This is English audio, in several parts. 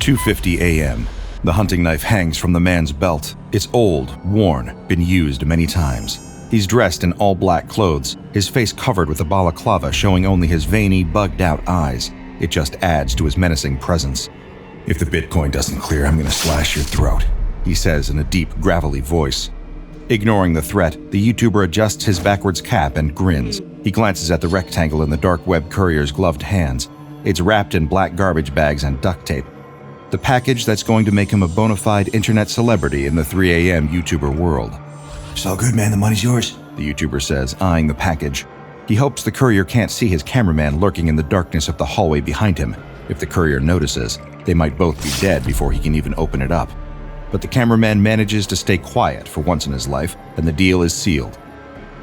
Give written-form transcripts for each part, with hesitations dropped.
2:50 a.m. The hunting knife hangs from the man's belt. It's old, worn, been used many times. He's dressed in all black clothes, his face covered with a balaclava showing only his veiny, bugged-out eyes. It just adds to his menacing presence. "If the Bitcoin doesn't clear, I'm gonna slash your throat," he says in a deep, gravelly voice. Ignoring the threat, the YouTuber adjusts his backwards cap and grins. He glances at the rectangle in the dark web courier's gloved hands. It's wrapped in black garbage bags and duct tape. The package that's going to make him a bona fide internet celebrity in the 3 a.m. YouTuber world. "It's all good, man. The money's yours," the YouTuber says, eyeing the package. He hopes the courier can't see his cameraman lurking in the darkness of the hallway behind him. If the courier notices, they might both be dead before he can even open it up. But the cameraman manages to stay quiet for once in his life, and the deal is sealed.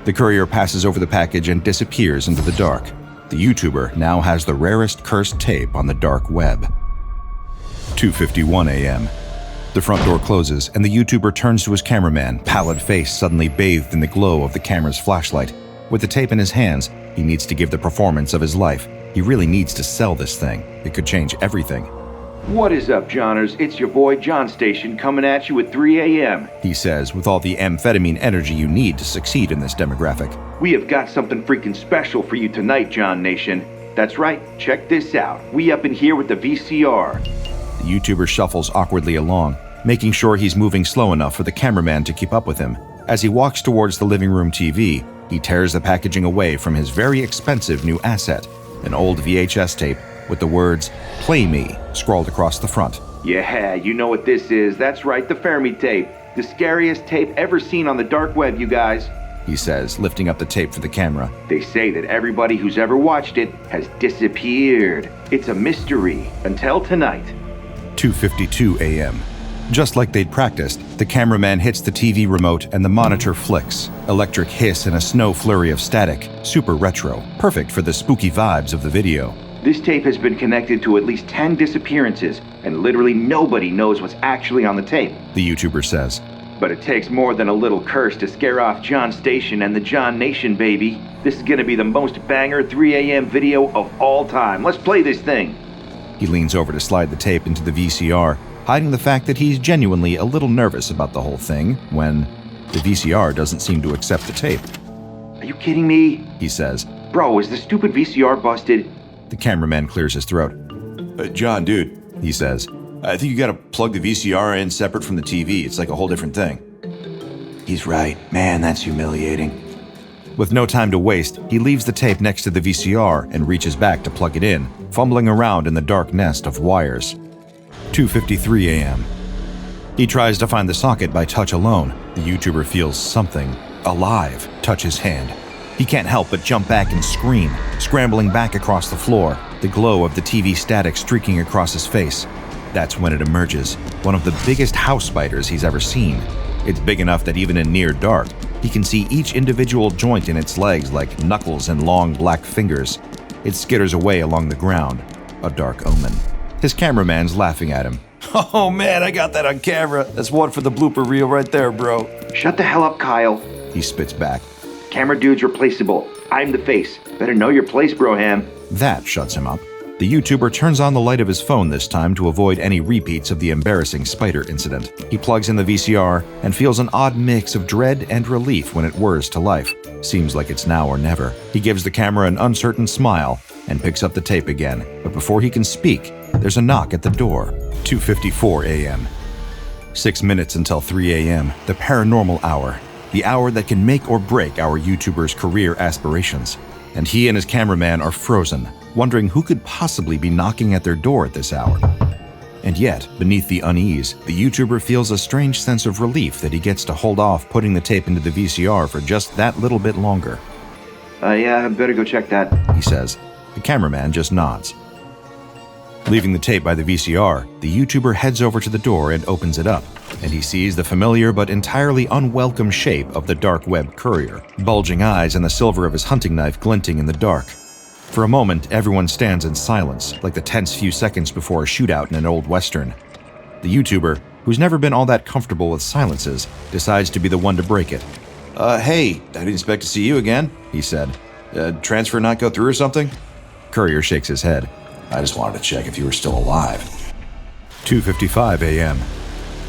The courier passes over the package and disappears into the dark. The YouTuber now has the rarest cursed tape on the dark web. 2:51 a.m. The front door closes, and the YouTuber turns to his cameraman, pallid face suddenly bathed in the glow of the camera's flashlight. With the tape in his hands, he needs to give the performance of his life. He really needs to sell this thing. It could change everything. "What is up, Johners? It's your boy John Station coming at you at 3 a.m. he says with all the amphetamine energy you need to succeed in this demographic. "We have got something freaking special for you tonight, John Nation. That's right, check this out. We up in here with the VCR. The YouTuber shuffles awkwardly along, making sure he's moving slow enough for the cameraman to keep up with him. As he walks towards the living room TV, he tears the packaging away from his very expensive new asset, an old VHS tape with the words, "Play Me," scrawled across the front. Yeah, you know what this is. That's right, the Fermi tape. The scariest tape ever seen on the dark web, you guys. He says, lifting up the tape for the camera. They say that everybody who's ever watched it has disappeared. It's a mystery until tonight. 2:52 a.m. Just like they'd practiced, the cameraman hits the TV remote and the monitor flicks. Electric hiss and a snow flurry of static. Super retro. Perfect for the spooky vibes of the video. This tape has been connected to at least 10 disappearances, and literally nobody knows what's actually on the tape. The YouTuber says. But it takes more than a little curse to scare off John Station and the John Nation, baby. This is gonna be the most banger 3 a.m. video of all time. Let's play this thing. He leans over to slide the tape into the VCR, hiding the fact that he's genuinely a little nervous about the whole thing when the VCR doesn't seem to accept the tape. Are you kidding me? He says. Bro, is the stupid VCR busted? The cameraman clears his throat. John, dude, he says. I think you gotta plug the VCR in separate from the TV. It's like a whole different thing. He's right. Man, that's humiliating. With no time to waste, he leaves the tape next to the VCR and reaches back to plug it in, fumbling around in the dark nest of wires. 2:53 a.m. He tries to find the socket by touch alone. The YouTuber feels something alive touch his hand. He can't help but jump back and scream, scrambling back across the floor, the glow of the TV static streaking across his face. That's when it emerges, one of the biggest house spiders he's ever seen. It's big enough that even in near dark, he can see each individual joint in its legs like knuckles and long black fingers. It skitters away along the ground, a dark omen. His cameraman's laughing at him. Oh man, I got that on camera. That's one for the blooper reel right there, bro. Shut the hell up, Kyle. He spits back. Camera dude's replaceable. I'm the face. Better know your place, Broham. That shuts him up. The YouTuber turns on the light of his phone this time to avoid any repeats of the embarrassing spider incident. He plugs in the VCR and feels an odd mix of dread and relief when it whirs to life. Seems like it's now or never. He gives the camera an uncertain smile and picks up the tape again. But before he can speak, there's a knock at the door. 2:54 a.m. 6 minutes until 3 a.m., the paranormal hour. The hour that can make or break our YouTuber's career aspirations. And he and his cameraman are frozen, wondering who could possibly be knocking at their door at this hour. And yet, beneath the unease, the YouTuber feels a strange sense of relief that he gets to hold off putting the tape into the VCR for just that little bit longer. Yeah, I better go check that, he says. The cameraman just nods. Leaving the tape by the VCR, the YouTuber heads over to the door and opens it up, and he sees the familiar but entirely unwelcome shape of the dark web courier, bulging eyes and the silver of his hunting knife glinting in the dark. For a moment, everyone stands in silence, like the tense few seconds before a shootout in an old western. The YouTuber, who's never been all that comfortable with silences, decides to be the one to break it. Hey, I didn't expect to see you again, he said. Transfer not go through or something? Courier shakes his head. I just wanted to check if you were still alive. 2:55 a.m.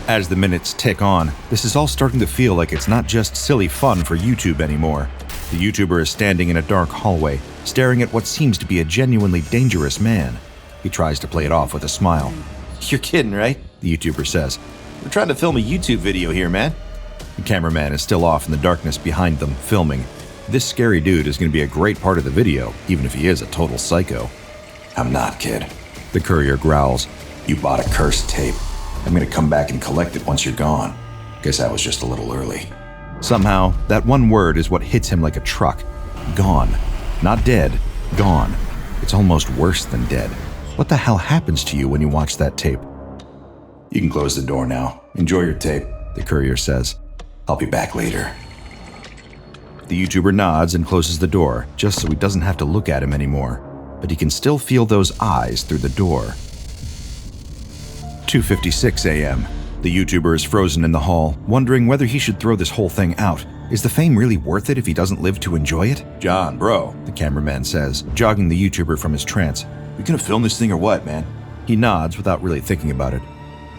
As the minutes tick on, this is all starting to feel like it's not just silly fun for YouTube anymore. The YouTuber is standing in a dark hallway, staring at what seems to be a genuinely dangerous man. He tries to play it off with a smile. You're kidding, right? The YouTuber says. We're trying to film a YouTube video here, man. The cameraman is still off in the darkness behind them, filming. This scary dude is going to be a great part of the video, even if he is a total psycho. I'm not, kid. The courier growls. You bought a cursed tape. I'm gonna come back and collect it once you're gone. Guess I was just a little early. Somehow, that one word is what hits him like a truck. Gone. Not dead. Gone. It's almost worse than dead. What the hell happens to you when you watch that tape? You can close the door now. Enjoy your tape, The courier says. I'll be back later. The YouTuber nods and closes the door, just so he doesn't have to look at him anymore. But he can still feel those eyes through the door. 2:56 a.m. The YouTuber is frozen in the hall, wondering whether he should throw this whole thing out. Is the fame really worth it if he doesn't live to enjoy it? John, bro, The cameraman says, jogging the YouTuber from his trance. we gonna film this thing or what, man? He nods without really thinking about it.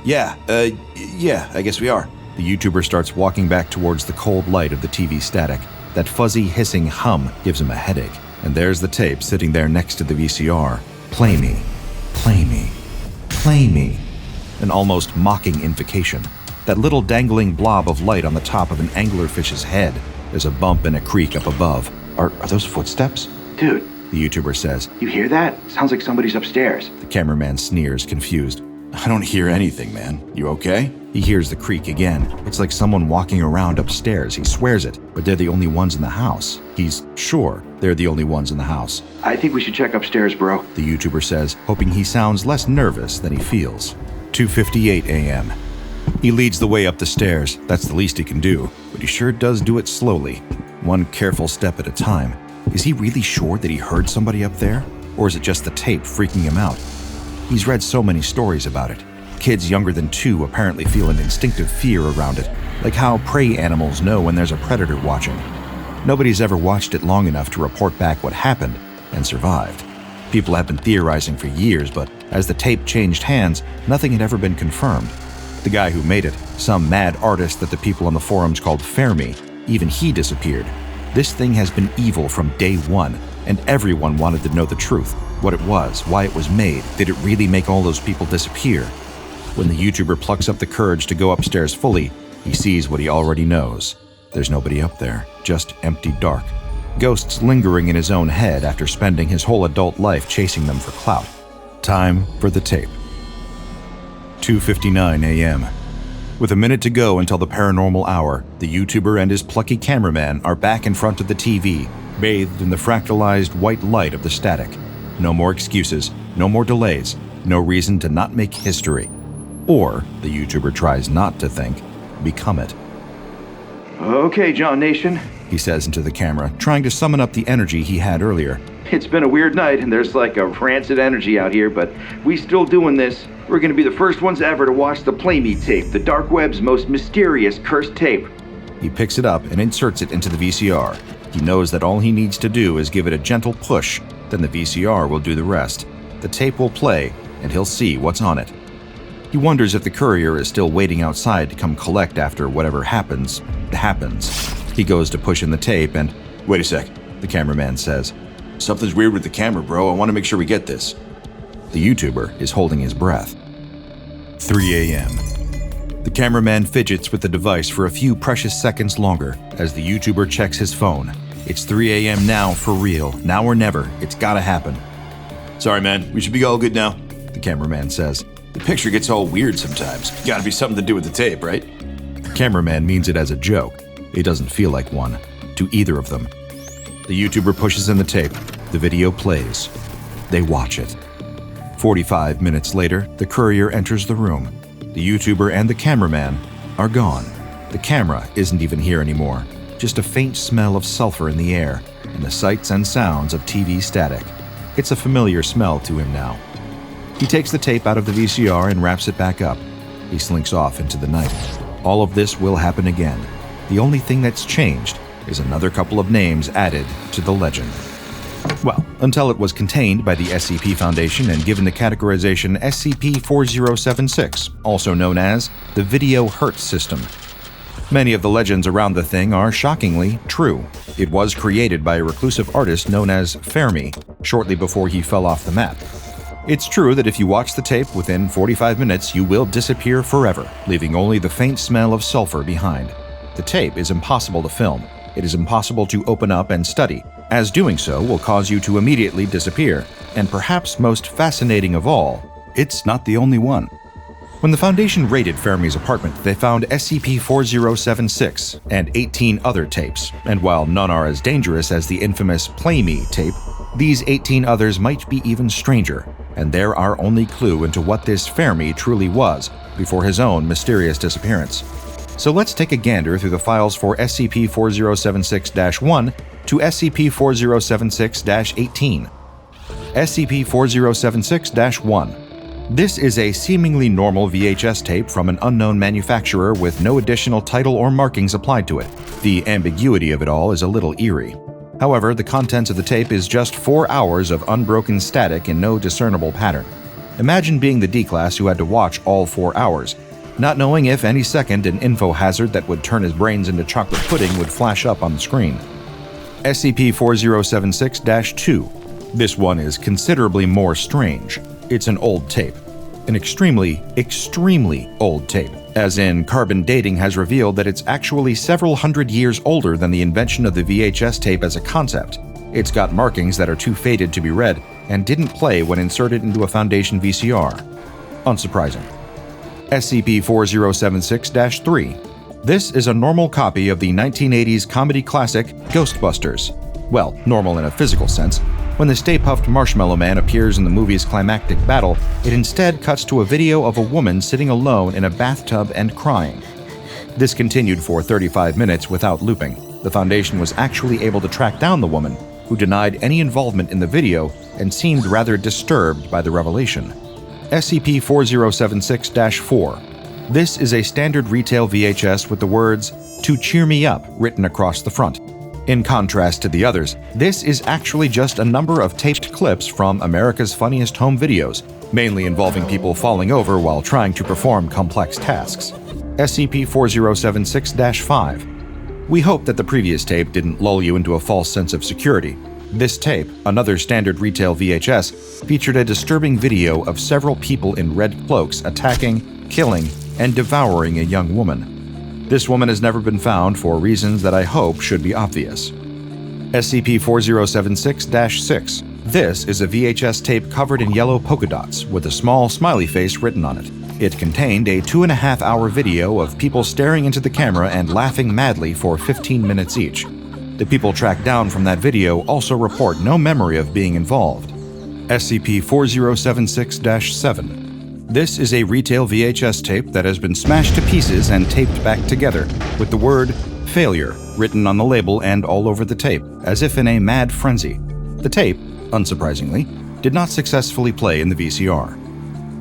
Yeah, I guess we are. The YouTuber starts walking back towards the cold light of the TV static. That fuzzy, hissing hum gives him a headache. And there's the tape sitting there next to the VCR. Play me. Play me. Play me. An almost mocking invocation. That little dangling blob of light on the top of an anglerfish's head. There's a bump and a creak up above. Are those footsteps? Dude, The YouTuber says. you hear that? Sounds like somebody's upstairs. The cameraman sneers, confused. I don't hear anything, man. You okay? He hears the creak again. It's like someone walking around upstairs. He swears it, but they're the only ones in the house. He's sure they're the only ones in the house. I think we should check upstairs, bro. The YouTuber says, hoping he sounds less nervous than he feels. 2:58 a.m. He leads the way up the stairs. That's the least he can do, but he sure does do it slowly, one careful step at a time. Is he really sure that he heard somebody up there? Or is it just the tape freaking him out? He's read so many stories about it. Kids younger than 2 apparently feel an instinctive fear around it, like how prey animals know when there's a predator watching. Nobody's ever watched it long enough to report back what happened and survived. People have been theorizing for years, but as the tape changed hands, nothing had ever been confirmed. The guy who made it, some mad artist that the people on the forums called Fermi, even he disappeared. This thing has been evil from day one, and everyone wanted to know the truth. What it was, why it was made, did it really make all those people disappear? When the YouTuber plucks up the courage to go upstairs fully, he sees what he already knows. There's nobody up there, just empty dark. Ghosts lingering in his own head after spending his whole adult life chasing them for clout. Time for the tape. 2:59 a.m. With a minute to go until the paranormal hour, the YouTuber and his plucky cameraman are back in front of the TV, bathed in the fractalized white light of the static. No more excuses, no more delays, no reason to not make history. Or, the YouTuber tries not to think, become it. Okay, John Nation. He says into the camera, trying to summon up the energy he had earlier. It's been a weird night, and there's like a rancid energy out here, but we still doing this. We're gonna be the first ones ever to watch the Play Me tape, the dark web's most mysterious cursed tape. He picks it up and inserts it into the VCR. He knows that all he needs to do is give it a gentle push, then the VCR will do the rest. The tape will play, and he'll see what's on it. He wonders if the courier is still waiting outside to come collect after whatever happens. He goes to push in the tape and, Wait a sec. the cameraman says. Something's weird with the camera, bro. I want to make sure we get this. The YouTuber is holding his breath. 3 a.m. The cameraman fidgets with the device for a few precious seconds longer as the YouTuber checks his phone. It's 3 a.m. now for real, now or never. It's gotta happen. Sorry, man. We should be all good now. The cameraman says. The picture gets all weird sometimes. Gotta be something to do with the tape, right? The cameraman means it as a joke. It doesn't feel like one, to either of them. The YouTuber pushes in the tape. The video plays. They watch it. 45 minutes later, the courier enters the room. The YouTuber and the cameraman are gone. The camera isn't even here anymore. Just a faint smell of sulfur in the air and the sights and sounds of TV static. It's a familiar smell to him now. He takes the tape out of the VCR and wraps it back up. He slinks off into the night. All of this will happen again. The only thing that's changed is another couple of names added to the legend. Well, until it was contained by the SCP Foundation and given the categorization SCP-4076, also known as the Video Hertz System. Many of the legends around the thing are shockingly true. It was created by a reclusive artist known as Fermi, shortly before he fell off the map. It's true that if you watch the tape within 45 minutes, you will disappear forever, leaving only the faint smell of sulfur behind. The tape is impossible to film. It is impossible to open up and study, as doing so will cause you to immediately disappear. And perhaps most fascinating of all, it's not the only one. When the Foundation raided Fermi's apartment, they found SCP-4076 and 18 other tapes, and while none are as dangerous as the infamous Play Me tape, these 18 others might be even stranger, and they're our only clue into what this Fermi truly was before his own mysterious disappearance. So let's take a gander through the files for SCP-4076-1 to SCP-4076-18. SCP-4076-1. This is a seemingly normal VHS tape from an unknown manufacturer with no additional title or markings applied to it. The ambiguity of it all is a little eerie. However, the contents of the tape is just 4 hours of unbroken static in no discernible pattern. Imagine being the D-class who had to watch all 4 hours, not knowing if any second an info hazard that would turn his brains into chocolate pudding would flash up on the screen. SCP-4076-2. This one is considerably more strange. It's an old tape. An extremely old tape. As in, carbon dating has revealed that it's actually several hundred years older than the invention of the VHS tape as a concept. It's got markings that are too faded to be read and didn't play when inserted into a Foundation VCR. Unsurprising. SCP-4076-3. This is a normal copy of the 1980s comedy classic Ghostbusters. Well, normal in a physical sense. When the Stay Puft Marshmallow Man appears in the movie's climactic battle, it instead cuts to a video of a woman sitting alone in a bathtub and crying. This continued for 35 minutes without looping. The Foundation was actually able to track down the woman, who denied any involvement in the video and seemed rather disturbed by the revelation. SCP-4076-4. This is a standard retail VHS with the words, "To cheer me up," written across the front. In contrast to the others, this is actually just a number of taped clips from America's Funniest Home Videos, mainly involving people falling over while trying to perform complex tasks. SCP-4076-5. We hope that the previous tape didn't lull you into a false sense of security. This tape, another standard retail VHS, featured a disturbing video of several people in red cloaks attacking, killing, and devouring a young woman. This woman has never been found for reasons that I hope should be obvious. SCP-4076-6. This is a VHS tape covered in yellow polka dots with a small smiley face written on it. It contained a 2.5-hour video of people staring into the camera and laughing madly for 15 minutes each. The people tracked down from that video also report no memory of being involved. SCP-4076-7. This is a retail VHS tape that has been smashed to pieces and taped back together, with the word "failure" written on the label and all over the tape, as if in a mad frenzy. The tape, unsurprisingly, did not successfully play in the VCR.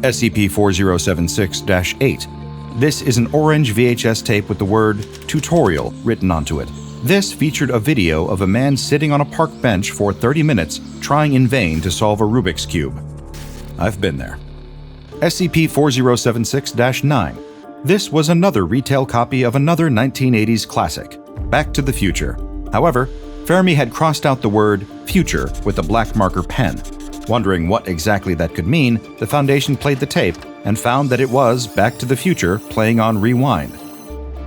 SCP-4076-8. This is an orange VHS tape with the word "tutorial" written onto it. This featured a video of a man sitting on a park bench for 30 minutes trying in vain to solve a Rubik's Cube. I've been there. SCP-4076-9. This was another retail copy of another 1980s classic, Back to the Future. However, Fermi had crossed out the word "future" with a black marker pen. Wondering what exactly that could mean, the Foundation played the tape and found that it was Back to the Future playing on rewind.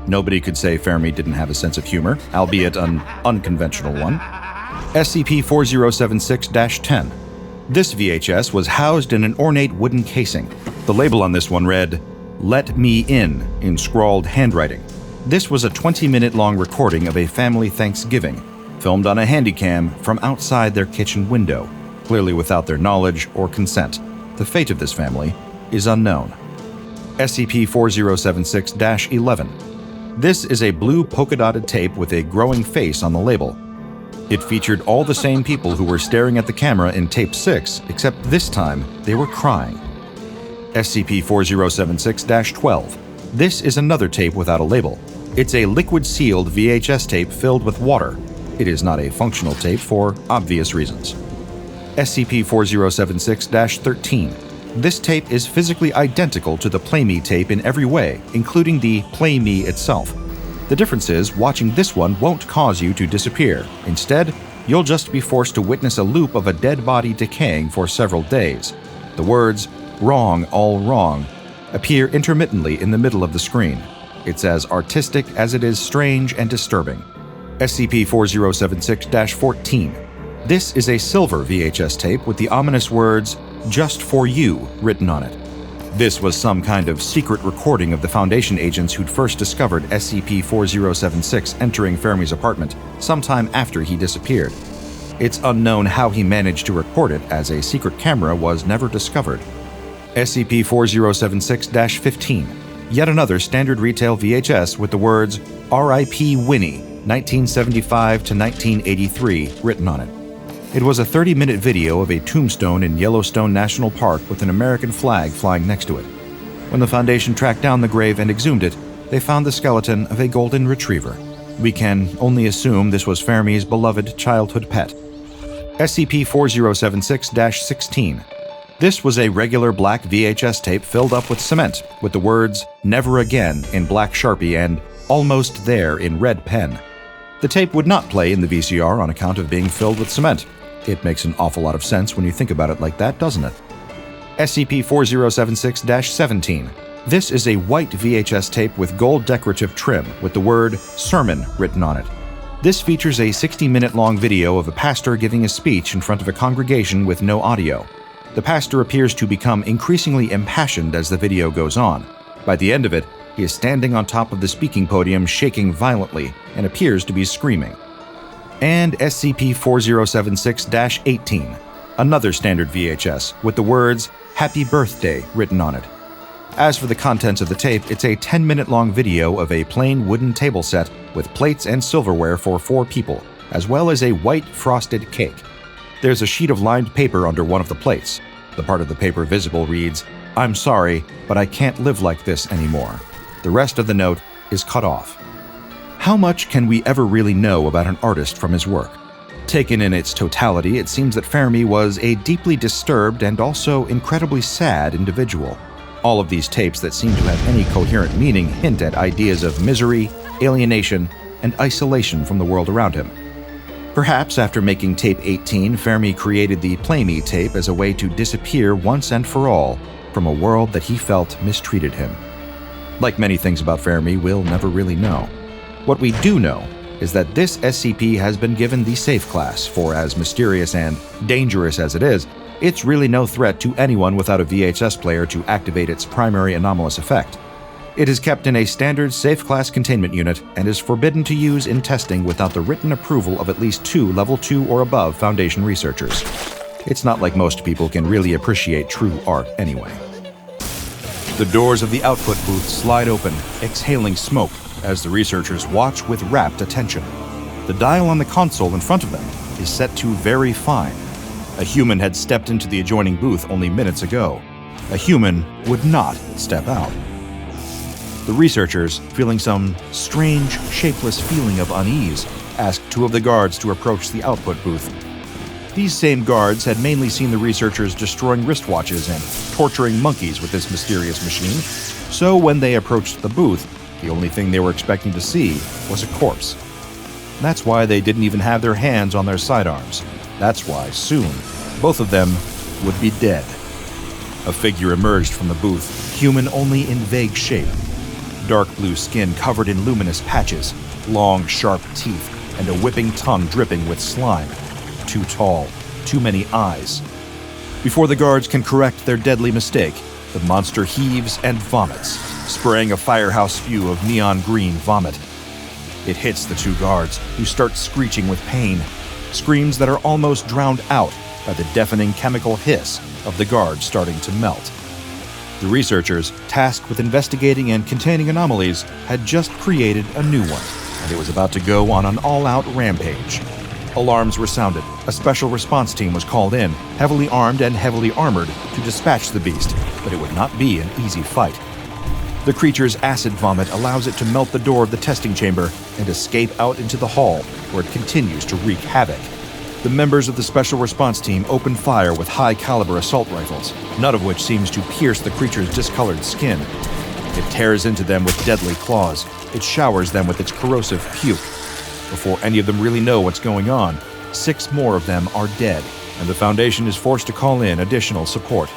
Nobody could say Fermi didn't have a sense of humor, albeit an unconventional one. SCP-4076-10. This VHS was housed in an ornate wooden casing. The label on this one read, "Let Me in scrawled handwriting. This was a 20-minute-long recording of a family Thanksgiving, filmed on a Handycam from outside their kitchen window, clearly without their knowledge or consent. The fate of this family is unknown. SCP-4076-11. This is a blue polka-dotted tape with a growing face on the label. It featured all the same people who were staring at the camera in Tape 6, except this time they were crying. SCP-4076-12. This is another tape without a label. It's a liquid-sealed VHS tape filled with water. It is not a functional tape for obvious reasons. SCP-4076-13. This tape is physically identical to the Play Me tape in every way, including the Play Me itself. The difference is, watching this one won't cause you to disappear. Instead, you'll just be forced to witness a loop of a dead body decaying for several days. The words, "Wrong, all wrong," appear intermittently in the middle of the screen. It's as artistic as it is strange and disturbing. SCP-4076-14. This is a silver VHS tape with the ominous words, "Just for you," written on it. This was some kind of secret recording of the Foundation agents who'd first discovered SCP-4076 entering Fermi's apartment sometime after he disappeared. It's unknown how he managed to record it, as a secret camera was never discovered. SCP-4076-15. Yet another standard retail VHS with the words, "R.I.P. Winnie, 1975 to 1983, written on it. It was a 30-minute video of a tombstone in Yellowstone National Park with an American flag flying next to it. When the Foundation tracked down the grave and exhumed it, they found the skeleton of a golden retriever. We can only assume this was Fermi's beloved childhood pet. SCP-4076-16. This was a regular black VHS tape filled up with cement, with the words, "Never Again" in black Sharpie and "Almost There" in red pen. The tape would not play in the VCR on account of being filled with cement. It makes an awful lot of sense when you think about it like that, doesn't it? SCP-4076-17. This is a white VHS tape with gold decorative trim with the word "Sermon" written on it. This features a 60-minute-long video of a pastor giving a speech in front of a congregation with no audio. The pastor appears to become increasingly impassioned as the video goes on. By the end of it, he is standing on top of the speaking podium shaking violently and appears to be screaming. And SCP-4076-18, another standard VHS with the words "Happy Birthday" written on it. As for the contents of the tape, it's a 10-minute-long video of a plain wooden table set with plates and silverware for 4 people, as well as a white frosted cake. There's a sheet of lined paper under one of the plates. The part of the paper visible reads, "I'm sorry, but I can't live like this anymore." The rest of the note is cut off. How much can we ever really know about an artist from his work? Taken in its totality, it seems that Fermi was a deeply disturbed and also incredibly sad individual. All of these tapes that seem to have any coherent meaning hint at ideas of misery, alienation, and isolation from the world around him. Perhaps after making tape 18, Fermi created the Play Me tape as a way to disappear once and for all from a world that he felt mistreated him. Like many things about Fermi, we'll never really know. What we do know is that this SCP has been given the Safe class, for as mysterious and dangerous as it is, it's really no threat to anyone without a VHS player to activate its primary anomalous effect. It is kept in a standard Safe class containment unit and is forbidden to use in testing without the written approval of at least 2 Level 2 or above Foundation researchers. It's not like most people can really appreciate true art anyway. The doors of the output booth slide open, exhaling smoke, as the researchers watch with rapt attention. The dial on the console in front of them is set to very fine. A human had stepped into the adjoining booth only minutes ago. A human would not step out. The researchers, feeling some strange, shapeless feeling of unease, asked 2 of the guards to approach the output booth. These same guards had mainly seen the researchers destroying wristwatches and torturing monkeys with this mysterious machine, so when they approached the booth, the only thing they were expecting to see was a corpse. That's why they didn't even have their hands on their sidearms. That's why, soon, both of them would be dead. A figure emerged from the booth, human only in vague shape. Dark blue skin covered in luminous patches, long, sharp teeth, and a whipping tongue dripping with slime. Too tall, too many eyes. Before the guards can correct their deadly mistake, the monster heaves and vomits, spraying a firehouse spew of neon green vomit. It hits the 2 guards, who start screeching with pain, screams that are almost drowned out by the deafening chemical hiss of the guards starting to melt. The researchers, tasked with investigating and containing anomalies, had just created a new one, and it was about to go on an all-out rampage. Alarms were sounded. A special response team was called in, heavily armed and heavily armored, to dispatch the beast, but it would not be an easy fight. The creature's acid vomit allows it to melt the door of the testing chamber and escape out into the hall, where it continues to wreak havoc. The members of the Special Response Team open fire with high-caliber assault rifles, none of which seems to pierce the creature's discolored skin. It tears into them with deadly claws. It showers them with its corrosive puke. Before any of them really know what's going on, 6 more of them are dead, and the Foundation is forced to call in additional support.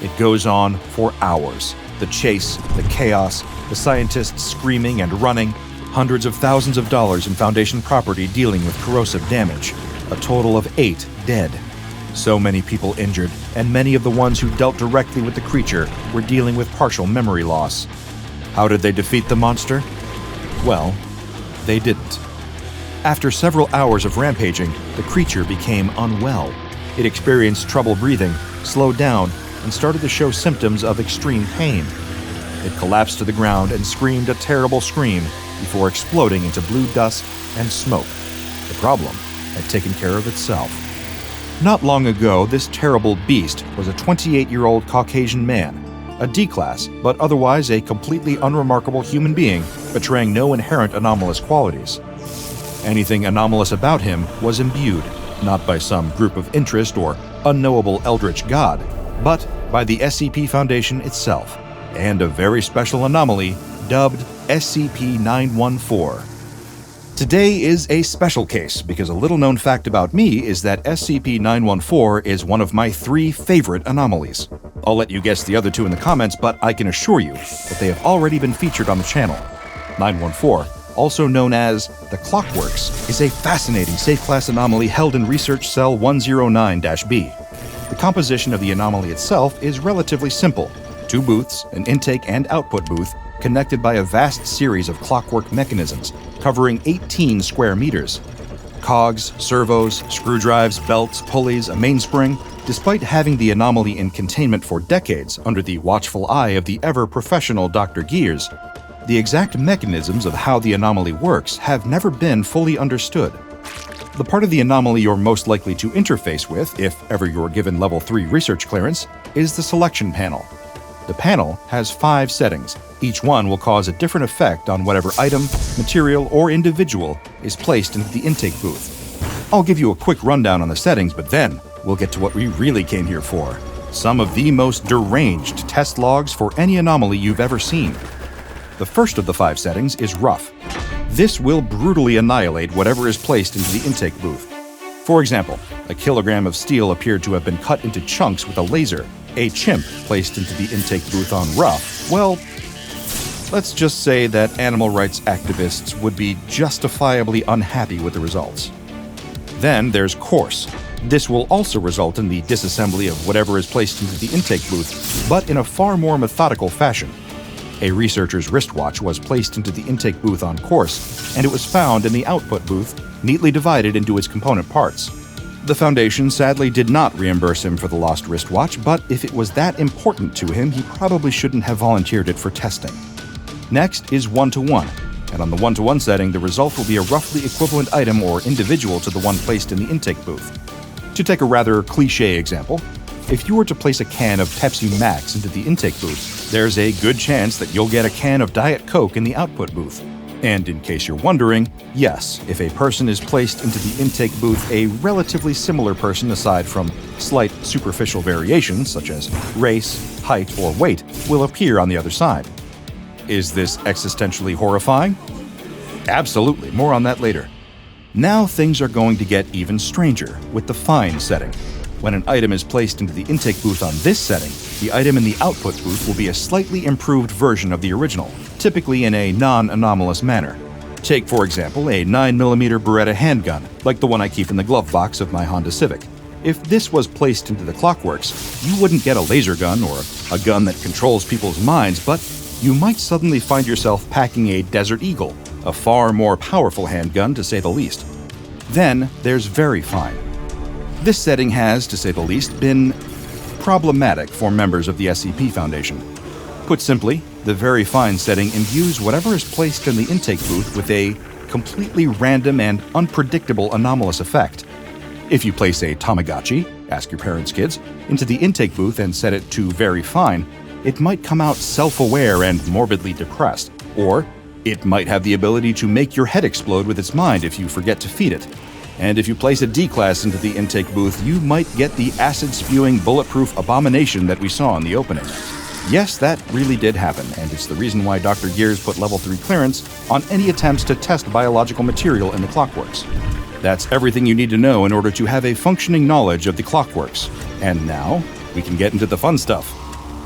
It goes on for hours. The chase, the chaos, the scientists screaming and running, hundreds of thousands of dollars in Foundation property dealing with corrosive damage. A total of 8 dead. So many people injured, and many of the ones who dealt directly with the creature were dealing with partial memory loss. How did they defeat the monster? Well, they didn't. After several hours of rampaging, the creature became unwell. It experienced trouble breathing, slowed down, and started to show symptoms of extreme pain. It collapsed to the ground and screamed a terrible scream before exploding into blue dust and smoke. The problem had taken care of itself. Not long ago, this terrible beast was a 28-year-old Caucasian man, a D-class, but otherwise a completely unremarkable human being, betraying no inherent anomalous qualities. Anything anomalous about him was imbued, not by some group of interest or unknowable eldritch god, but by the SCP Foundation itself, and a very special anomaly dubbed SCP-914. Today is a special case because a little-known fact about me is that SCP-914 is one of my 3 favorite anomalies. I'll let you guess the other 2 in the comments, but I can assure you that they have already been featured on the channel. 914, also known as The Clockworks, is a fascinating safe-class anomaly held in Research Cell 109-B. The composition of the anomaly itself is relatively simple. 2 booths, an intake and output booth, connected by a vast series of clockwork mechanisms covering 18 square meters. Cogs, servos, screw drives, belts, pulleys, a mainspring. Despite having the anomaly in containment for decades under the watchful eye of the ever-professional Dr. Gears, the exact mechanisms of how the anomaly works have never been fully understood. The part of the anomaly you're most likely to interface with, if ever you're given Level 3 research clearance, is the selection panel. The panel has 5 settings. Each one will cause a different effect on whatever item, material, or individual is placed into the intake booth. I'll give you a quick rundown on the settings, but then we'll get to what we really came here for. Some of the most deranged test logs for any anomaly you've ever seen. The first of the 5 settings is rough. This will brutally annihilate whatever is placed into the intake booth. For example, a kilogram of steel appeared to have been cut into chunks with a laser. A chimp placed into the intake booth on rough, well, let's just say that animal rights activists would be justifiably unhappy with the results. Then there's coarse. This will also result in the disassembly of whatever is placed into the intake booth, but in a far more methodical fashion. A researcher's wristwatch was placed into the intake booth on course, and it was found in the output booth, neatly divided into its component parts. The Foundation sadly did not reimburse him for the lost wristwatch, but if it was that important to him, he probably shouldn't have volunteered it for testing. Next is 1-to-1, and on the 1-to-1 setting, the result will be a roughly equivalent item or individual to the one placed in the intake booth. To take a rather cliché example, if you were to place a can of Pepsi Max into the intake booth, there's a good chance that you'll get a can of Diet Coke in the output booth. And in case you're wondering, yes, if a person is placed into the intake booth, a relatively similar person aside from slight superficial variations such as race, height, or weight will appear on the other side. Is this existentially horrifying? Absolutely, more on that later. Now things are going to get even stranger with the fine setting. When an item is placed into the intake booth on this setting, the item in the output booth will be a slightly improved version of the original, typically in a non-anomalous manner. Take, for example, a 9mm Beretta handgun, like the one I keep in the glove box of my Honda Civic. If this was placed into the Clockworks, you wouldn't get a laser gun or a gun that controls people's minds, but you might suddenly find yourself packing a Desert Eagle, a far more powerful handgun to say the least. Then there's Very Fine. This setting has, to say the least, been problematic for members of the SCP Foundation. Put simply, the Very Fine setting imbues whatever is placed in the intake booth with a completely random and unpredictable anomalous effect. If you place a Tamagotchi, ask your parents' kids, into the intake booth and set it to Very Fine, it might come out self-aware and morbidly depressed, or it might have the ability to make your head explode with its mind if you forget to feed it. And if you place a D-class into the intake booth, you might get the acid-spewing, bulletproof abomination that we saw in the opening. Yes, that really did happen, and it's the reason why Dr. Gears put Level 3 clearance on any attempts to test biological material in the Clockworks. That's everything you need to know in order to have a functioning knowledge of the Clockworks. And now, we can get into the fun stuff.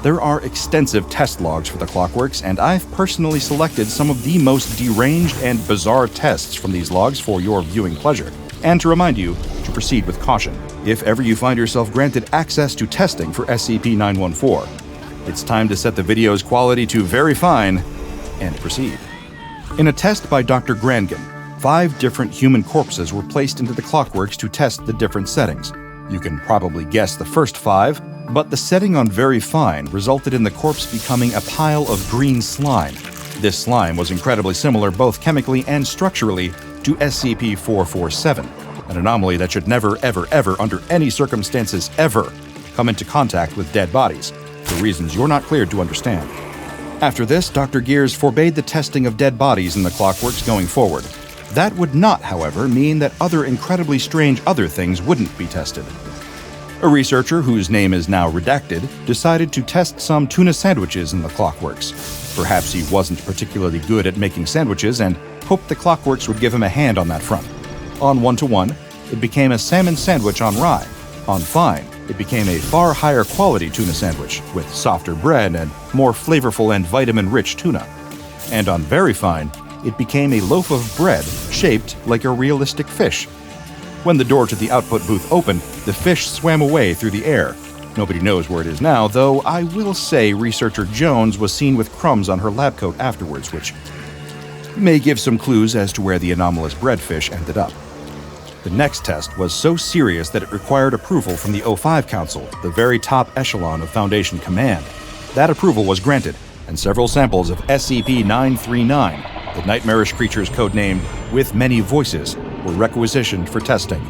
There are extensive test logs for the Clockworks, and I've personally selected some of the most deranged and bizarre tests from these logs for your viewing pleasure, and to remind you to proceed with caution if ever you find yourself granted access to testing for SCP-914. It's time to set the video's quality to very fine and proceed. In a test by Dr. Grangan, 5 different human corpses were placed into the Clockworks to test the different settings. You can probably guess the first 5, but the setting on very fine resulted in the corpse becoming a pile of green slime. This slime was incredibly similar both chemically and structurally to SCP-447, an anomaly that should never, ever, ever, under any circumstances ever, come into contact with dead bodies, for reasons you're not cleared to understand. After this, Dr. Gears forbade the testing of dead bodies in the Clockworks going forward. That would not, however, mean that other incredibly strange other things wouldn't be tested. A researcher, whose name is now redacted, decided to test some tuna sandwiches in the Clockworks. Perhaps he wasn't particularly good at making sandwiches and hoped the Clockworks would give him a hand on that front. On 1-1, it became a salmon sandwich on rye. On fine, it became a far higher quality tuna sandwich, with softer bread and more flavorful and vitamin-rich tuna. And on very fine, it became a loaf of bread shaped like a realistic fish. When the door to the output booth opened, the fish swam away through the air. Nobody knows where it is now, though I will say researcher Jones was seen with crumbs on her lab coat afterwards, which may give some clues as to where the anomalous breadfish ended up. The next test was so serious that it required approval from the O5 Council, the very top echelon of Foundation Command. That approval was granted, and several samples of SCP-939, the nightmarish creature's codenamed With Many Voices, were requisitioned for testing.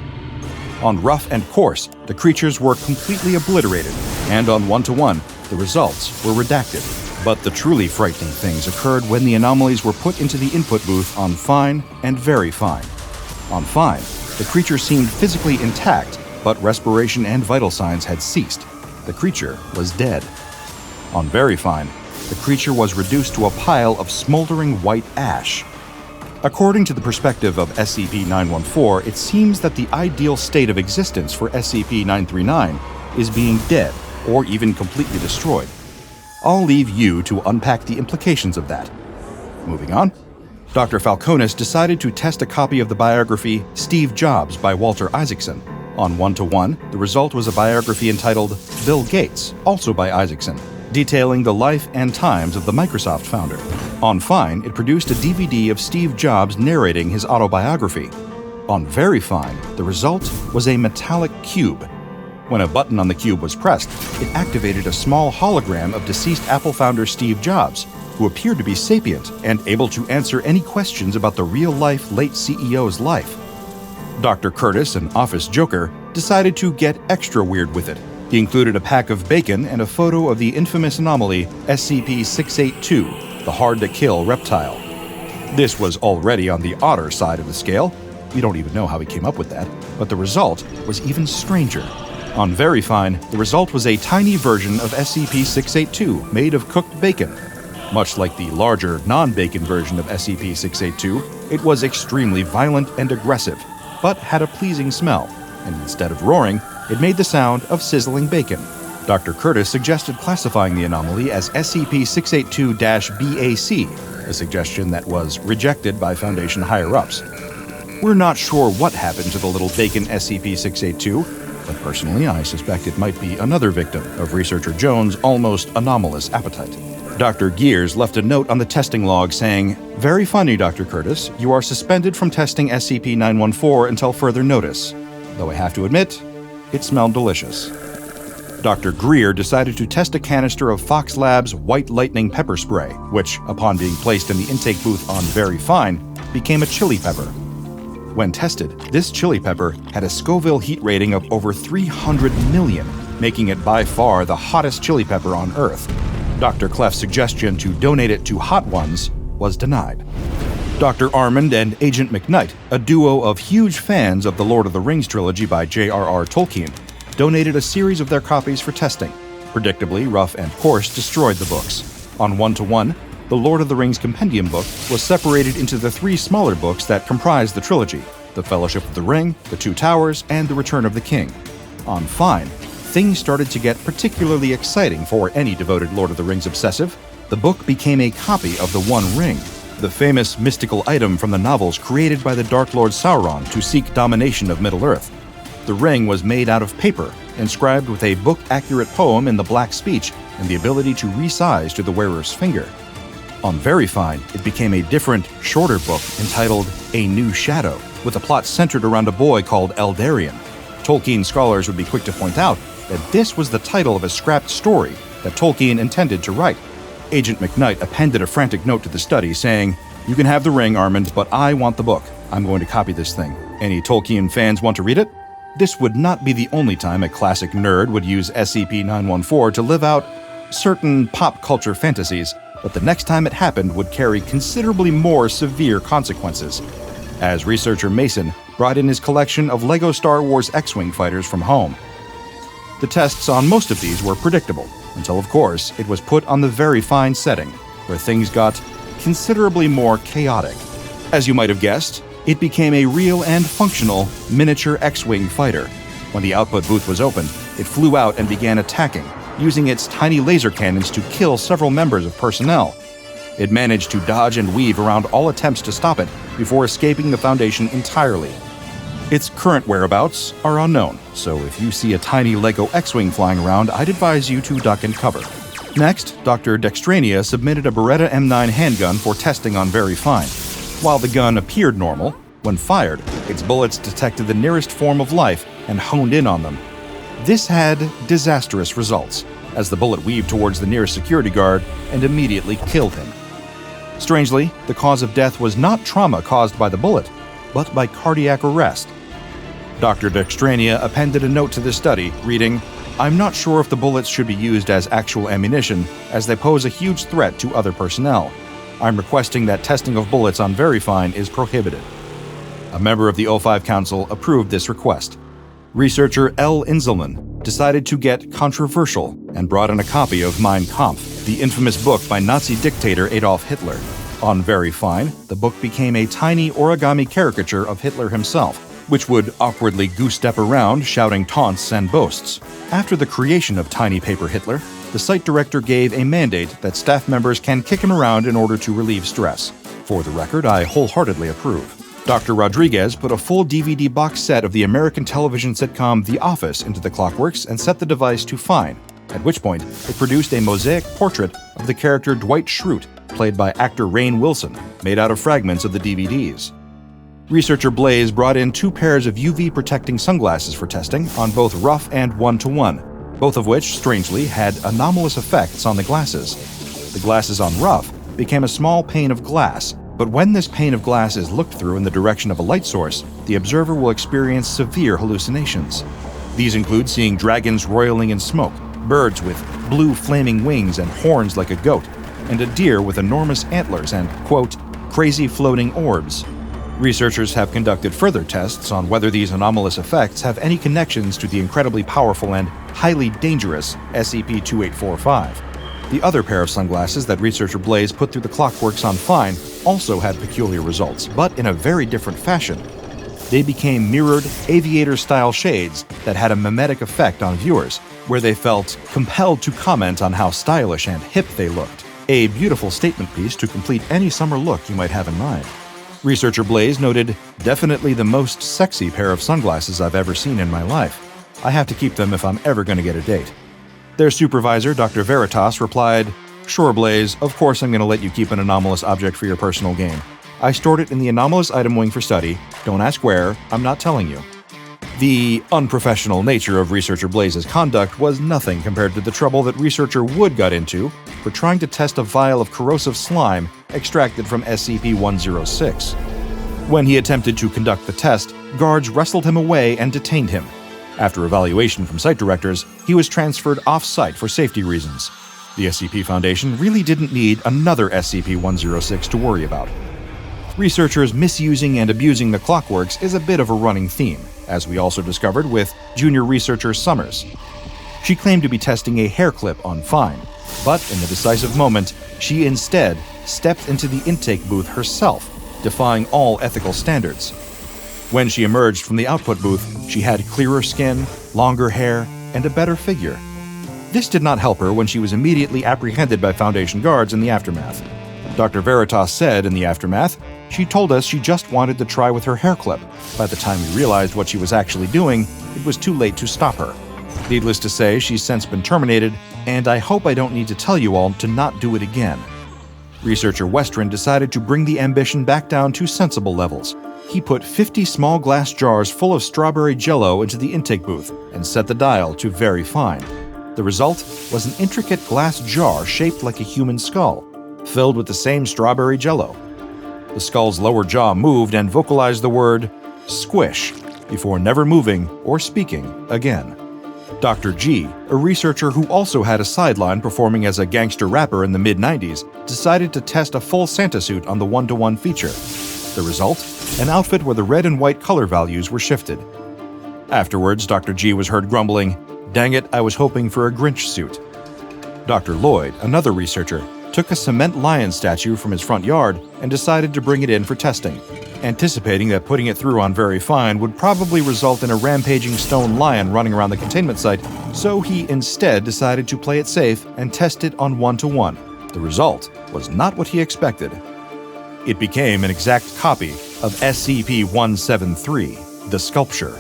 On rough and coarse, the creatures were completely obliterated, and on 1-1, the results were redacted. But the truly frightening things occurred when the anomalies were put into the input booth on fine and very fine. On fine, the creature seemed physically intact, but respiration and vital signs had ceased. The creature was dead. On very fine, the creature was reduced to a pile of smoldering white ash. According to the perspective of SCP-914, it seems that the ideal state of existence for SCP-939 is being dead or even completely destroyed. I'll leave you to unpack the implications of that. Moving on. Dr. Falconis decided to test a copy of the biography Steve Jobs by Walter Isaacson. On 1-1, the result was a biography entitled Bill Gates, also by Isaacson, detailing the life and times of the Microsoft founder. On fine, it produced a DVD of Steve Jobs narrating his autobiography. On very fine, the result was a metallic cube. When a button on the cube was pressed, it activated a small hologram of deceased Apple founder Steve Jobs, who appeared to be sapient and able to answer any questions about the real-life late CEO's life. Dr. Curtis, an office joker, decided to get extra weird with it. He included a pack of bacon and a photo of the infamous anomaly SCP-682, the hard-to-kill reptile. This was already on the odder side of the scale. We don't even know how he came up with that, but the result was even stranger. On very fine, the result was a tiny version of SCP-682 made of cooked bacon. Much like the larger, non-bacon version of SCP-682, it was extremely violent and aggressive, but had a pleasing smell, and instead of roaring, it made the sound of sizzling bacon. Dr. Curtis suggested classifying the anomaly as SCP-682-BAC, a suggestion that was rejected by Foundation higher-ups. We're not sure what happened to the little bacon SCP-682, but personally I suspect it might be another victim of researcher Jones' almost anomalous appetite. Dr. Gears left a note on the testing log saying, "Very funny, Dr. Curtis. You are suspended from testing SCP-914 until further notice. Though I have to admit, it smelled delicious." Dr. Greer decided to test a canister of Fox Labs White Lightning pepper spray, which, upon being placed in the intake booth on very fine, became a chili pepper. When tested, this chili pepper had a Scoville heat rating of over 300 million, making it by far the hottest chili pepper on Earth. Dr. Clef's suggestion to donate it to Hot Ones was denied. Dr. Armand and Agent McKnight, a duo of huge fans of the Lord of the Rings trilogy by J.R.R. Tolkien, donated a series of their copies for testing. Predictably, Rough and Course destroyed the books. On 1-to-1, the Lord of the Rings Compendium book was separated into the 3 smaller books that comprise the trilogy: The Fellowship of the Ring, The Two Towers, and The Return of the King. On Fine, things started to get particularly exciting for any devoted Lord of the Rings obsessive. The book became a copy of the One Ring, the famous mystical item from the novels created by the Dark Lord Sauron to seek domination of Middle-earth. The ring was made out of paper, inscribed with a book-accurate poem in the Black Speech and the ability to resize to the wearer's finger. On Very Fine, it became a different, shorter book entitled A New Shadow, with a plot centered around a boy called Eldarion. Tolkien scholars would be quick to point out that this was the title of a scrapped story that Tolkien intended to write. Agent McKnight appended a frantic note to the study saying, "You can have the ring, Armand, but I want the book. I'm going to copy this thing. Any Tolkien fans want to read it?" This would not be the only time a classic nerd would use SCP-914 to live out certain pop culture fantasies, but the next time it happened would carry considerably more severe consequences, as researcher Mason brought in his collection of LEGO Star Wars X-Wing fighters from home. The tests on most of these were predictable, until of course it was put on the Very Fine setting, where things got considerably more chaotic. As you might have guessed, it became a real and functional miniature X-Wing fighter. When the output booth was opened, it flew out and began attacking, using its tiny laser cannons to kill several members of personnel. It managed to dodge and weave around all attempts to stop it before escaping the Foundation entirely. Its current whereabouts are unknown, so if you see a tiny LEGO X-Wing flying around, I'd advise you to duck and cover. Next, Dr. Dextrania submitted a Beretta M9 handgun for testing on Very Fine. While the gun appeared normal, when fired, its bullets detected the nearest form of life and honed in on them. This had disastrous results, as the bullet weaved towards the nearest security guard and immediately killed him. Strangely, the cause of death was not trauma caused by the bullet, but by cardiac arrest. Dr. Dextrania appended a note to the study, reading, "I'm not sure if the bullets should be used as actual ammunition, as they pose a huge threat to other personnel. I'm requesting that testing of bullets on Very Fine is prohibited." A member of the O5 Council approved this request. Researcher L. Inselman decided to get controversial and brought in a copy of Mein Kampf, the infamous book by Nazi dictator Adolf Hitler. On Very Fine, the book became a tiny origami caricature of Hitler himself, which would awkwardly goose-step around shouting taunts and boasts. After the creation of Tiny Paper Hitler, the site director gave a mandate that staff members can kick him around in order to relieve stress. For the record, I wholeheartedly approve. Dr. Rodriguez put a full DVD box set of the American television sitcom The Office into the Clockworks and set the device to Fine, at which point it produced a mosaic portrait of the character Dwight Schrute, played by actor Rainn Wilson, made out of fragments of the DVDs. Researcher Blaze brought in 2 pairs of UV-protecting sunglasses for testing on both Rough and 1-to-1, both of which, strangely, had anomalous effects on the glasses. The glasses on Rough became a small pane of glass, but when this pane of glass is looked through in the direction of a light source, the observer will experience severe hallucinations. These include seeing dragons roiling in smoke, birds with blue flaming wings and horns like a goat, and a deer with enormous antlers and, quote, crazy floating orbs. Researchers have conducted further tests on whether these anomalous effects have any connections to the incredibly powerful and highly dangerous SCP-2845. The other pair of sunglasses that researcher Blaze put through the Clockworks on Fine also had peculiar results, but in a very different fashion. They became mirrored, aviator-style shades that had a mimetic effect on viewers, where they felt compelled to comment on how stylish and hip they looked. A beautiful statement piece to complete any summer look you might have in mind. Researcher Blaze noted, "Definitely the most sexy pair of sunglasses I've ever seen in my life. I have to keep them if I'm ever going to get a date." Their supervisor, Dr. Veritas, replied, "Sure, Blaze, of course I'm going to let you keep an anomalous object for your personal gain. I stored it in the anomalous item wing for study. Don't ask where, I'm not telling you." The unprofessional nature of researcher Blaze's conduct was nothing compared to the trouble that researcher Wood got into for trying to test a vial of corrosive slime extracted from SCP-106. When he attempted to conduct the test, guards wrestled him away and detained him. After evaluation from site directors, he was transferred off-site for safety reasons. The SCP Foundation really didn't need another SCP-106 to worry about. Researchers misusing and abusing the Clockworks is a bit of a running theme, as we also discovered with junior researcher Summers. She claimed to be testing a hair clip on Fine, but in the decisive moment, she instead stepped into the intake booth herself, defying all ethical standards. When she emerged from the output booth, she had clearer skin, longer hair, and a better figure. This did not help her when she was immediately apprehended by Foundation guards in the aftermath. Dr. Veritas said in the aftermath, "She told us she just wanted to try with her hair clip. By the time we realized what she was actually doing, it was too late to stop her. Needless to say, she's since been terminated, and I hope I don't need to tell you all to not do it again." Researcher Westron decided to bring the ambition back down to sensible levels. He put 50 small glass jars full of strawberry jello into the intake booth and set the dial to very fine. The result was an intricate glass jar shaped like a human skull, filled with the same strawberry jello. The skull's lower jaw moved and vocalized the word "squish" before never moving or speaking again. Dr. G, a researcher who also had a sideline performing as a gangster rapper in the mid-90s, decided to test a full Santa suit on the one-to-one feature. The result? An outfit where the red and white color values were shifted. Afterwards, Dr. G was heard grumbling, "Dang it, I was hoping for a Grinch suit." Dr. Lloyd, another researcher, took a cement lion statue from his front yard and decided to bring it in for testing, anticipating that putting it through on Very Fine would probably result in a rampaging stone lion running around the containment site, so he instead decided to play it safe and test it on one-to-one. The result was not what he expected. It became an exact copy of SCP-1013, the sculpture.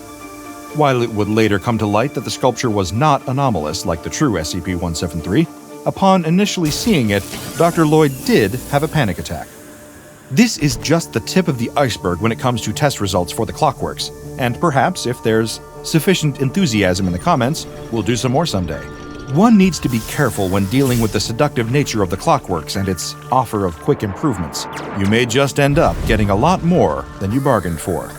While it would later come to light that the sculpture was not anomalous like the true SCP-173, upon initially seeing it, Dr. Lloyd did have a panic attack. This is just the tip of the iceberg when it comes to test results for the Clockworks, and perhaps, if there's sufficient enthusiasm in the comments, we'll do some more someday. One needs to be careful when dealing with the seductive nature of the Clockworks and its offer of quick improvements. You may just end up getting a lot more than you bargained for.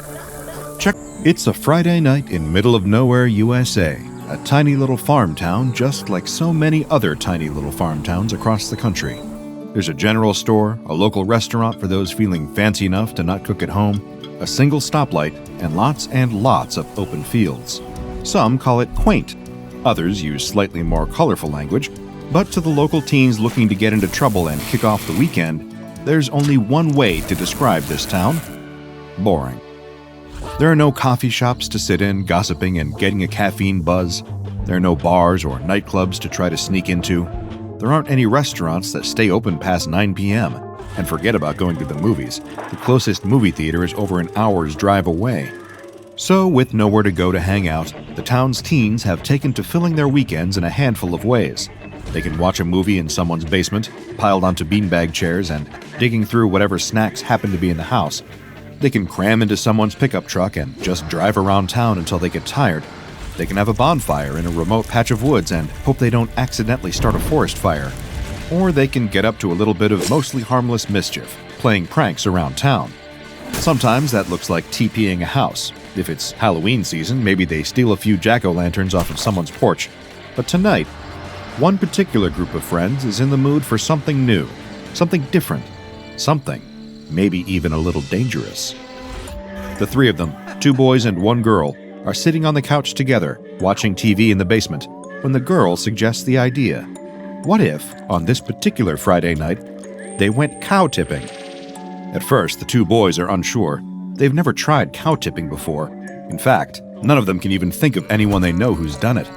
It's a Friday night in middle of nowhere, USA, a tiny little farm town just like so many other tiny little farm towns across the country. There's a general store, a local restaurant for those feeling fancy enough to not cook at home, a single stoplight, and lots of open fields. Some call it quaint. Others use slightly more colorful language, but to the local teens looking to get into trouble and kick off the weekend, there's only one way to describe this town: boring. There are no coffee shops to sit in, gossiping and getting a caffeine buzz. There are no bars or nightclubs to try to sneak into. There aren't any restaurants that stay open past 9 p.m. And forget about going to the movies. The closest movie theater is over an hour's drive away. So, with nowhere to go to hang out, the town's teens have taken to filling their weekends in a handful of ways. They can watch a movie in someone's basement, piled onto beanbag chairs and digging through whatever snacks happen to be in the house. They can cram into someone's pickup truck and just drive around town until they get tired. They can have a bonfire in a remote patch of woods and hope they don't accidentally start a forest fire. Or they can get up to a little bit of mostly harmless mischief, playing pranks around town. Sometimes that looks like TPing a house. If it's Halloween season, maybe they steal a few jack-o'-lanterns off of someone's porch. But tonight, one particular group of friends is in the mood for something new, something different, something maybe even a little dangerous. The three of them, 2 boys and 1 girl, are sitting on the couch together, watching TV in the basement, when the girl suggests the idea. What if, on this particular Friday night, they went cow tipping? At first, the 2 boys are unsure. They've never tried cow tipping before. In fact, none of them can even think of anyone they know who's done it.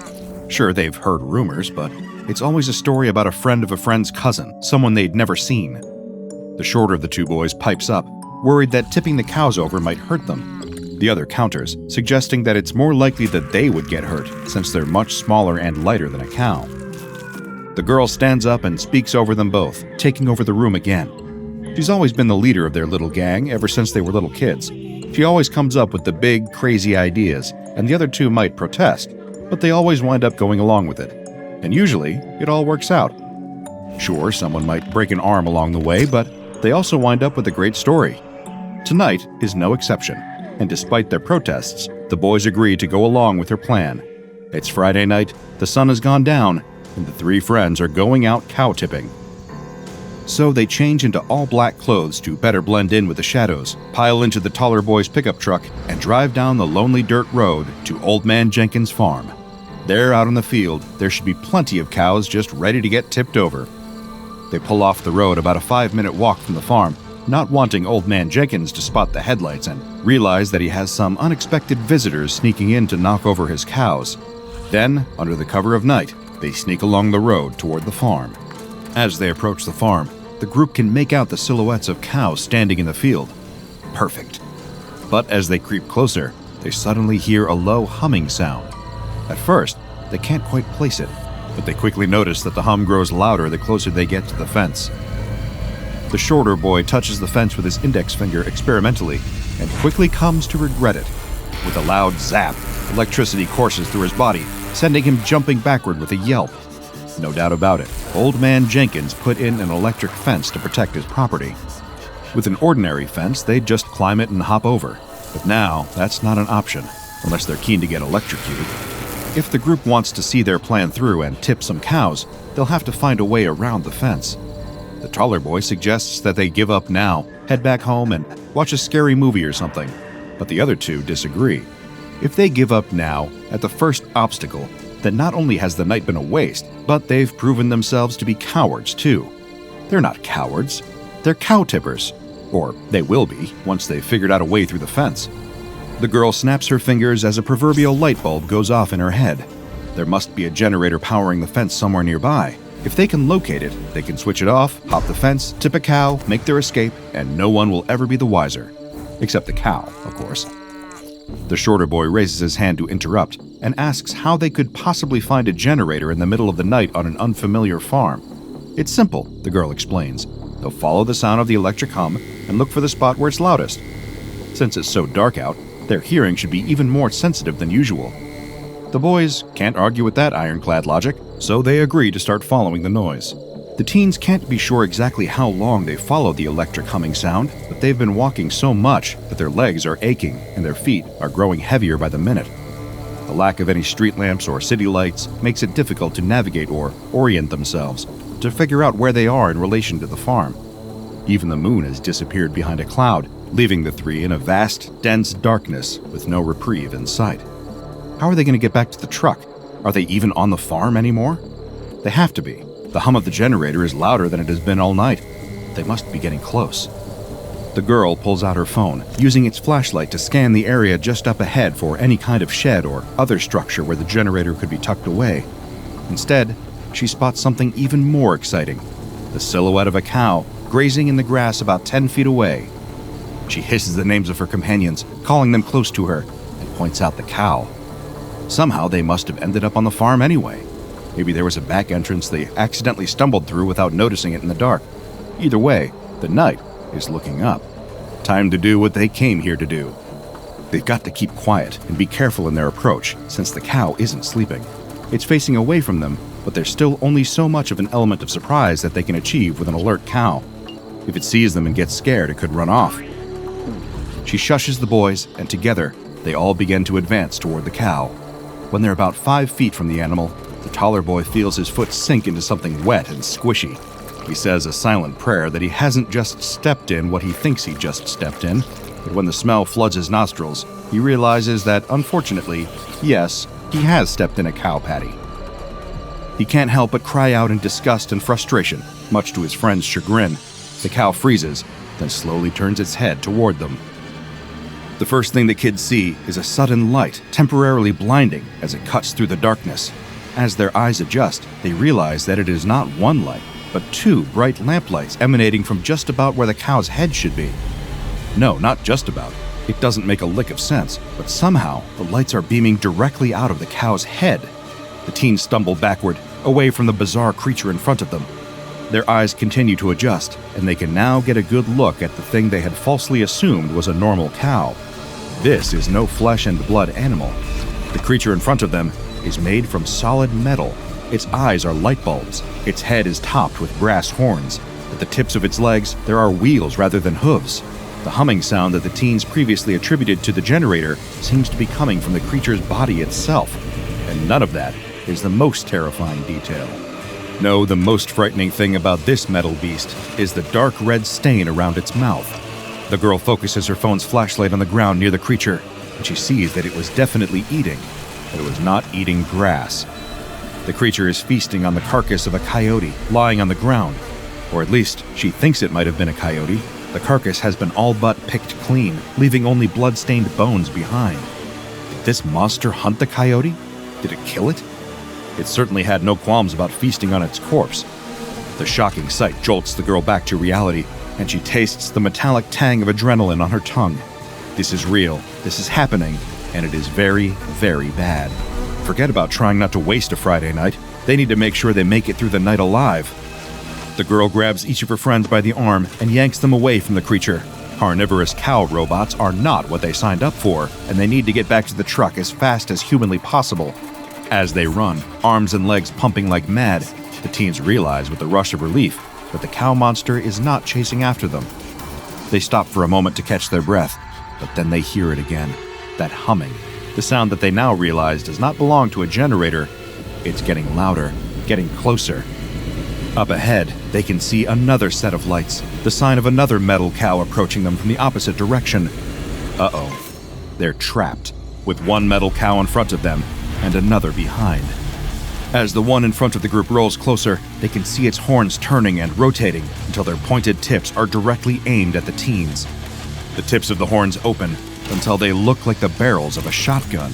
Sure, they've heard rumors, but it's always a story about a friend of a friend's cousin, someone they'd never seen. The shorter of the 2 boys pipes up, worried that tipping the cows over might hurt them. The other counters, suggesting that it's more likely that they would get hurt, since they're much smaller and lighter than a cow. The girl stands up and speaks over them both, taking over the room again. She's always been the leader of their little gang ever since they were little kids. She always comes up with the big, crazy ideas, and the other 2 might protest, but they always wind up going along with it. And usually, it all works out. Sure, someone might break an arm along the way, but they also wind up with a great story. Tonight is no exception, and despite their protests, the boys agree to go along with her plan. It's Friday night, the sun has gone down, and the three friends are going out cow tipping. So they change into all black clothes to better blend in with the shadows, pile into the taller boy's pickup truck, and drive down the lonely dirt road to Old Man Jenkins' farm. There out in the field, there should be plenty of cows just ready to get tipped over. They pull off the road about a 5-minute walk from the farm, not wanting Old Man Jenkins to spot the headlights and realize that he has some unexpected visitors sneaking in to knock over his cows. Then, under the cover of night, they sneak along the road toward the farm. As they approach the farm, the group can make out the silhouettes of cows standing in the field. Perfect. But as they creep closer, they suddenly hear a low humming sound. At first, they can't quite place it, but they quickly notice that the hum grows louder the closer they get to the fence. The shorter boy touches the fence with his index finger experimentally and quickly comes to regret it. With a loud zap, electricity courses through his body, sending him jumping backward with a yelp. No doubt about it, Old Man Jenkins put in an electric fence to protect his property. With an ordinary fence, they'd just climb it and hop over. But now, that's not an option, unless they're keen to get electrocuted. If the group wants to see their plan through and tip some cows, they'll have to find a way around the fence. The taller boy suggests that they give up now, head back home, and watch a scary movie or something. But the other two disagree. If they give up now, at the first obstacle, then not only has the night been a waste, but they've proven themselves to be cowards too. They're not cowards, they're cow tippers. Or they will be, once they've figured out a way through the fence. The girl snaps her fingers as a proverbial light bulb goes off in her head. There must be a generator powering the fence somewhere nearby. If they can locate it, they can switch it off, hop the fence, tip a cow, make their escape, and no one will ever be the wiser. Except the cow, of course. The shorter boy raises his hand to interrupt and asks how they could possibly find a generator in the middle of the night on an unfamiliar farm. It's simple, the girl explains. They'll follow the sound of the electric hum and look for the spot where it's loudest. Since it's so dark out, their hearing should be even more sensitive than usual. The boys can't argue with that ironclad logic, so they agree to start following the noise. The teens can't be sure exactly how long they followed the electric humming sound, but they've been walking so much that their legs are aching and their feet are growing heavier by the minute. The lack of any street lamps or city lights makes it difficult to navigate or orient themselves, to figure out where they are in relation to the farm. Even the moon has disappeared behind a cloud, leaving the three in a vast, dense darkness with no reprieve in sight. How are they going to get back to the truck? Are they even on the farm anymore? They have to be. The hum of the generator is louder than it has been all night. They must be getting close. The girl pulls out her phone, using its flashlight to scan the area just up ahead for any kind of shed or other structure where the generator could be tucked away. Instead, she spots something even more exciting. The silhouette of a cow grazing in the grass about 10 feet away. She hisses the names of her companions, calling them close to her, and points out the cow. Somehow they must have ended up on the farm anyway. Maybe there was a back entrance they accidentally stumbled through without noticing it in the dark. Either way, the night is looking up. Time to do what they came here to do. They've got to keep quiet and be careful in their approach, since the cow isn't sleeping. It's facing away from them, but there's still only so much of an element of surprise that they can achieve with an alert cow. If it sees them and gets scared, it could run off. She shushes the boys, and together, they all begin to advance toward the cow. When they're about 5 feet from the animal, the taller boy feels his foot sink into something wet and squishy. He says a silent prayer that he hasn't just stepped in what he thinks he just stepped in, but when the smell floods his nostrils, he realizes that, unfortunately, yes, he has stepped in a cow patty. He can't help but cry out in disgust and frustration, much to his friend's chagrin. The cow freezes, then slowly turns its head toward them. The first thing the kids see is a sudden light, temporarily blinding as it cuts through the darkness. As their eyes adjust, they realize that it is not one light, but two bright lamplights emanating from just about where the cow's head should be. No, not just about. It doesn't make a lick of sense, but somehow the lights are beaming directly out of the cow's head. The teens stumble backward, away from the bizarre creature in front of them. Their eyes continue to adjust, and they can now get a good look at the thing they had falsely assumed was a normal cow. This is no flesh and blood animal. The creature in front of them is made from solid metal. Its eyes are light bulbs. Its head is topped with brass horns. At the tips of its legs, there are wheels rather than hooves. The humming sound that the teens previously attributed to the generator seems to be coming from the creature's body itself. And none of that is the most terrifying detail. No, the most frightening thing about this metal beast is the dark red stain around its mouth. The girl focuses her phone's flashlight on the ground near the creature, and she sees that it was definitely eating, but it was not eating grass. The creature is feasting on the carcass of a coyote lying on the ground, or at least she thinks it might have been a coyote. The carcass has been all but picked clean, leaving only blood-stained bones behind. Did this monster hunt the coyote? Did it kill it? It certainly had no qualms about feasting on its corpse. The shocking sight jolts the girl back to reality, and she tastes the metallic tang of adrenaline on her tongue. This is real, this is happening, and it is very, very bad. Forget about trying not to waste a Friday night. They need to make sure they make it through the night alive. The girl grabs each of her friends by the arm and yanks them away from the creature. Carnivorous cow robots are not what they signed up for, and they need to get back to the truck as fast as humanly possible. As they run, arms and legs pumping like mad, the teens realize with a rush of relief that the cow monster is not chasing after them. They stop for a moment to catch their breath, but then they hear it again, that humming. The sound that they now realize does not belong to a generator. It's getting louder, getting closer. Up ahead, they can see another set of lights, the sign of another metal cow approaching them from the opposite direction. Uh-oh. They're trapped, with one metal cow in front of them and another behind. As the one in front of the group rolls closer, they can see its horns turning and rotating until their pointed tips are directly aimed at the teens. The tips of the horns open until they look like the barrels of a shotgun.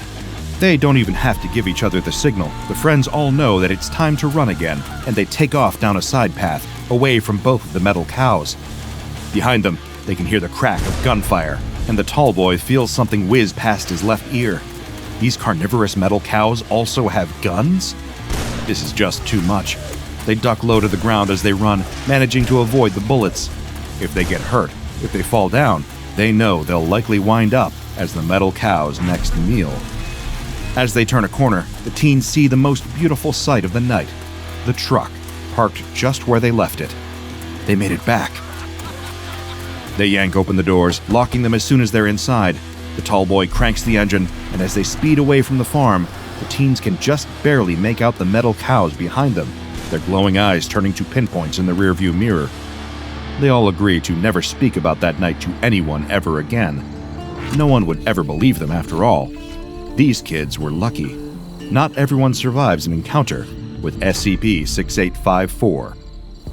They don't even have to give each other the signal. The friends all know that it's time to run again, and they take off down a side path, away from both of the metal cows. Behind them, they can hear the crack of gunfire, and the tall boy feels something whiz past his left ear. These carnivorous metal cows also have guns? This is just too much. They duck low to the ground as they run, managing to avoid the bullets. If they get hurt, if they fall down, they know they'll likely wind up as the metal cow's next meal. As they turn a corner, the teens see the most beautiful sight of the night. The truck, parked just where they left it. They made it back. They yank open the doors, locking them as soon as they're inside. The tall boy cranks the engine, and as they speed away from the farm, the teens can just barely make out the metal cows behind them, their glowing eyes turning to pinpoints in the rearview mirror. They all agree to never speak about that night to anyone ever again. No one would ever believe them after all. These kids were lucky. Not everyone survives an encounter with SCP-6854.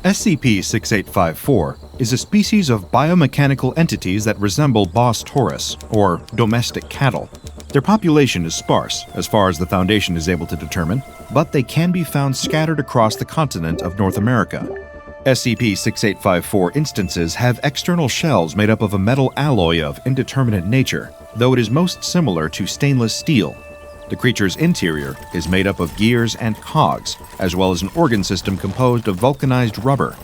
SCP-6854 is a species of biomechanical entities that resemble Bos taurus, or domestic cattle. Their population is sparse, as far as the Foundation is able to determine, but they can be found scattered across the continent of North America. SCP-6854 instances have external shells made up of a metal alloy of indeterminate nature, though it is most similar to stainless steel. The creature's interior is made up of gears and cogs, as well as an organ system composed of vulcanized rubber.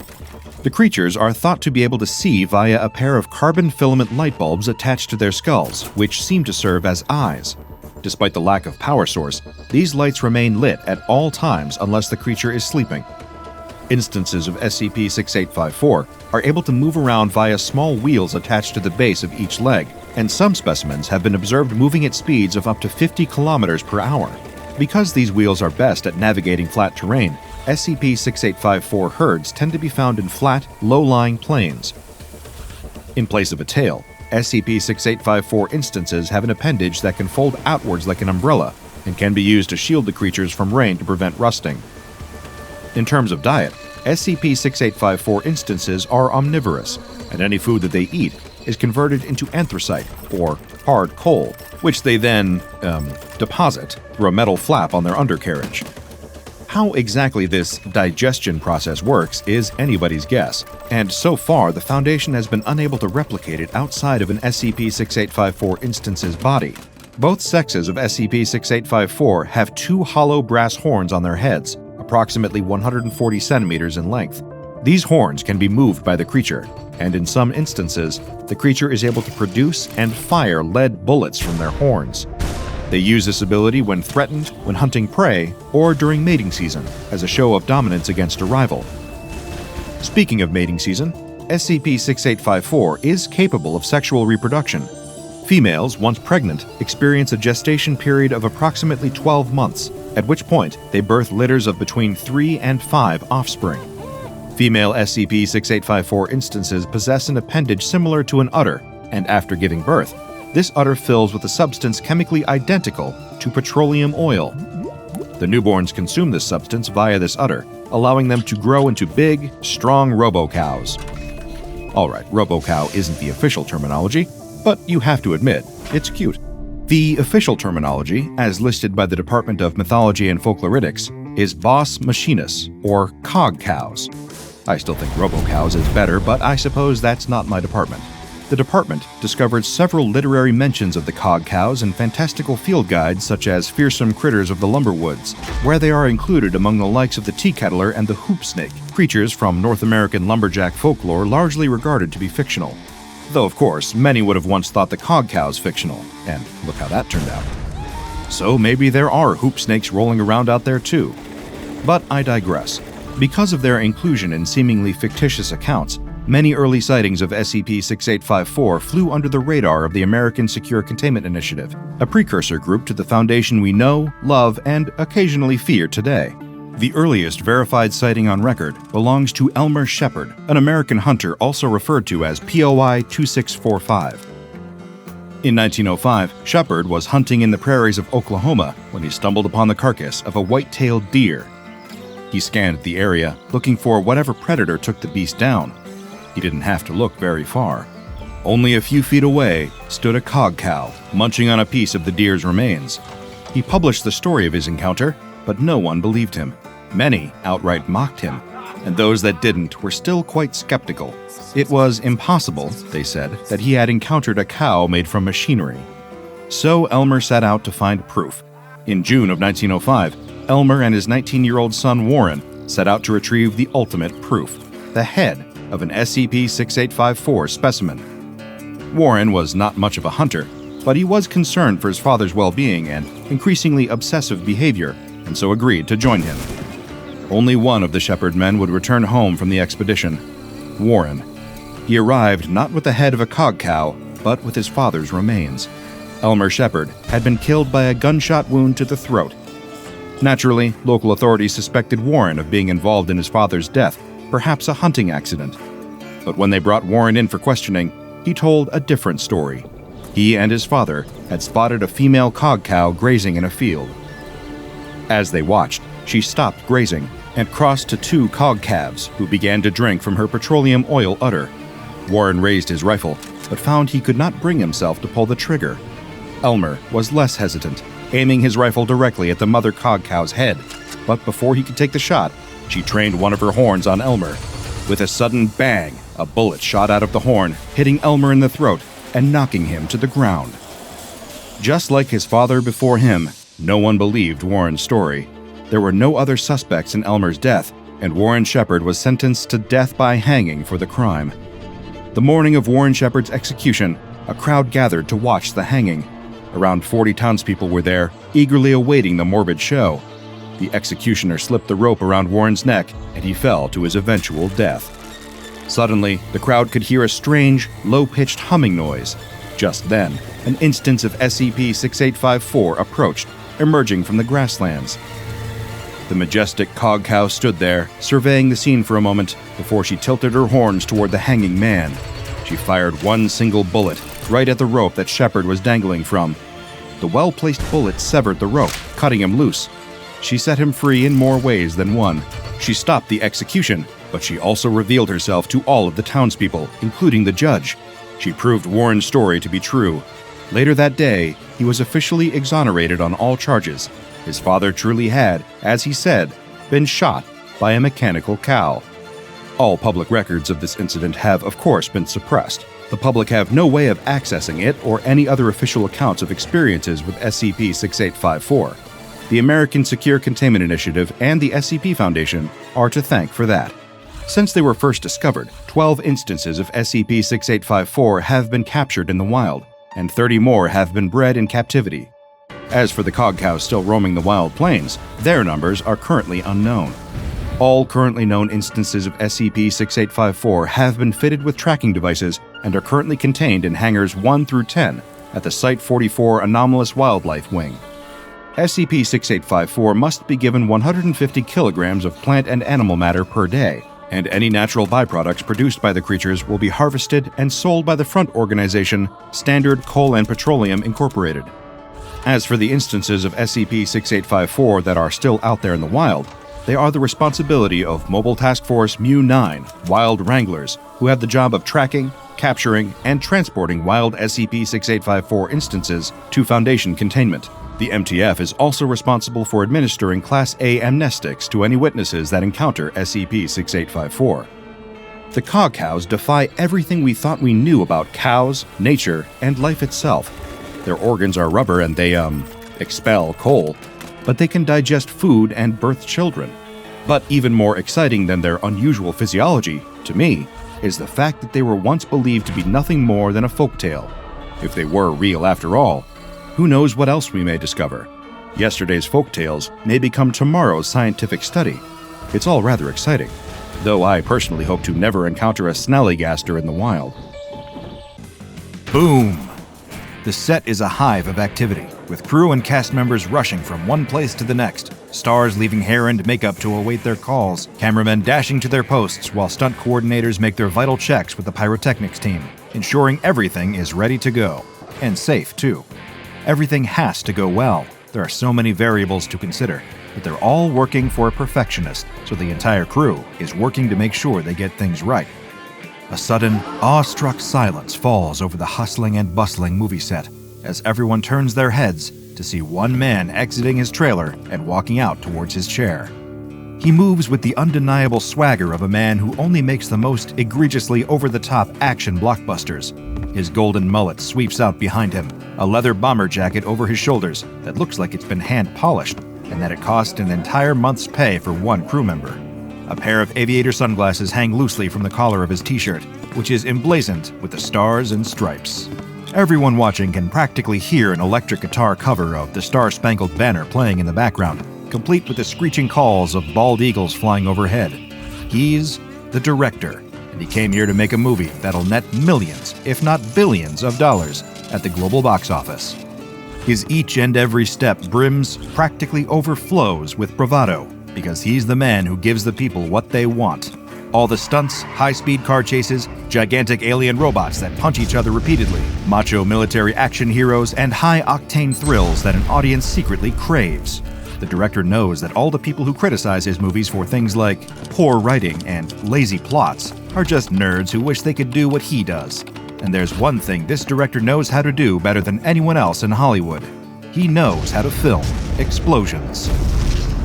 The creatures are thought to be able to see via a pair of carbon filament light bulbs attached to their skulls, which seem to serve as eyes. Despite the lack of power source, these lights remain lit at all times unless the creature is sleeping. Instances of SCP-6854 are able to move around via small wheels attached to the base of each leg, and some specimens have been observed moving at speeds of up to 50 kilometers per hour. Because these wheels are best at navigating flat terrain, SCP-6854 herds tend to be found in flat, low-lying plains. In place of a tail, SCP-6854 instances have an appendage that can fold outwards like an umbrella and can be used to shield the creatures from rain to prevent rusting. In terms of diet, SCP-6854 instances are omnivorous, and any food that they eat is converted into anthracite, or hard coal, which they then, deposit through a metal flap on their undercarriage. How exactly this digestion process works is anybody's guess, and so far the Foundation has been unable to replicate it outside of an SCP-6854 instance's body. Both sexes of SCP-6854 have two hollow brass horns on their heads, approximately 140 centimeters in length. These horns can be moved by the creature, and in some instances, the creature is able to produce and fire lead bullets from their horns. They use this ability when threatened, when hunting prey, or during mating season, as a show of dominance against a rival. Speaking of mating season, SCP-6854 is capable of sexual reproduction. Females, once pregnant, experience a gestation period of approximately 12 months, at which point they birth litters of between 3 and 5 offspring. Female SCP-6854 instances possess an appendage similar to an udder, and after giving birth, this udder fills with a substance chemically identical to petroleum oil. The newborns consume this substance via this udder, allowing them to grow into big, strong robo-cows. Alright, robo-cow isn't the official terminology, but you have to admit, it's cute. The official terminology, as listed by the Department of Mythology and Folkloristics, is Bos Machinus, or Cogcows. I still think robo-cows is better, but I suppose that's not my department. The department discovered several literary mentions of the Cogcows in fantastical field guides such as Fearsome Critters of the Lumberwoods, where they are included among the likes of the tea-kettler and the hoop snake, creatures from North American lumberjack folklore largely regarded to be fictional. Though, of course, many would have once thought the Cogcows fictional, and look how that turned out. So maybe there are hoop snakes rolling around out there too. But I digress. Because of their inclusion in seemingly fictitious accounts, many early sightings of SCP-6854 flew under the radar of the American Secure Containment Initiative, a precursor group to the Foundation we know, love, and occasionally fear today. The earliest verified sighting on record belongs to Elmer Shepard, an American hunter also referred to as POI 2645. In 1905, Shepard was hunting in the prairies of Oklahoma when he stumbled upon the carcass of a white-tailed deer. He scanned the area, looking for whatever predator took the beast down. He didn't have to look very far. Only a few feet away stood a cogcow, munching on a piece of the deer's remains. He published the story of his encounter, but no one believed him. Many outright mocked him, and those that didn't were still quite skeptical. It was impossible, they said, that he had encountered a cow made from machinery. So Elmer set out to find proof. In June of 1905, Elmer and his 19-year-old son Warren set out to retrieve the ultimate proof, the head of an SCP-6854 specimen. Warren was not much of a hunter, but he was concerned for his father's well-being and increasingly obsessive behavior, and so agreed to join him. Only one of the Shepard men would return home from the expedition, Warren. He arrived not with the head of a cogcow, but with his father's remains. Elmer Shepard had been killed by a gunshot wound to the throat. Naturally, local authorities suspected Warren of being involved in his father's death, perhaps a hunting accident. But when they brought Warren in for questioning, he told a different story. He and his father had spotted a female cogcow grazing in a field. As they watched, she stopped grazing and crossed to 2 cogcalves who began to drink from her petroleum oil udder. Warren raised his rifle, but found he could not bring himself to pull the trigger. Elmer was less hesitant, aiming his rifle directly at the mother cogcow's head, but before he could take the shot, she trained one of her horns on Elmer. With a sudden bang, a bullet shot out of the horn, hitting Elmer in the throat and knocking him to the ground. Just like his father before him, no one believed Warren's story. There were no other suspects in Elmer's death, and Warren Shepard was sentenced to death by hanging for the crime. The morning of Warren Shepard's execution, a crowd gathered to watch the hanging. Around 40 townspeople were there, eagerly awaiting the morbid show. The executioner slipped the rope around Warren's neck, and he fell to his eventual death. Suddenly, the crowd could hear a strange, low-pitched humming noise. Just then, an instance of SCP-6854 approached, emerging from the grasslands. The majestic cogcow stood there, surveying the scene for a moment before she tilted her horns toward the hanging man. She fired one single bullet, right at the rope that Shepard was dangling from. The well-placed bullet severed the rope, cutting him loose. She set him free in more ways than one. She stopped the execution, but she also revealed herself to all of the townspeople, including the judge. She proved Warren's story to be true. Later that day, he was officially exonerated on all charges. His father truly had, as he said, been shot by a mechanical cow. All public records of this incident have, of course, been suppressed. The public have no way of accessing it or any other official accounts of experiences with SCP-6854. The American Secure Containment Initiative and the SCP Foundation are to thank for that. Since they were first discovered, 12 instances of SCP-6854 have been captured in the wild, and 30 more have been bred in captivity. As for the cogcows still roaming the wild plains, their numbers are currently unknown. All currently known instances of SCP-6854 have been fitted with tracking devices and are currently contained in hangars 1 through 10 at the Site-44 Anomalous Wildlife Wing. SCP-6854 must be given 150 kilograms of plant and animal matter per day, and any natural byproducts produced by the creatures will be harvested and sold by the front organization Standard Coal and Petroleum Incorporated. As for the instances of SCP-6854 that are still out there in the wild, they are the responsibility of Mobile Task Force Mu-9 Wild Wranglers, who have the job of tracking, capturing, and transporting wild SCP-6854 instances to Foundation containment. The MTF is also responsible for administering Class A amnestics to any witnesses that encounter SCP-6854. The Cogcows defy everything we thought we knew about cows, nature, and life itself. Their organs are rubber and they, expel coal, but they can digest food and birth children. But even more exciting than their unusual physiology, to me, is the fact that they were once believed to be nothing more than a folktale. If they were real after all, who knows what else we may discover? Yesterday's folktales may become tomorrow's scientific study. It's all rather exciting, though I personally hope to never encounter a snallygaster in the wild. Boom! The set is a hive of activity, with crew and cast members rushing from one place to the next, stars leaving hair and makeup to await their calls, cameramen dashing to their posts while stunt coordinators make their vital checks with the pyrotechnics team, ensuring everything is ready to go. And safe, too. Everything has to go well. There are so many variables to consider, but they're all working for a perfectionist, so the entire crew is working to make sure they get things right. A sudden, awestruck silence falls over the hustling and bustling movie set as everyone turns their heads to see one man exiting his trailer and walking out towards his chair. He moves with the undeniable swagger of a man who only makes the most egregiously over-the-top action blockbusters. His golden mullet sweeps out behind him, a leather bomber jacket over his shoulders that looks like it's been hand-polished and that it cost an entire month's pay for one crew member. A pair of aviator sunglasses hang loosely from the collar of his t-shirt, which is emblazoned with the stars and stripes. Everyone watching can practically hear an electric guitar cover of The Star-Spangled Banner playing in the background, complete with the screeching calls of bald eagles flying overhead. He's the director, and he came here to make a movie that'll net millions, if not billions, of dollars at the global box office. His each and every step brims, practically overflows with bravado, because he's the man who gives the people what they want. All the stunts, high-speed car chases, gigantic alien robots that punch each other repeatedly, macho military action heroes, and high-octane thrills that an audience secretly craves. The director knows that all the people who criticize his movies for things like poor writing and lazy plots are just nerds who wish they could do what he does. And there's one thing this director knows how to do better than anyone else in Hollywood. He knows how to film explosions.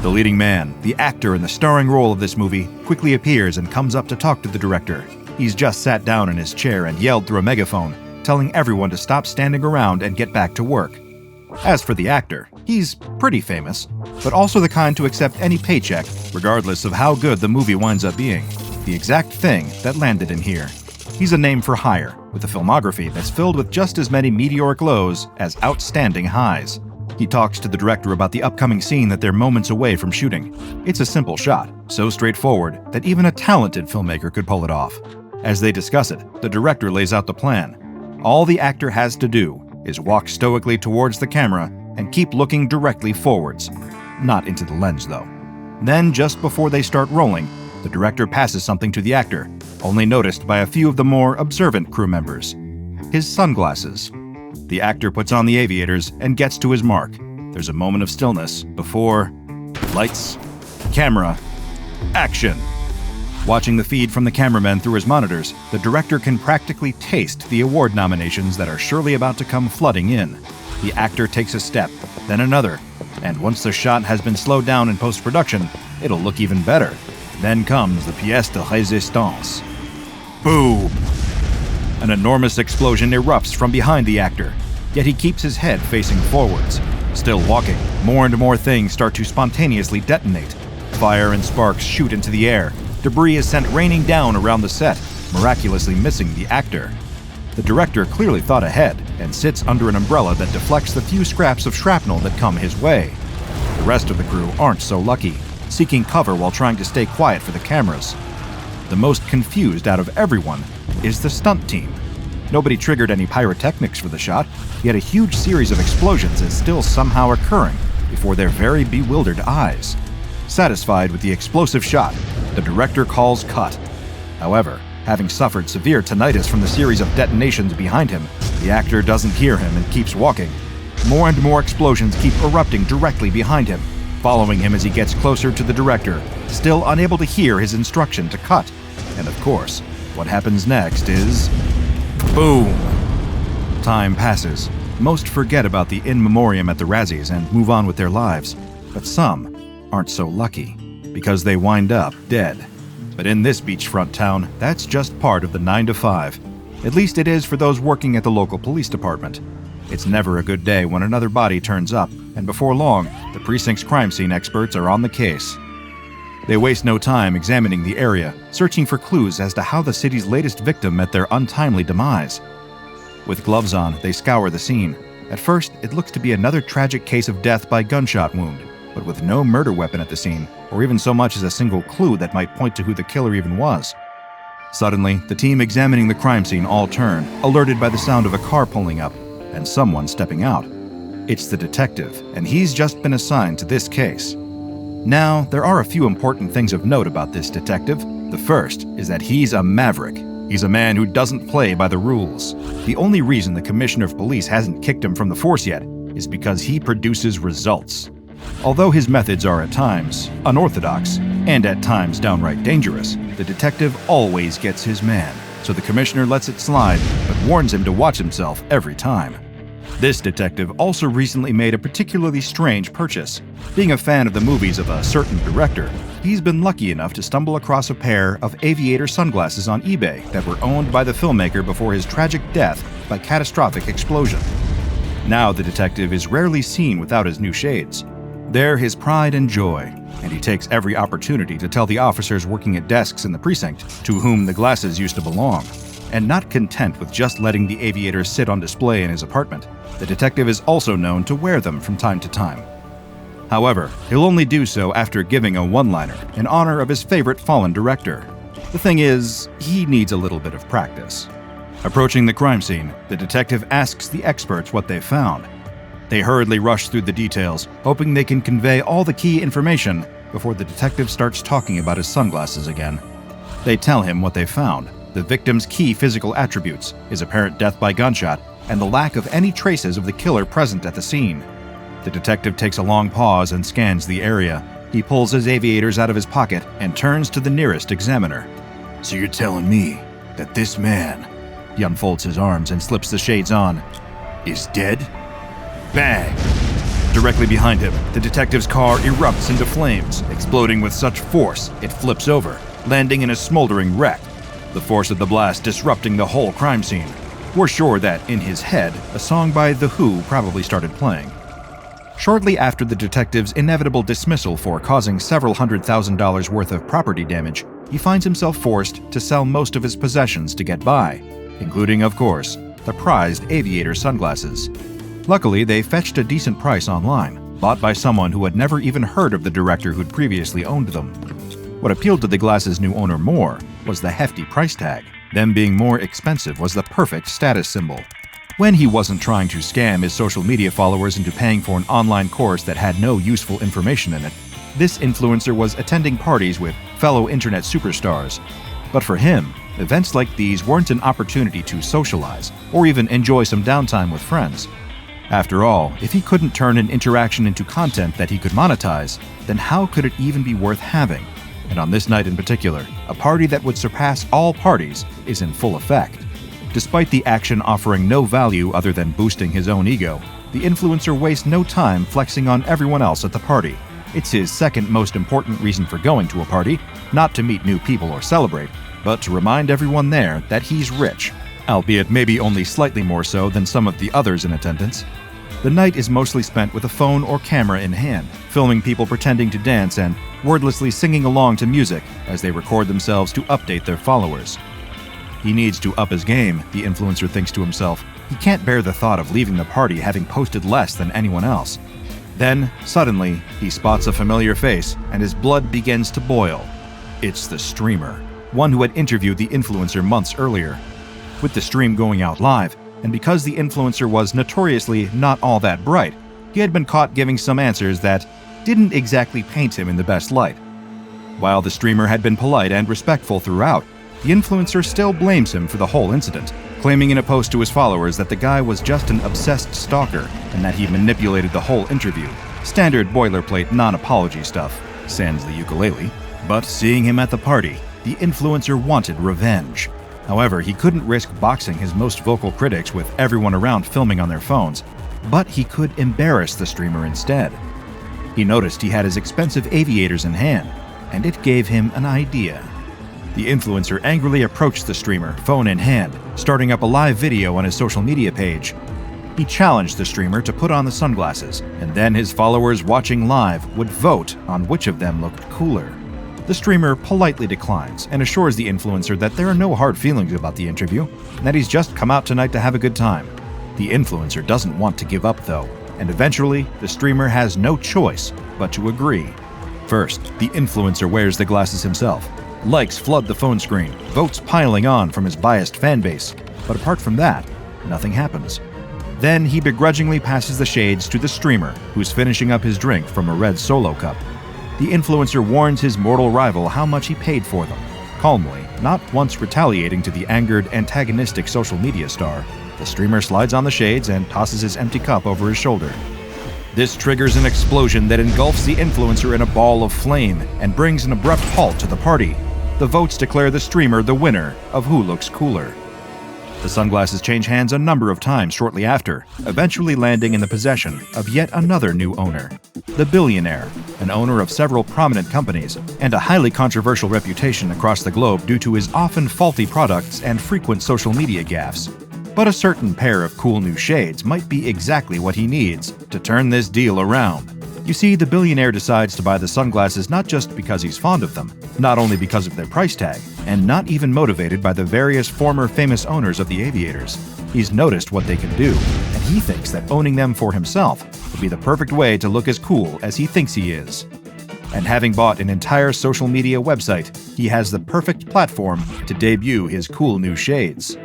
The leading man, the actor in the starring role of this movie, quickly appears and comes up to talk to the director. He's just sat down in his chair and yelled through a megaphone, telling everyone to stop standing around and get back to work. As for the actor, he's pretty famous, but also the kind to accept any paycheck, regardless of how good the movie winds up being. The exact thing that landed him here. He's a name for hire, with a filmography that's filled with just as many meteoric lows as outstanding highs. He talks to the director about the upcoming scene that they're moments away from shooting. It's a simple shot, so straightforward that even a talented filmmaker could pull it off. As they discuss it, the director lays out the plan. All the actor has to do is walk stoically towards the camera and keep looking directly forwards. Not into the lens, though. Then, just before they start rolling, the director passes something to the actor, only noticed by a few of the more observant crew members. His sunglasses. The actor puts on the aviators and gets to his mark. There's a moment of stillness before lights, camera, action. Watching the feed from the cameraman through his monitors, the director can practically taste the award nominations that are surely about to come flooding in. The actor takes a step, then another, and once the shot has been slowed down in post-production, it'll look even better. Then comes the pièce de résistance. Boom! An enormous explosion erupts from behind the actor, yet he keeps his head facing forwards. Still walking, more and more things start to spontaneously detonate. Fire and sparks shoot into the air. Debris is sent raining down around the set, miraculously missing the actor. The director clearly thought ahead and sits under an umbrella that deflects the few scraps of shrapnel that come his way. The rest of the crew aren't so lucky, seeking cover while trying to stay quiet for the cameras. The most confused out of everyone is the stunt team. Nobody triggered any pyrotechnics for the shot, yet a huge series of explosions is still somehow occurring, before their very bewildered eyes. Satisfied with the explosive shot, the director calls cut. However, having suffered severe tinnitus from the series of detonations behind him, the actor doesn't hear him and keeps walking. More and more explosions keep erupting directly behind him, following him as he gets closer to the director, still unable to hear his instruction to cut. And of course, what happens next is... boom! Time passes. Most forget about the in memoriam at the Razzies and move on with their lives, but some aren't so lucky, because they wind up dead. But in this beachfront town, that's just part of the 9 to 5. At least it is for those working at the local police department. It's never a good day when another body turns up, and before long, the precinct's crime scene experts are on the case. They waste no time examining the area, searching for clues as to how the city's latest victim met their untimely demise. With gloves on, they scour the scene. At first, it looks to be another tragic case of death by gunshot wound, but with no murder weapon at the scene, or even so much as a single clue that might point to who the killer even was. Suddenly, the team examining the crime scene all turn, alerted by the sound of a car pulling up, and someone stepping out. It's the detective, and he's just been assigned to this case. Now, there are a few important things of note about this detective. The first is that he's a maverick. He's a man who doesn't play by the rules. The only reason the Commissioner of Police hasn't kicked him from the force yet is because he produces results. Although his methods are at times unorthodox, and at times downright dangerous, the detective always gets his man, so the Commissioner lets it slide, but warns him to watch himself every time. This detective also recently made a particularly strange purchase. Being a fan of the movies of a certain director, he's been lucky enough to stumble across a pair of aviator sunglasses on eBay that were owned by the filmmaker before his tragic death by catastrophic explosion. Now the detective is rarely seen without his new shades. They're his pride and joy, and he takes every opportunity to tell the officers working at desks in the precinct to whom the glasses used to belong. And not content with just letting the aviators sit on display in his apartment, the detective is also known to wear them from time to time. However, he'll only do so after giving a one-liner in honor of his favorite fallen director. The thing is, he needs a little bit of practice. Approaching the crime scene, the detective asks the experts what they found. They hurriedly rush through the details, hoping they can convey all the key information before the detective starts talking about his sunglasses again. They tell him what they found: the victim's key physical attributes, his apparent death by gunshot, and the lack of any traces of the killer present at the scene. The detective takes a long pause and scans the area. He pulls his aviators out of his pocket and turns to the nearest examiner. "So you're telling me that this man," he unfolds his arms and slips the shades on, "is dead?" Bang! Directly behind him, the detective's car erupts into flames, exploding with such force it flips over, landing in a smoldering wreck. The force of the blast disrupting the whole crime scene. We're sure that, in his head, a song by The Who probably started playing. Shortly after the detective's inevitable dismissal for causing several $100,000 worth of property damage, he finds himself forced to sell most of his possessions to get by, including, of course, the prized aviator sunglasses. Luckily, they fetched a decent price online, bought by someone who had never even heard of the director who'd previously owned them. What appealed to the glasses' new owner more was the hefty price tag. Them being more expensive was the perfect status symbol. When he wasn't trying to scam his social media followers into paying for an online course that had no useful information in it, this influencer was attending parties with fellow internet superstars. But for him, events like these weren't an opportunity to socialize or even enjoy some downtime with friends. After all, if he couldn't turn an interaction into content that he could monetize, then how could it even be worth having? And on this night in particular, a party that would surpass all parties is in full effect. Despite the action offering no value other than boosting his own ego, the influencer wastes no time flexing on everyone else at the party. It's his second most important reason for going to a party, not to meet new people or celebrate, but to remind everyone there that he's rich, albeit maybe only slightly more so than some of the others in attendance. The night is mostly spent with a phone or camera in hand, filming people pretending to dance and wordlessly singing along to music as they record themselves to update their followers. He needs to up his game, the influencer thinks to himself. He can't bear the thought of leaving the party having posted less than anyone else. Then, suddenly, he spots a familiar face and his blood begins to boil. It's the streamer, one who had interviewed the influencer months earlier. With the stream going out live, and because the influencer was notoriously not all that bright, he had been caught giving some answers that didn't exactly paint him in the best light. While the streamer had been polite and respectful throughout, the influencer still blames him for the whole incident, claiming in a post to his followers that the guy was just an obsessed stalker and that he manipulated the whole interview. Standard boilerplate non-apology stuff, sans the ukulele. But seeing him at the party, the influencer wanted revenge. However, he couldn't risk boxing his most vocal critics with everyone around filming on their phones, but he could embarrass the streamer instead. He noticed he had his expensive aviators in hand, and it gave him an idea. The influencer angrily approached the streamer, phone in hand, starting up a live video on his social media page. He challenged the streamer to put on the sunglasses, and then his followers watching live would vote on which of them looked cooler. The streamer politely declines and assures the influencer that there are no hard feelings about the interview, and that he's just come out tonight to have a good time. The influencer doesn't want to give up though, and eventually the streamer has no choice but to agree. First, the influencer wears the glasses himself. Likes flood the phone screen, votes piling on from his biased fanbase. But apart from that, nothing happens. Then he begrudgingly passes the shades to the streamer, who's finishing up his drink from a red Solo cup. The influencer warns his mortal rival how much he paid for them. Calmly, not once retaliating to the angered, antagonistic social media star, the streamer slides on the shades and tosses his empty cup over his shoulder. This triggers an explosion that engulfs the influencer in a ball of flame and brings an abrupt halt to the party. The votes declare the streamer the winner of Who Looks Cooler. The sunglasses change hands a number of times shortly after, eventually landing in the possession of yet another new owner. The billionaire, an owner of several prominent companies, and a highly controversial reputation across the globe due to his often faulty products and frequent social media gaffes. But a certain pair of cool new shades might be exactly what he needs to turn this deal around. You see, the billionaire decides to buy the sunglasses not just because he's fond of them, not only because of their price tag, and not even motivated by the various former famous owners of the aviators. He's noticed what they can do, and he thinks that owning them for himself would be the perfect way to look as cool as he thinks he is. And having bought an entire social media website, he has the perfect platform to debut his cool new shades.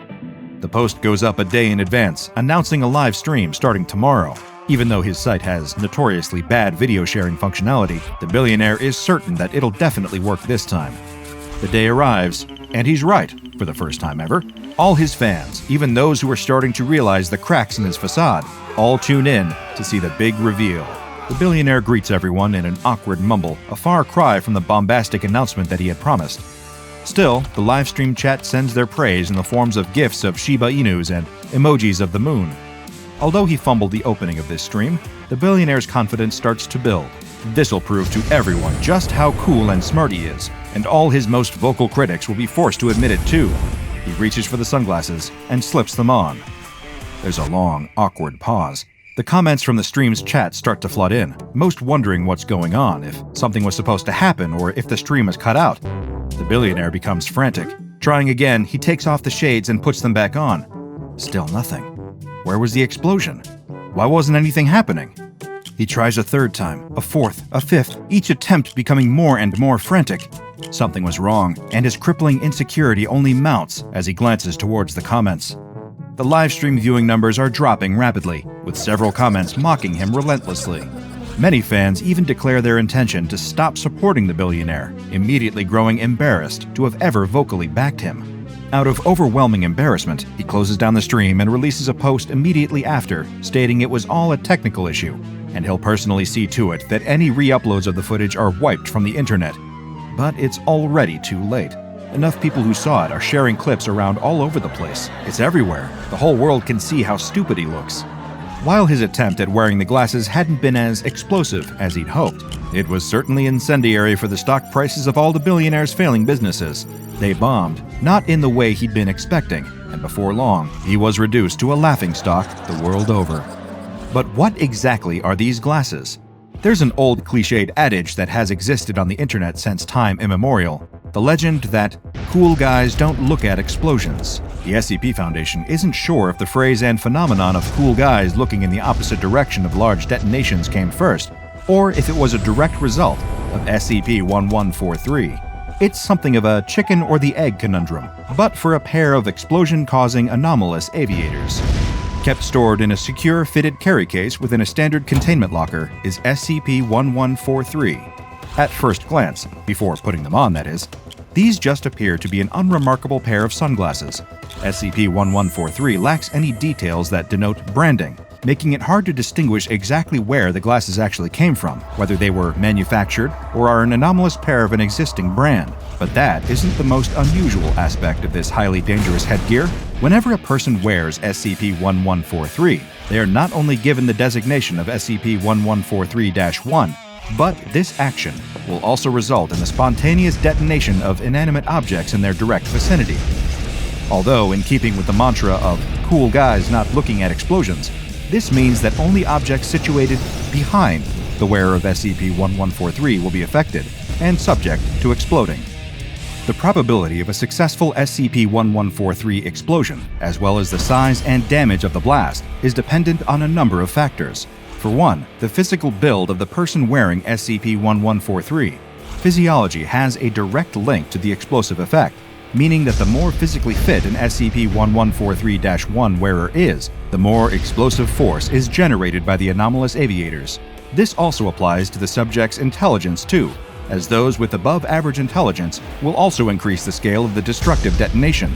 The post goes up a day in advance, announcing a live stream starting tomorrow. Even though his site has notoriously bad video sharing functionality, the billionaire is certain that it'll definitely work this time. The day arrives, and he's right, for the first time ever. All his fans, even those who are starting to realize the cracks in his facade, all tune in to see the big reveal. The billionaire greets everyone in an awkward mumble, a far cry from the bombastic announcement that he had promised. Still, the livestream chat sends their praise in the forms of gifs of Shiba Inus and emojis of the moon. Although he fumbled the opening of this stream, the billionaire's confidence starts to build. This'll prove to everyone just how cool and smart he is, and all his most vocal critics will be forced to admit it too. He reaches for the sunglasses and slips them on. There's a long, awkward pause. The comments from the stream's chat start to flood in, most wondering what's going on, if something was supposed to happen, or if the stream is cut out. The billionaire becomes frantic. Trying again, he takes off the shades and puts them back on. Still nothing. Where was the explosion? Why wasn't anything happening? He tries a third time, a fourth, a fifth, each attempt becoming more and more frantic. Something was wrong, and his crippling insecurity only mounts as he glances towards the comments. The livestream viewing numbers are dropping rapidly, with several comments mocking him relentlessly. Many fans even declare their intention to stop supporting the billionaire, immediately growing embarrassed to have ever vocally backed him. Out of overwhelming embarrassment, he closes down the stream and releases a post immediately after, stating it was all a technical issue, and he'll personally see to it that any re-uploads of the footage are wiped from the internet. But it's already too late. Enough people who saw it are sharing clips around all over the place. It's everywhere. The whole world can see how stupid he looks. While his attempt at wearing the glasses hadn't been as explosive as he'd hoped, it was certainly incendiary for the stock prices of all the billionaire's failing businesses. They bombed, not in the way he'd been expecting, and before long, he was reduced to a laughingstock the world over. But what exactly are these glasses? There's an old cliched adage that has existed on the internet since time immemorial. The legend that cool guys don't look at explosions. The SCP Foundation isn't sure if the phrase and phenomenon of cool guys looking in the opposite direction of large detonations came first, or if it was a direct result of SCP-1143. It's something of a chicken or the egg conundrum, but for a pair of explosion-causing anomalous aviators. Kept stored in a secure fitted carry case within a standard containment locker is SCP-1143. At first glance, before putting them on that is, these just appear to be an unremarkable pair of sunglasses. SCP-1143 lacks any details that denote branding, making it hard to distinguish exactly where the glasses actually came from, whether they were manufactured or are an anomalous pair of an existing brand. But that isn't the most unusual aspect of this highly dangerous headgear. Whenever a person wears SCP-1143, they are not only given the designation of SCP-1143-1, but this action will also result in the spontaneous detonation of inanimate objects in their direct vicinity. Although, in keeping with the mantra of cool guys not looking at explosions, this means that only objects situated behind the wearer of SCP-1143 will be affected and subject to exploding. The probability of a successful SCP-1143 explosion, as well as the size and damage of the blast, is dependent on a number of factors. For one, the physical build of the person wearing SCP-1143. Physiology has a direct link to the explosive effect, meaning that the more physically fit an SCP-1143-1 wearer is, the more explosive force is generated by the anomalous aviators. This also applies to the subject's intelligence too, as those with above-average intelligence will also increase the scale of the destructive detonation.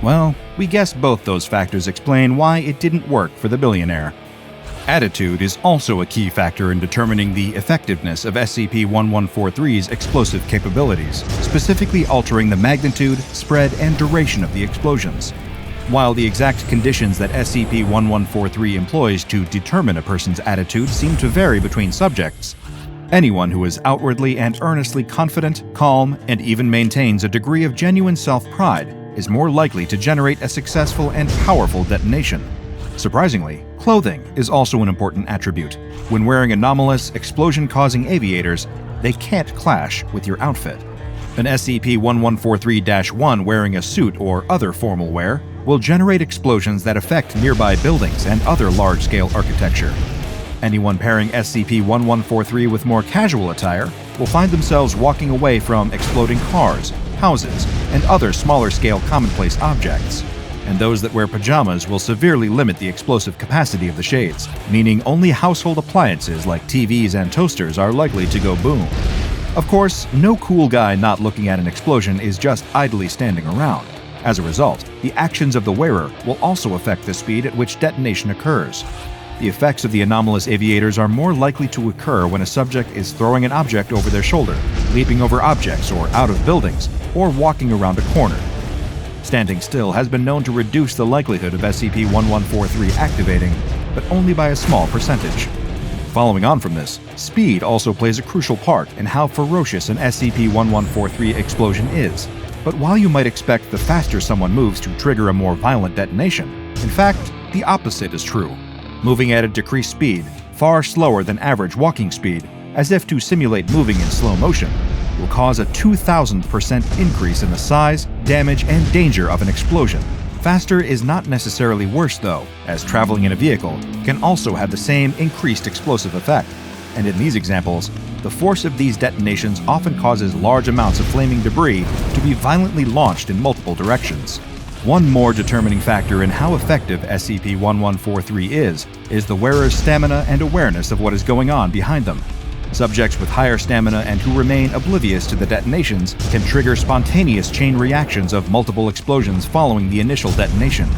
Well, we guess both those factors explain why it didn't work for the billionaire. Attitude is also a key factor in determining the effectiveness of SCP-1143's explosive capabilities, specifically altering the magnitude, spread, and duration of the explosions. While the exact conditions that SCP-1143 employs to determine a person's attitude seem to vary between subjects, anyone who is outwardly and earnestly confident, calm, and even maintains a degree of genuine self-pride is more likely to generate a successful and powerful detonation. Surprisingly, clothing is also an important attribute. When wearing anomalous, explosion-causing aviators, they can't clash with your outfit. An SCP-1143-1 wearing a suit or other formal wear will generate explosions that affect nearby buildings and other large-scale architecture. Anyone pairing SCP-1143 with more casual attire will find themselves walking away from exploding cars, houses, and other smaller-scale commonplace objects. And those that wear pajamas will severely limit the explosive capacity of the shades, meaning only household appliances like TVs and toasters are likely to go boom. Of course, no cool guy not looking at an explosion is just idly standing around. As a result, the actions of the wearer will also affect the speed at which detonation occurs. The effects of the anomalous aviators are more likely to occur when a subject is throwing an object over their shoulder, leaping over objects or out of buildings, or walking around a corner. Standing still has been known to reduce the likelihood of SCP-1143 activating, but only by a small percentage. Following on from this, speed also plays a crucial part in how ferocious an SCP-1143 explosion is. But while you might expect the faster someone moves to trigger a more violent detonation, in fact, the opposite is true. Moving at a decreased speed, far slower than average walking speed, as if to simulate moving in slow motion, will cause a 2,000% increase in the size, damage, and danger of an explosion. Faster is not necessarily worse though, as traveling in a vehicle can also have the same increased explosive effect. And in these examples, the force of these detonations often causes large amounts of flaming debris to be violently launched in multiple directions. One more determining factor in how effective SCP-1143 is the wearer's stamina and awareness of what is going on behind them. Subjects with higher stamina and who remain oblivious to the detonations can trigger spontaneous chain reactions of multiple explosions following the initial detonation.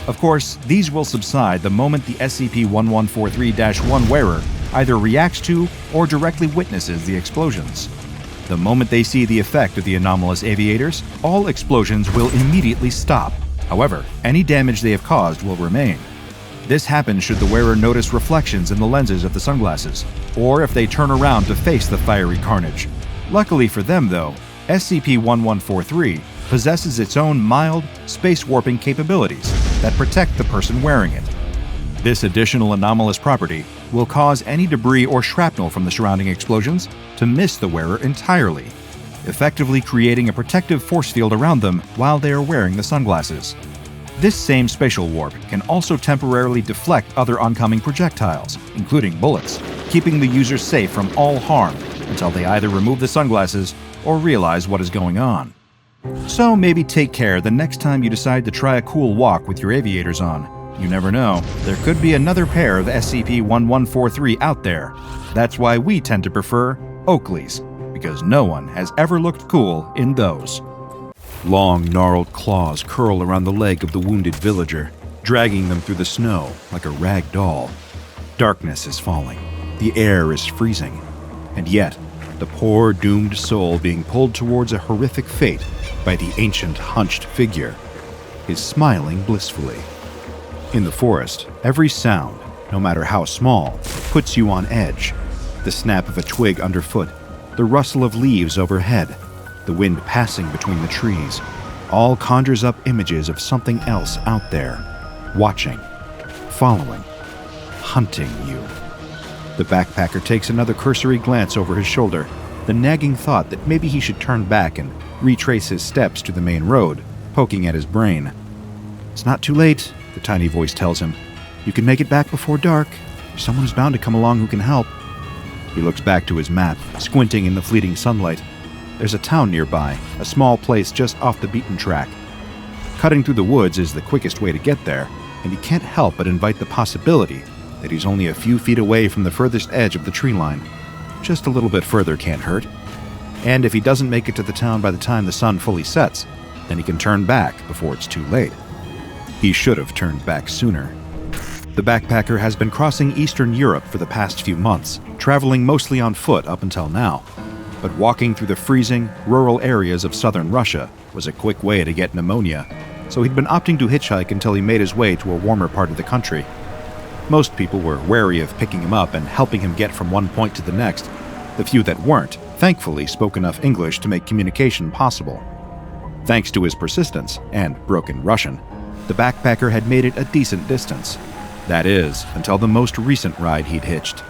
Of course, these will subside the moment the SCP-1143-1 wearer either reacts to or directly witnesses the explosions. The moment they see the effect of the anomalous aviators, all explosions will immediately stop. However, any damage they have caused will remain. This happens should the wearer notice reflections in the lenses of the sunglasses, or if they turn around to face the fiery carnage. Luckily for them, though, SCP-1143 possesses its own mild, space-warping capabilities that protect the person wearing it. This additional anomalous property will cause any debris or shrapnel from the surrounding explosions to miss the wearer entirely, effectively creating a protective force field around them while they are wearing the sunglasses. This same spatial warp can also temporarily deflect other oncoming projectiles, including bullets, keeping the user safe from all harm until they either remove the sunglasses or realize what is going on. So maybe take care the next time you decide to try a cool walk with your aviators on. you never know. There could be another pair of SCP-1143 out there. That's why we tend to prefer Oakleys, because no one has ever looked cool in those. Long, gnarled claws curl around the leg of the wounded villager, dragging them through the snow like a rag doll. Darkness is falling. The air is freezing. And yet, the poor doomed soul being pulled towards a horrific fate by the ancient hunched figure is smiling blissfully. In the forest, every sound, no matter how small, puts you on edge. The snap of a twig underfoot, the rustle of leaves overhead, the wind passing between the trees, all conjures up images of something else out there, watching, following, hunting you. The backpacker takes another cursory glance over his shoulder, the nagging thought that maybe he should turn back and retrace his steps to the main road, poking at his brain. It's not too late, the tiny voice tells him. You can make it back before dark. Someone is bound to come along who can help. He looks back to his map, squinting in the fleeting sunlight. There's a town nearby, a small place just off the beaten track. Cutting through the woods is the quickest way to get there, and he can't help but invite the possibility that he's only a few feet away from the furthest edge of the tree line. Just a little bit further can't hurt. And if he doesn't make it to the town by the time the sun fully sets, then he can turn back before it's too late. He should have turned back sooner. The backpacker has been crossing Eastern Europe for the past few months, traveling mostly on foot up until now. But walking through the freezing, rural areas of southern Russia was a quick way to get pneumonia, so he'd been opting to hitchhike until he made his way to a warmer part of the country. Most people were wary of picking him up and helping him get from one point to the next. The few that weren't, thankfully, spoke enough English to make communication possible. Thanks to his persistence and broken Russian, the backpacker had made it a decent distance. That is, until the most recent ride he'd hitched.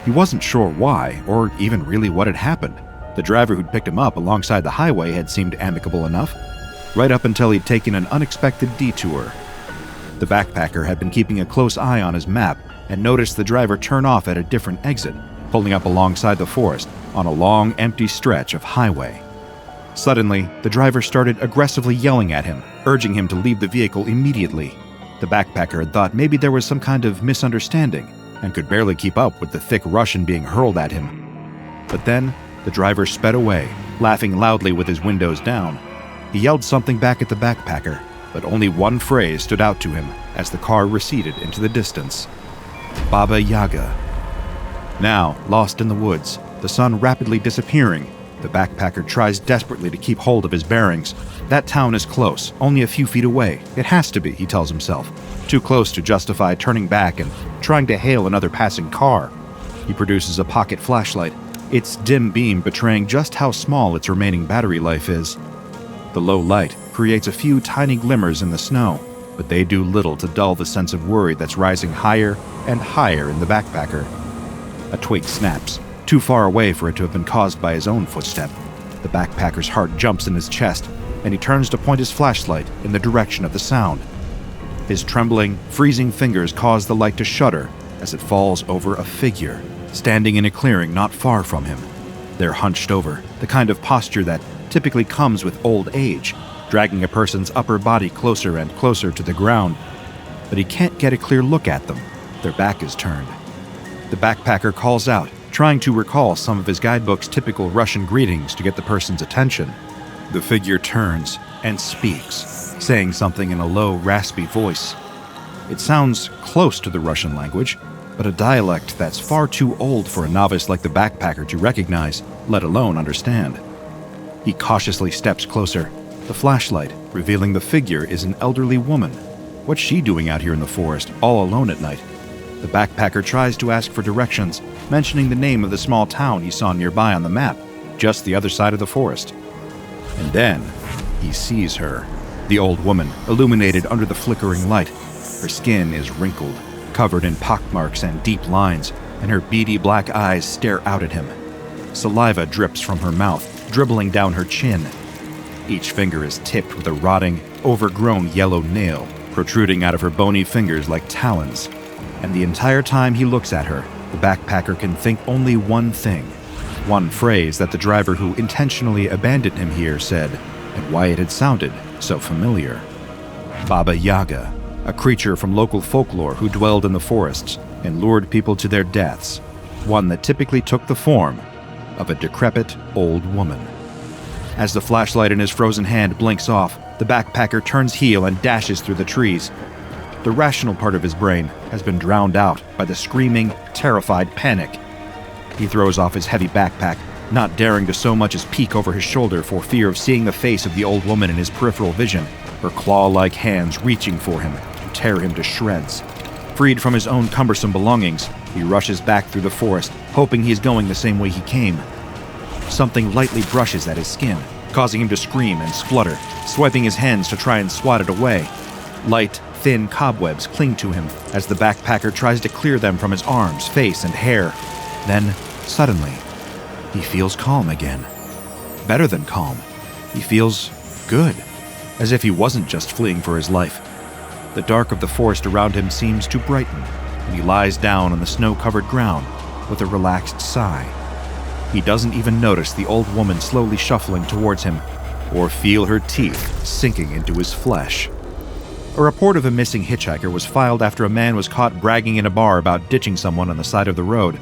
He wasn't sure why, or even really what had happened. The driver who'd picked him up alongside the highway had seemed amicable enough, right up until he'd taken an unexpected detour. The backpacker had been keeping a close eye on his map and noticed the driver turn off at a different exit, pulling up alongside the forest on a long, empty stretch of highway. Suddenly, the driver started aggressively yelling at him, urging him to leave the vehicle immediately. The backpacker had thought maybe there was some kind of misunderstanding and could barely keep up with the thick Russian being hurled at him. But then, the driver sped away, laughing loudly with his windows down. He yelled something back at the backpacker, but only one phrase stood out to him as the car receded into the distance. Baba Yaga. Now, lost in the woods, the sun rapidly disappearing, the backpacker tries desperately to keep hold of his bearings. That town is close, only a few feet away. It has to be, he tells himself. Too close to justify turning back and trying to hail another passing car. He produces a pocket flashlight, its dim beam betraying just how small its remaining battery life is. The low light creates a few tiny glimmers in the snow, but they do little to dull the sense of worry that's rising higher and higher in the backpacker. A twig snaps, too far away for it to have been caused by his own footstep. The backpacker's heart jumps in his chest, and he turns to point his flashlight in the direction of the sound. His trembling, freezing fingers cause the light to shudder as it falls over a figure, standing in a clearing not far from him. They're hunched over, the kind of posture that typically comes with old age, dragging a person's upper body closer and closer to the ground. But he can't get a clear look at them. Their back is turned. The backpacker calls out, trying to recall some of his guidebook's typical Russian greetings to get the person's attention. The figure turns and speaks, saying something in a low, raspy voice. It sounds close to the Russian language, but a dialect that's far too old for a novice like the backpacker to recognize, let alone understand. He cautiously steps closer, the flashlight revealing the figure is an elderly woman. What's she doing out here in the forest, all alone at night? The backpacker tries to ask for directions, mentioning the name of the small town he saw nearby on the map, just the other side of the forest. And then, he sees her. The old woman, illuminated under the flickering light. Her skin is wrinkled, covered in pockmarks and deep lines, and her beady black eyes stare out at him. Saliva drips from her mouth, dribbling down her chin. Each finger is tipped with a rotting, overgrown yellow nail, protruding out of her bony fingers like talons. And the entire time he looks at her, the backpacker can think only one thing. One phrase that the driver who intentionally abandoned him here said, and why it had sounded so familiar. Baba Yaga, a creature from local folklore who dwelled in the forests and lured people to their deaths, one that typically took the form of a decrepit old woman. As the flashlight in his frozen hand blinks off, the backpacker turns heel and dashes through the trees. The rational part of his brain has been drowned out by the screaming, terrified panic. He throws off his heavy backpack, not daring to so much as peek over his shoulder for fear of seeing the face of the old woman in his peripheral vision, her claw-like hands reaching for him to tear him to shreds. Freed from his own cumbersome belongings, he rushes back through the forest, hoping he is going the same way he came. Something lightly brushes at his skin, causing him to scream and splutter, swiping his hands to try and swat it away. Light, thin cobwebs cling to him as the backpacker tries to clear them from his arms, face, and hair. Then, suddenly, he feels calm again. Better than calm. He feels good, as if he wasn't just fleeing for his life. The dark of the forest around him seems to brighten, and he lies down on the snow-covered ground with a relaxed sigh. He doesn't even notice the old woman slowly shuffling towards him, or feel her teeth sinking into his flesh. A report of a missing hitchhiker was filed after a man was caught bragging in a bar about ditching someone on the side of the road.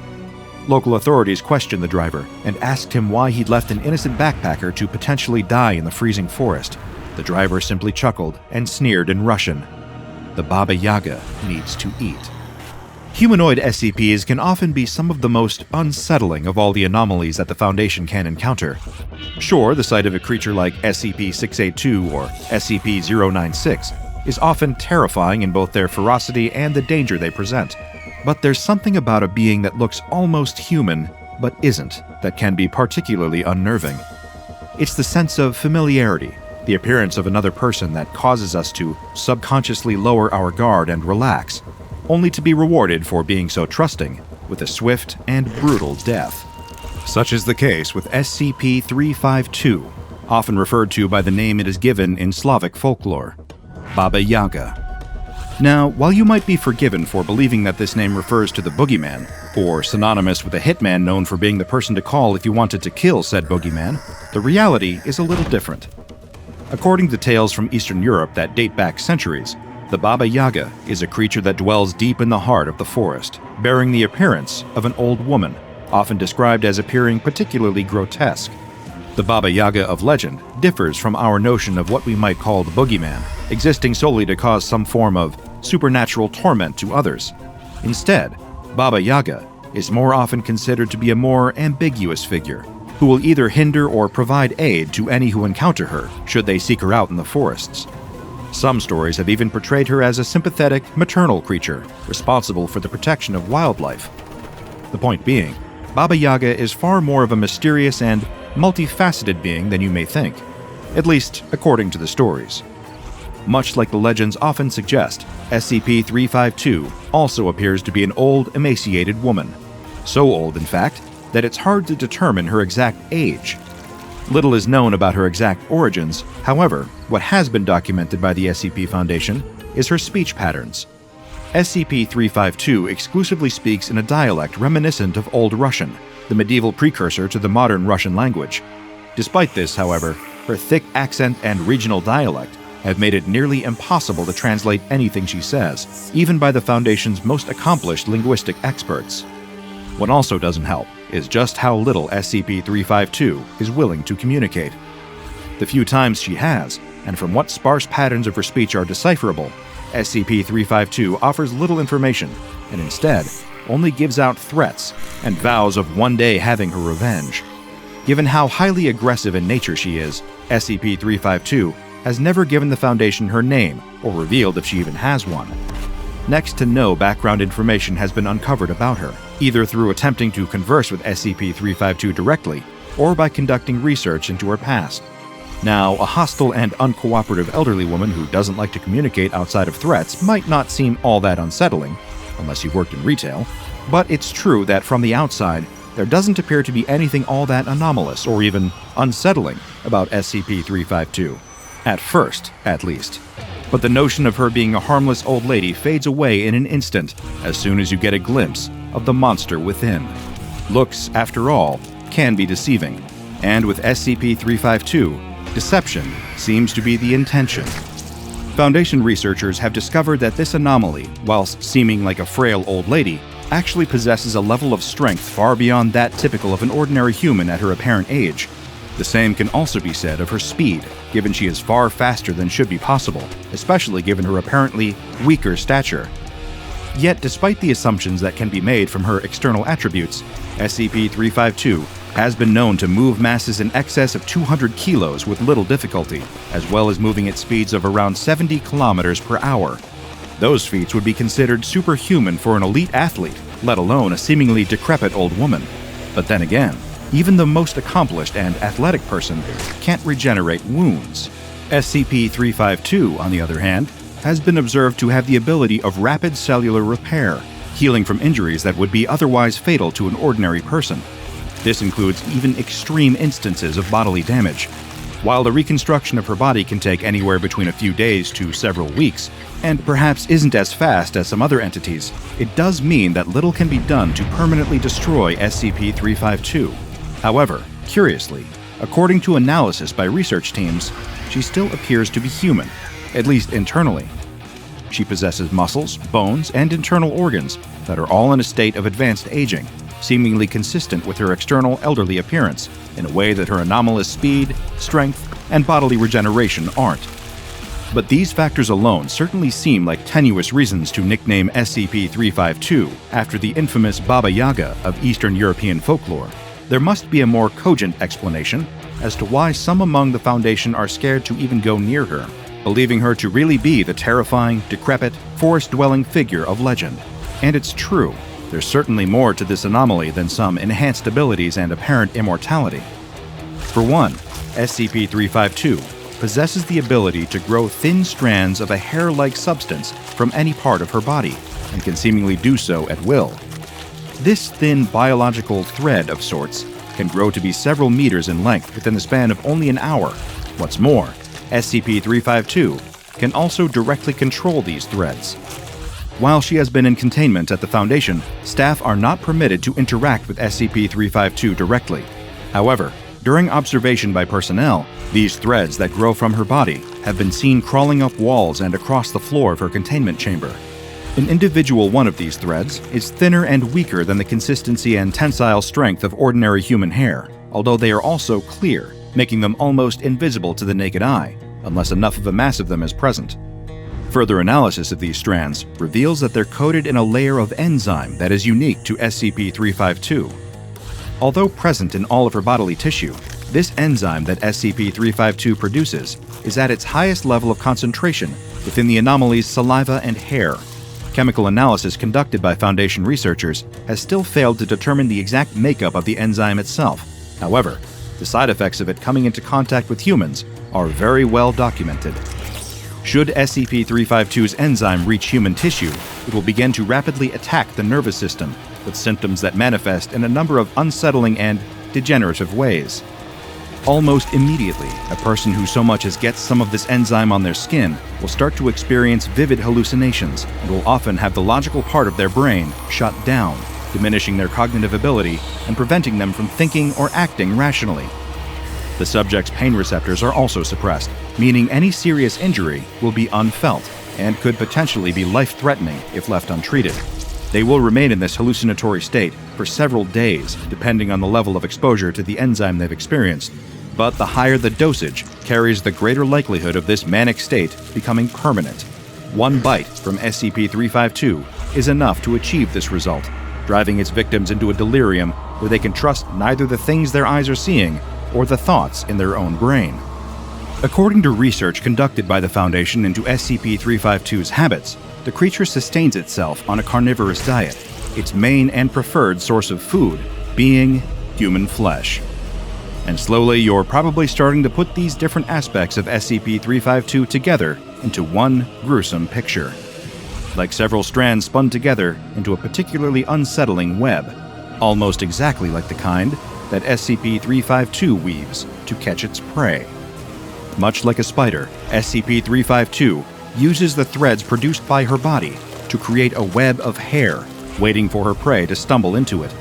Local authorities questioned the driver and asked him why he'd left an innocent backpacker to potentially die in the freezing forest. The driver simply chuckled and sneered in Russian. The Baba Yaga needs to eat. Humanoid SCPs can often be some of the most unsettling of all the anomalies that the Foundation can encounter. Sure, the sight of a creature like SCP-682 or SCP-096 is often terrifying in both their ferocity and the danger they present. But there's something about a being that looks almost human, but isn't, that can be particularly unnerving. It's the sense of familiarity, the appearance of another person that causes us to subconsciously lower our guard and relax, only to be rewarded for being so trusting with a swift and brutal death. Such is the case with SCP-352, often referred to by the name it is given in Slavic folklore, Baba Yaga. Now, while you might be forgiven for believing that this name refers to the boogeyman, or synonymous with a hitman known for being the person to call if you wanted to kill said boogeyman, the reality is a little different. According to tales from Eastern Europe that date back centuries, the Baba Yaga is a creature that dwells deep in the heart of the forest, bearing the appearance of an old woman, often described as appearing particularly grotesque. The Baba Yaga of legend differs from our notion of what we might call the boogeyman, existing solely to cause some form of supernatural torment to others. Instead, Baba Yaga is more often considered to be a more ambiguous figure, who will either hinder or provide aid to any who encounter her, should they seek her out in the forests. Some stories have even portrayed her as a sympathetic, maternal creature, responsible for the protection of wildlife. The point being, Baba Yaga is far more of a mysterious and multifaceted being than you may think, at least according to the stories. Much like the legends often suggest, SCP-352 also appears to be an old, emaciated woman. So old, in fact, that it's hard to determine her exact age. Little is known about her exact origins. However, what has been documented by the SCP Foundation is her speech patterns. SCP-352 exclusively speaks in a dialect reminiscent of Old Russian, the medieval precursor to the modern Russian language. Despite this, however, her thick accent and regional dialect have made it nearly impossible to translate anything she says, even by the Foundation's most accomplished linguistic experts. What also doesn't help is just how little SCP-352 is willing to communicate. The few times she has, and from what sparse patterns of her speech are decipherable, SCP-352 offers little information, and instead only gives out threats and vows of one day having her revenge. Given how highly aggressive in nature she is, SCP-352 has never given the Foundation her name or revealed if she even has one. Next to no background information has been uncovered about her, either through attempting to converse with SCP-352 directly or by conducting research into her past. Now, a hostile and uncooperative elderly woman who doesn't like to communicate outside of threats might not seem all that unsettling, unless you've worked in retail, but it's true that from the outside, there doesn't appear to be anything all that anomalous or even unsettling about SCP-352. At first, at least. But the notion of her being a harmless old lady fades away in an instant as soon as you get a glimpse of the monster within. Looks, after all, can be deceiving, and with SCP-352, deception seems to be the intention. Foundation researchers have discovered that this anomaly, whilst seeming like a frail old lady, actually possesses a level of strength far beyond that typical of an ordinary human at her apparent age. The same can also be said of her speed, given she is far faster than should be possible, especially given her apparently weaker stature. Yet, despite the assumptions that can be made from her external attributes, SCP-352 has been known to move masses in excess of 200 kilos with little difficulty, as well as moving at speeds of around 70 kilometers per hour. Those feats would be considered superhuman for an elite athlete, let alone a seemingly decrepit old woman. But then again, even the most accomplished and athletic person can't regenerate wounds. SCP-352, on the other hand, has been observed to have the ability of rapid cellular repair, healing from injuries that would be otherwise fatal to an ordinary person. This includes even extreme instances of bodily damage. While the reconstruction of her body can take anywhere between a few days to several weeks, and perhaps isn't as fast as some other entities, it does mean that little can be done to permanently destroy SCP-352. However, curiously, according to analysis by research teams, she still appears to be human, at least internally. She possesses muscles, bones, and internal organs that are all in a state of advanced aging, seemingly consistent with her external elderly appearance, in a way that her anomalous speed, strength, and bodily regeneration aren't. But these factors alone certainly seem like tenuous reasons to nickname SCP-352 after the infamous Baba Yaga of Eastern European folklore. There must be a more cogent explanation as to why some among the Foundation are scared to even go near her, believing her to really be the terrifying, decrepit, forest-dwelling figure of legend. And it's true, there's certainly more to this anomaly than some enhanced abilities and apparent immortality. For one, SCP-352 possesses the ability to grow thin strands of a hair-like substance from any part of her body, and can seemingly do so at will. This thin biological thread of sorts can grow to be several meters in length within the span of only an hour. What's more, SCP-352 can also directly control these threads. While she has been in containment at the Foundation, staff are not permitted to interact with SCP-352 directly. However, during observation by personnel, these threads that grow from her body have been seen crawling up walls and across the floor of her containment chamber. An individual one of these threads is thinner and weaker than the consistency and tensile strength of ordinary human hair, although they are also clear, making them almost invisible to the naked eye, unless enough of a mass of them is present. Further analysis of these strands reveals that they're coated in a layer of enzyme that is unique to SCP-352. Although present in all of her bodily tissue, this enzyme that SCP-352 produces is at its highest level of concentration within the anomaly's saliva and hair. Chemical analysis conducted by Foundation researchers has still failed to determine the exact makeup of the enzyme itself. However, the side effects of it coming into contact with humans are very well documented. Should SCP-352's enzyme reach human tissue, it will begin to rapidly attack the nervous system, with symptoms that manifest in a number of unsettling and degenerative ways. Almost immediately, a person who so much as gets some of this enzyme on their skin will start to experience vivid hallucinations and will often have the logical part of their brain shut down, diminishing their cognitive ability and preventing them from thinking or acting rationally. The subject's pain receptors are also suppressed, meaning any serious injury will be unfelt and could potentially be life-threatening if left untreated. They will remain in this hallucinatory state for several days, depending on the level of exposure to the enzyme they've experienced. But the higher the dosage carries the greater likelihood of this manic state becoming permanent. One bite from SCP-352 is enough to achieve this result, driving its victims into a delirium where they can trust neither the things their eyes are seeing or the thoughts in their own brain. According to research conducted by the Foundation into SCP-352's habits, the creature sustains itself on a carnivorous diet, its main and preferred source of food being human flesh. And slowly, you're probably starting to put these different aspects of SCP-352 together into one gruesome picture. Like several strands spun together into a particularly unsettling web, almost exactly like the kind that SCP-352 weaves to catch its prey. Much like a spider, SCP-352 uses the threads produced by her body to create a web of hair, waiting for her prey to stumble into it.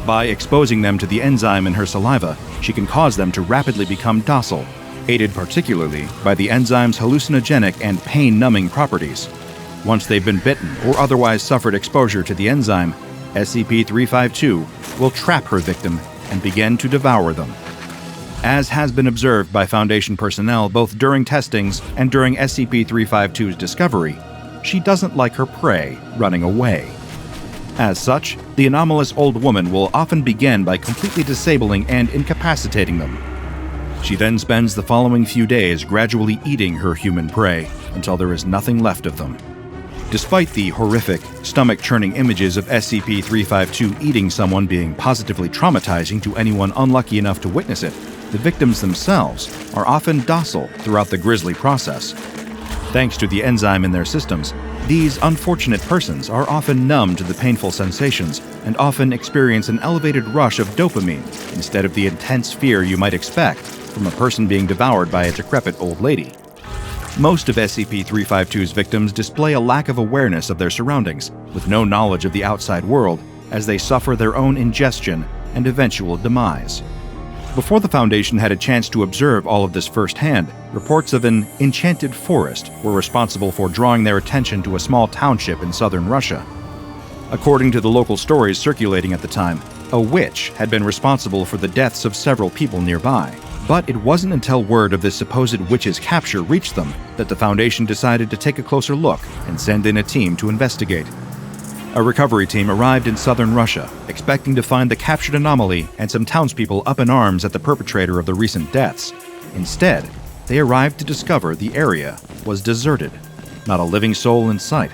By exposing them to the enzyme in her saliva, she can cause them to rapidly become docile, aided particularly by the enzyme's hallucinogenic and pain-numbing properties. Once they've been bitten or otherwise suffered exposure to the enzyme, SCP-352 will trap her victim and begin to devour them. As has been observed by Foundation personnel both during testings and during SCP-352's discovery, she doesn't like her prey running away. As such, the anomalous old woman will often begin by completely disabling and incapacitating them. She then spends the following few days gradually eating her human prey until there is nothing left of them. Despite the horrific, stomach-churning images of SCP-352 eating someone being positively traumatizing to anyone unlucky enough to witness it, the victims themselves are often docile throughout the grisly process. Thanks to the enzyme in their systems, these unfortunate persons are often numb to the painful sensations and often experience an elevated rush of dopamine instead of the intense fear you might expect from a person being devoured by a decrepit old lady. Most of SCP-352's victims display a lack of awareness of their surroundings, with no knowledge of the outside world, as they suffer their own ingestion and eventual demise. Before the Foundation had a chance to observe all of this firsthand, reports of an enchanted forest were responsible for drawing their attention to a small township in southern Russia. According to the local stories circulating at the time, a witch had been responsible for the deaths of several people nearby. But it wasn't until word of this supposed witch's capture reached them that the Foundation decided to take a closer look and send in a team to investigate. A recovery team arrived in southern Russia, expecting to find the captured anomaly and some townspeople up in arms at the perpetrator of the recent deaths. Instead, they arrived to discover the area was deserted, not a living soul in sight.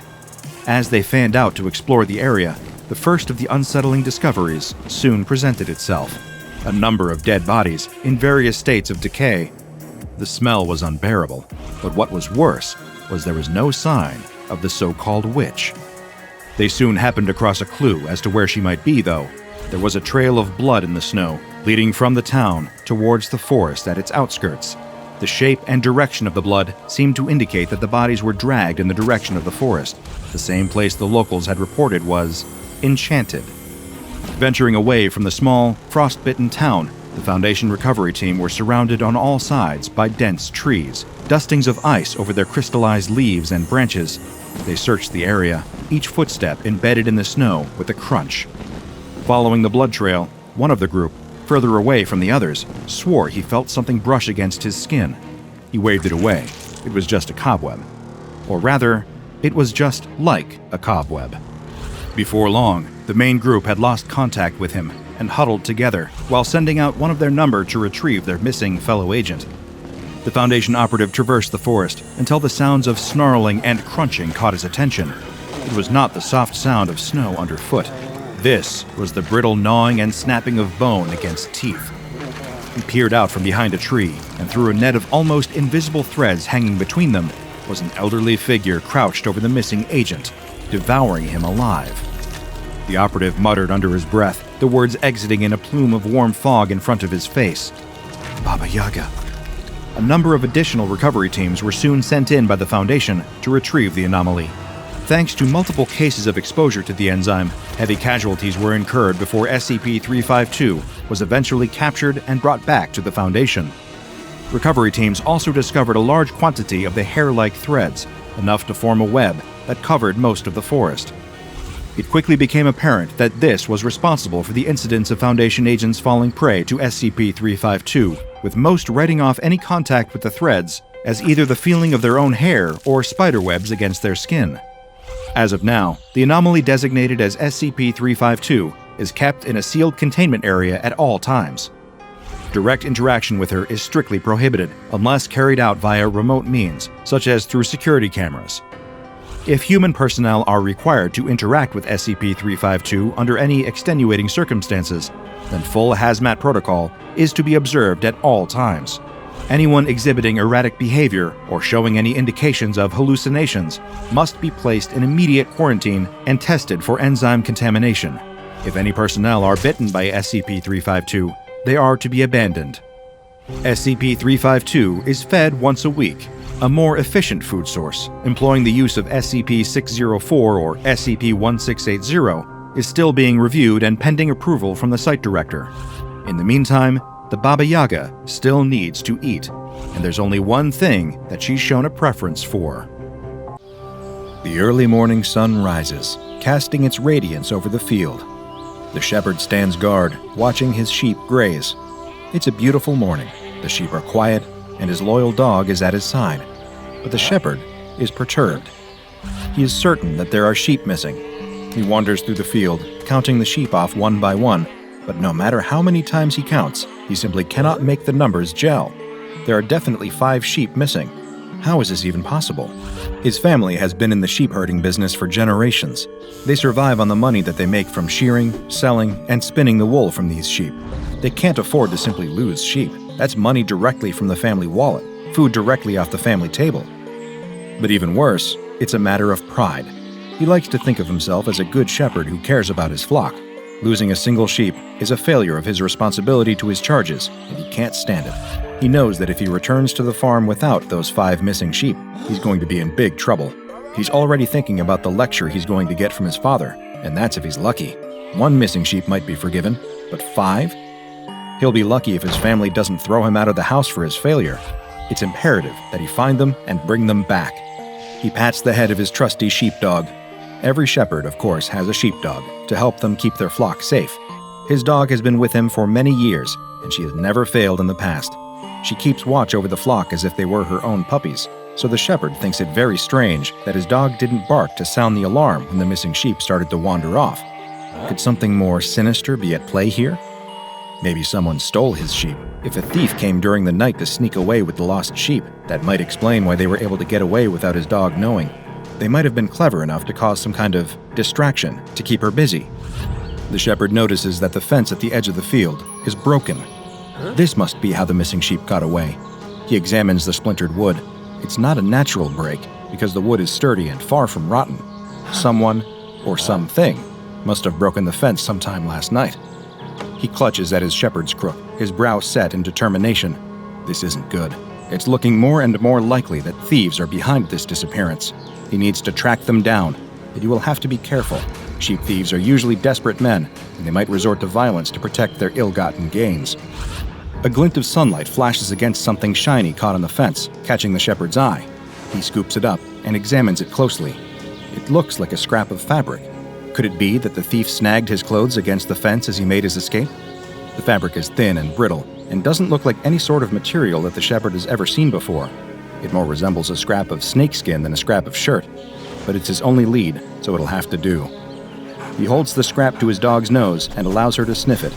As they fanned out to explore the area, the first of the unsettling discoveries soon presented itself. A number of dead bodies in various states of decay. The smell was unbearable, but what was worse was there was no sign of the so-called witch. They soon happened across a clue as to where she might be, though. There was a trail of blood in the snow, leading from the town towards the forest at its outskirts. The shape and direction of the blood seemed to indicate that the bodies were dragged in the direction of the forest, the same place the locals had reported was enchanted. Venturing away from the small, frost-bitten town, the Foundation recovery team were surrounded on all sides by dense trees, dustings of ice over their crystallized leaves and branches. They searched the area, each footstep embedded in the snow with a crunch. Following the blood trail, one of the group, further away from the others, swore he felt something brush against his skin. He waved it away. It was just a cobweb. Or rather, it was just like a cobweb. Before long, the main group had lost contact with him and huddled together while sending out one of their number to retrieve their missing fellow agent. The Foundation operative traversed the forest until the sounds of snarling and crunching caught his attention. It was not the soft sound of snow underfoot. This was the brittle gnawing and snapping of bone against teeth. He peered out from behind a tree, and through a net of almost invisible threads hanging between them was an elderly figure crouched over the missing agent, devouring him alive. The operative muttered under his breath, the words exiting in a plume of warm fog in front of his face. Baba Yaga. A number of additional recovery teams were soon sent in by the Foundation to retrieve the anomaly. Thanks to multiple cases of exposure to the enzyme, heavy casualties were incurred before SCP-352 was eventually captured and brought back to the Foundation. Recovery teams also discovered a large quantity of the hair-like threads, enough to form a web that covered most of the forest. It quickly became apparent that this was responsible for the incidents of Foundation agents falling prey to SCP-352, with most writing off any contact with the threads as either the feeling of their own hair or spiderwebs against their skin. As of now, the anomaly designated as SCP-352 is kept in a sealed containment area at all times. Direct interaction with her is strictly prohibited unless carried out via remote means, such as through security cameras. If human personnel are required to interact with SCP-352 under any extenuating circumstances, then full hazmat protocol is to be observed at all times. Anyone exhibiting erratic behavior or showing any indications of hallucinations must be placed in immediate quarantine and tested for enzyme contamination. If any personnel are bitten by SCP-352, they are to be abandoned. SCP-352 is fed once a week, a more efficient food source, employing the use of SCP-604 or SCP-1680, is still being reviewed and pending approval from the site director. In the meantime, the Baba Yaga still needs to eat, and there's only one thing that she's shown a preference for. The early morning sun rises, casting its radiance over the field. The shepherd stands guard, watching his sheep graze. It's a beautiful morning. The sheep are quiet, and his loyal dog is at his side. But the shepherd is perturbed. He is certain that there are sheep missing. He wanders through the field, counting the sheep off one by one, but no matter how many times he counts, he simply cannot make the numbers gel. There are definitely 5 sheep missing. How is this even possible? His family has been in the sheep herding business for generations. They survive on the money that they make from shearing, selling, and spinning the wool from these sheep. They can't afford to simply lose sheep. That's money directly from the family wallet, food directly off the family table. But even worse, it's a matter of pride. He likes to think of himself as a good shepherd who cares about his flock. Losing a single sheep is a failure of his responsibility to his charges, and he can't stand it. He knows that if he returns to the farm without those 5 missing sheep, he's going to be in big trouble. He's already thinking about the lecture he's going to get from his father, and that's if he's lucky. 1 missing sheep might be forgiven, but 5? He'll be lucky if his family doesn't throw him out of the house for his failure. It's imperative that he find them and bring them back. He pats the head of his trusty sheepdog. Every shepherd, of course, has a sheepdog to help them keep their flock safe. His dog has been with him for many years, and she has never failed in the past. She keeps watch over the flock as if they were her own puppies, so the shepherd thinks it very strange that his dog didn't bark to sound the alarm when the missing sheep started to wander off. Could something more sinister be at play here? Maybe someone stole his sheep. If a thief came during the night to sneak away with the lost sheep, that might explain why they were able to get away without his dog knowing. They might have been clever enough to cause some kind of distraction to keep her busy. The shepherd notices that the fence at the edge of the field is broken. This must be how the missing sheep got away. He examines the splintered wood. It's not a natural break because the wood is sturdy and far from rotten. Someone, or something, must have broken the fence sometime last night. He clutches at his shepherd's crook, his brow set in determination. This isn't good. It's looking more and more likely that thieves are behind this disappearance. He needs to track them down, but he will have to be careful. Sheep thieves are usually desperate men, and they might resort to violence to protect their ill-gotten gains. A glint of sunlight flashes against something shiny caught on the fence, catching the shepherd's eye. He scoops it up and examines it closely. It looks like a scrap of fabric. Could it be that the thief snagged his clothes against the fence as he made his escape? The fabric is thin and brittle, and doesn't look like any sort of material that the shepherd has ever seen before. It more resembles a scrap of snakeskin than a scrap of shirt, but it's his only lead, so it'll have to do. He holds the scrap to his dog's nose and allows her to sniff it.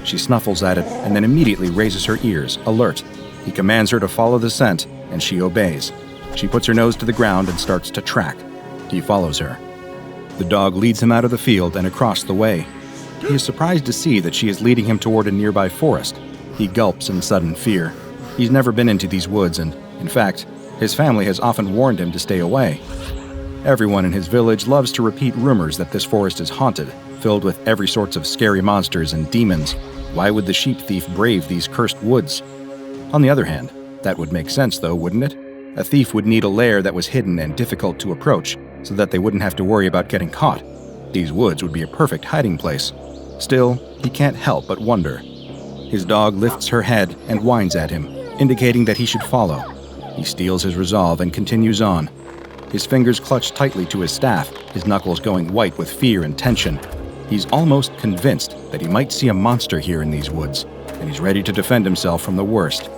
She snuffles at it and then immediately raises her ears, alert. He commands her to follow the scent, and she obeys. She puts her nose to the ground and starts to track. He follows her. The dog leads him out of the field and across the way. He is surprised to see that she is leading him toward a nearby forest. He gulps in sudden fear. He's never been into these woods and, in fact, his family has often warned him to stay away. Everyone in his village loves to repeat rumors that this forest is haunted, filled with every sorts of scary monsters and demons. Why would the sheep thief brave these cursed woods? On the other hand, that would make sense though, wouldn't it? A thief would need a lair that was hidden and difficult to approach, so that they wouldn't have to worry about getting caught. These woods would be a perfect hiding place. Still, he can't help but wonder. His dog lifts her head and whines at him, indicating that he should follow. He steels his resolve and continues on. His fingers clutch tightly to his staff, his knuckles going white with fear and tension. He's almost convinced that he might see a monster here in these woods, and he's ready to defend himself from the worst.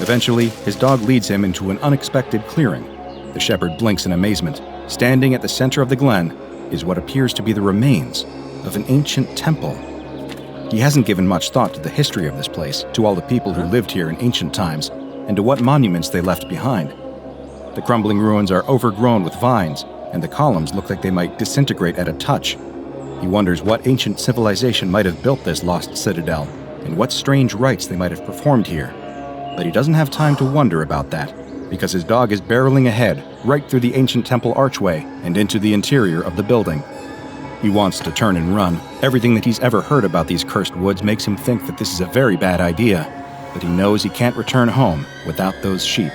Eventually, his dog leads him into an unexpected clearing. The shepherd blinks in amazement. Standing at the center of the glen is what appears to be the remains of an ancient temple. He hasn't given much thought to the history of this place, to all the people who lived here in ancient times, and to what monuments they left behind. The crumbling ruins are overgrown with vines, and the columns look like they might disintegrate at a touch. He wonders what ancient civilization might have built this lost citadel, and what strange rites they might have performed here. But he doesn't have time to wonder about that, because his dog is barreling ahead, right through the ancient temple archway and into the interior of the building. He wants to turn and run. Everything that he's ever heard about these cursed woods makes him think that this is a very bad idea, but he knows he can't return home without those sheep.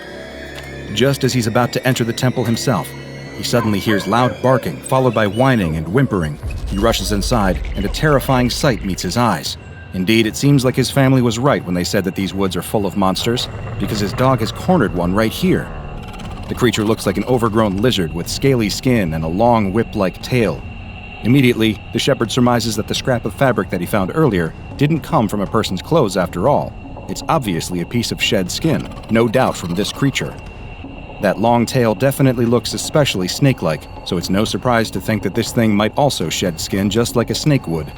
Just as he's about to enter the temple himself, he suddenly hears loud barking, followed by whining and whimpering. He rushes inside, and a terrifying sight meets his eyes. Indeed, it seems like his family was right when they said that these woods are full of monsters, because his dog has cornered one right here. The creature looks like an overgrown lizard with scaly skin and a long whip-like tail. Immediately, the shepherd surmises that the scrap of fabric that he found earlier didn't come from a person's clothes after all. It's obviously a piece of shed skin, no doubt from this creature. That long tail definitely looks especially snake-like, so it's no surprise to think that this thing might also shed skin just like a snake would.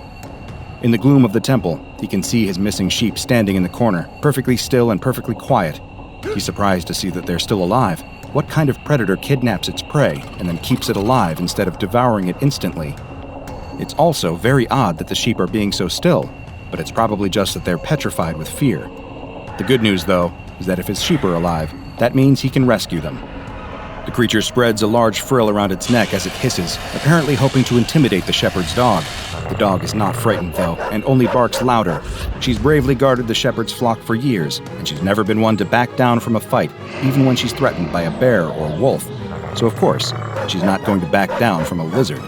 In the gloom of the temple, he can see his missing sheep standing in the corner, perfectly still and perfectly quiet. He's surprised to see that they're still alive. What kind of predator kidnaps its prey and then keeps it alive instead of devouring it instantly? It's also very odd that the sheep are being so still, but it's probably just that they're petrified with fear. The good news, though, is that if his sheep are alive, that means he can rescue them. The creature spreads a large frill around its neck as it hisses, apparently hoping to intimidate the shepherd's dog. The dog is not frightened, though, and only barks louder. She's bravely guarded the shepherd's flock for years, and she's never been one to back down from a fight, even when she's threatened by a bear or wolf. So of course, she's not going to back down from a lizard.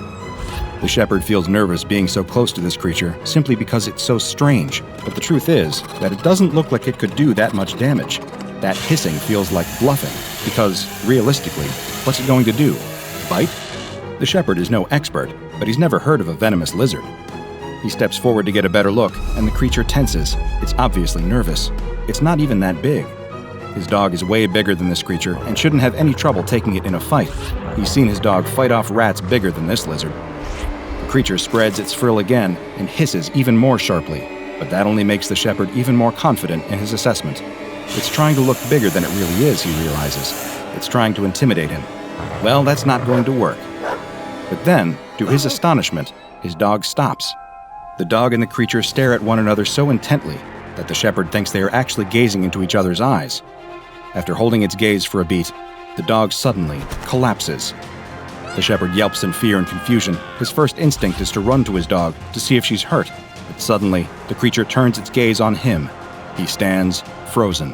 The shepherd feels nervous being so close to this creature simply because it's so strange, but the truth is that it doesn't look like it could do that much damage. That hissing feels like bluffing, because, realistically, what's it going to do? Bite? The shepherd is no expert, but he's never heard of a venomous lizard. He steps forward to get a better look, and the creature tenses. It's obviously nervous. It's not even that big. His dog is way bigger than this creature and shouldn't have any trouble taking it in a fight. He's seen his dog fight off rats bigger than this lizard. The creature spreads its frill again and hisses even more sharply, but that only makes the shepherd even more confident in his assessment. It's trying to look bigger than it really is, he realizes. It's trying to intimidate him. Well, that's not going to work. But then, to his astonishment, his dog stops. The dog and the creature stare at one another so intently that the shepherd thinks they are actually gazing into each other's eyes. After holding its gaze for a beat, the dog suddenly collapses. The shepherd yelps in fear and confusion. His first instinct is to run to his dog to see if she's hurt, but suddenly, the creature turns its gaze on him. He stands frozen.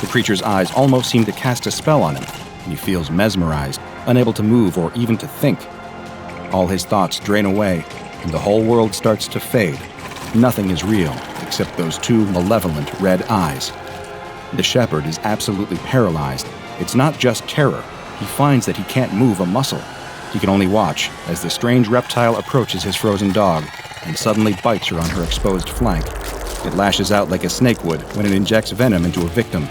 The creature's eyes almost seem to cast a spell on him, and he feels mesmerized, unable to move or even to think. All his thoughts drain away, and the whole world starts to fade. Nothing is real except those two malevolent red eyes. The shepherd is absolutely paralyzed. It's not just terror. He finds that he can't move a muscle. He can only watch as the strange reptile approaches his frozen dog and suddenly bites her on her exposed flank. It lashes out like a snake would when it injects venom into a victim.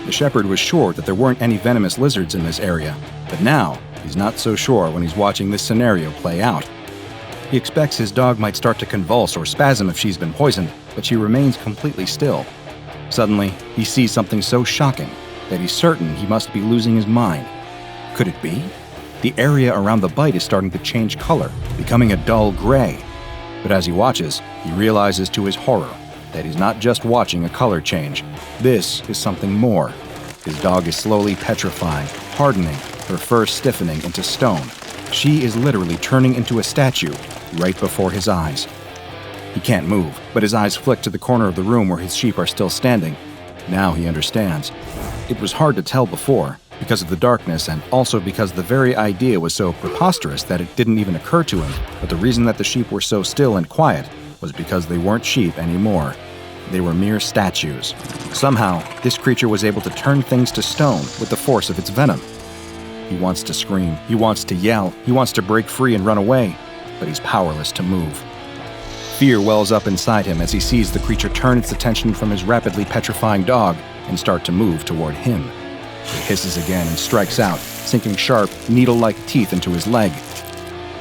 The shepherd was sure that there weren't any venomous lizards in this area, but now he's not so sure when he's watching this scenario play out. He expects his dog might start to convulse or spasm if she's been poisoned, but she remains completely still. Suddenly, he sees something so shocking that he's certain he must be losing his mind. Could it be? The area around the bite is starting to change color, becoming a dull gray. But as he watches, he realizes to his horror that he's not just watching a color change. This is something more. His dog is slowly petrifying, hardening, her fur stiffening into stone. She is literally turning into a statue right before his eyes. He can't move, but his eyes flick to the corner of the room where his sheep are still standing. Now he understands. It was hard to tell before, because of the darkness and also because the very idea was so preposterous that it didn't even occur to him. But the reason that the sheep were so still and quiet was because they weren't sheep anymore. They were mere statues. Somehow, this creature was able to turn things to stone with the force of its venom. He wants to scream, he wants to yell, he wants to break free and run away, but he's powerless to move. Fear wells up inside him as he sees the creature turn its attention from his rapidly petrifying dog and start to move toward him. It hisses again and strikes out, sinking sharp, needle-like teeth into his leg.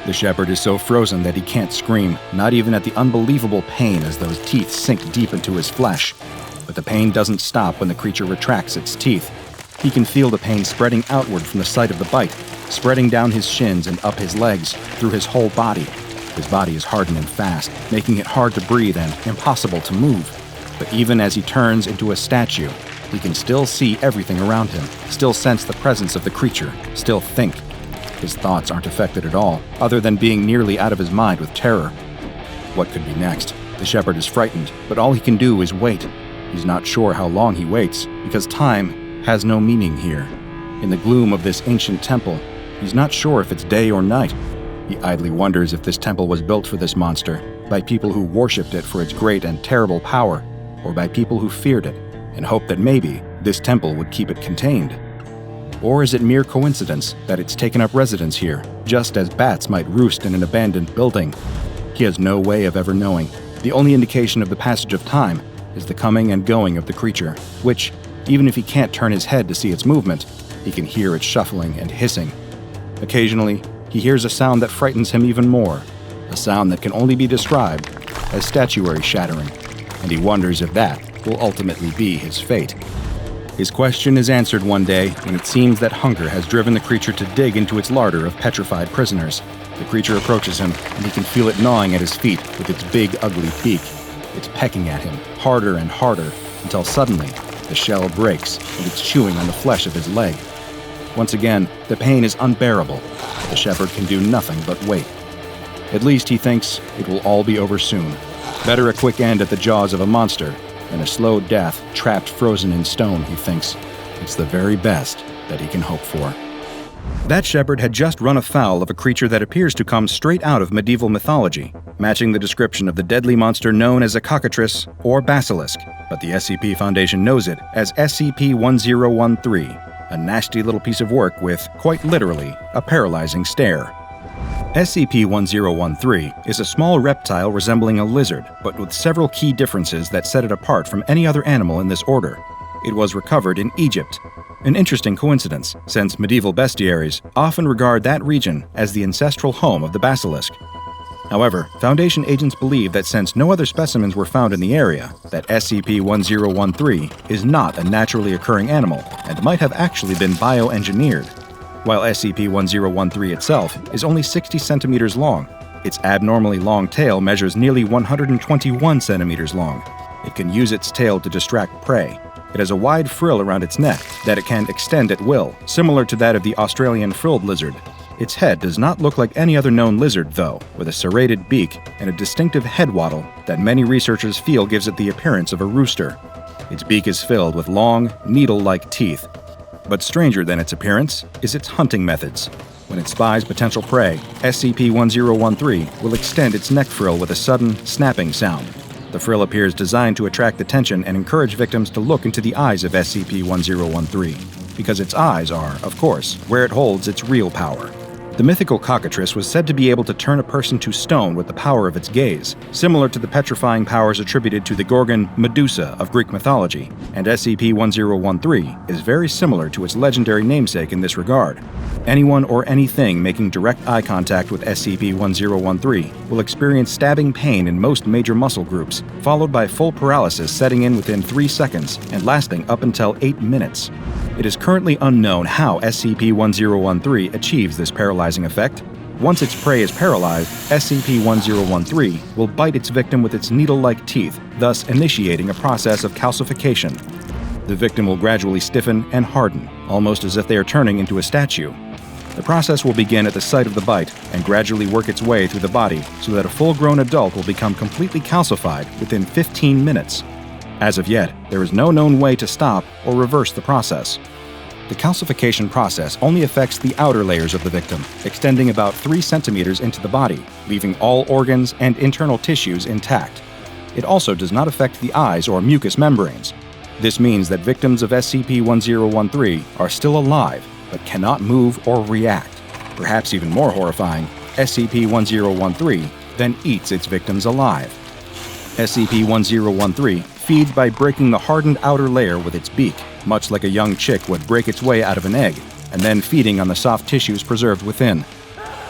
The shepherd is so frozen that he can't scream, not even at the unbelievable pain as those teeth sink deep into his flesh. But the pain doesn't stop when the creature retracts its teeth. He can feel the pain spreading outward from the site of the bite, spreading down his shins and up his legs, through his whole body. His body is hardening fast, making it hard to breathe and impossible to move. But even as he turns into a statue, he can still see everything around him, still sense the presence of the creature, still think. His thoughts aren't affected at all, other than being nearly out of his mind with terror. What could be next? The shepherd is frightened, but all he can do is wait. He's not sure how long he waits, because time has no meaning here. In the gloom of this ancient temple, he's not sure if it's day or night. He idly wonders if this temple was built for this monster, by people who worshipped it for its great and terrible power, or by people who feared it and hoped that maybe this temple would keep it contained? Or is it mere coincidence that it's taken up residence here, just as bats might roost in an abandoned building? He has no way of ever knowing. The only indication of the passage of time is the coming and going of the creature, which, even if he can't turn his head to see its movement, he can hear it shuffling and hissing. Occasionally, he hears a sound that frightens him even more, a sound that can only be described as statuary shattering, and he wonders if that will ultimately be his fate. His question is answered one day when it seems that hunger has driven the creature to dig into its larder of petrified prisoners. The creature approaches him, and he can feel it gnawing at his feet with its big, ugly beak. It's pecking at him, harder and harder, until suddenly the shell breaks and it's chewing on the flesh of his leg. Once again, the pain is unbearable. The shepherd can do nothing but wait. At least he thinks it will all be over soon. Better a quick end at the jaws of a monster than a slow death trapped frozen in stone, he thinks. It's the very best that he can hope for. That shepherd had just run afoul of a creature that appears to come straight out of medieval mythology, matching the description of the deadly monster known as a cockatrice or basilisk, but the SCP Foundation knows it as SCP-1013, a nasty little piece of work with, quite literally, a paralyzing stare. SCP-1013 is a small reptile resembling a lizard, but with several key differences that set it apart from any other animal in this order. It was recovered in Egypt. An interesting coincidence, since medieval bestiaries often regard that region as the ancestral home of the basilisk. However, Foundation agents believe that since no other specimens were found in the area, that SCP-1013 is not a naturally occurring animal and might have actually been bioengineered. While SCP-1013 itself is only 60 centimeters long, its abnormally long tail measures nearly 121 centimeters long. It can use its tail to distract prey. It has a wide frill around its neck that it can extend at will, similar to that of the Australian frilled lizard. Its head does not look like any other known lizard, though, with a serrated beak and a distinctive head wattle that many researchers feel gives it the appearance of a rooster. Its beak is filled with long, needle-like teeth. But stranger than its appearance is its hunting methods. When it spies potential prey, SCP-1013 will extend its neck frill with a sudden, snapping sound. The frill appears designed to attract attention and encourage victims to look into the eyes of SCP-1013, because its eyes are, of course, where it holds its real power. The mythical cockatrice was said to be able to turn a person to stone with the power of its gaze, similar to the petrifying powers attributed to the Gorgon Medusa of Greek mythology, and SCP-1013 is very similar to its legendary namesake in this regard. Anyone or anything making direct eye contact with SCP-1013 will experience stabbing pain in most major muscle groups, followed by full paralysis setting in within 3 seconds and lasting up until 8 minutes. It is currently unknown how SCP-1013 achieves this paralyzing effect. Once its prey is paralyzed, SCP-1013 will bite its victim with its needle-like teeth, thus initiating a process of calcification. The victim will gradually stiffen and harden, almost as if they are turning into a statue. The process will begin at the site of the bite and gradually work its way through the body so that a full-grown adult will become completely calcified within 15 minutes. As of yet, there is no known way to stop or reverse the process. The calcification process only affects the outer layers of the victim, extending about 3 centimeters into the body, leaving all organs and internal tissues intact. It also does not affect the eyes or mucous membranes. This means that victims of SCP-1013 are still alive, but cannot move or react. Perhaps even more horrifying, SCP-1013 then eats its victims alive. SCP-1013 feeds by breaking the hardened outer layer with its beak, much like a young chick would break its way out of an egg, and then feeding on the soft tissues preserved within.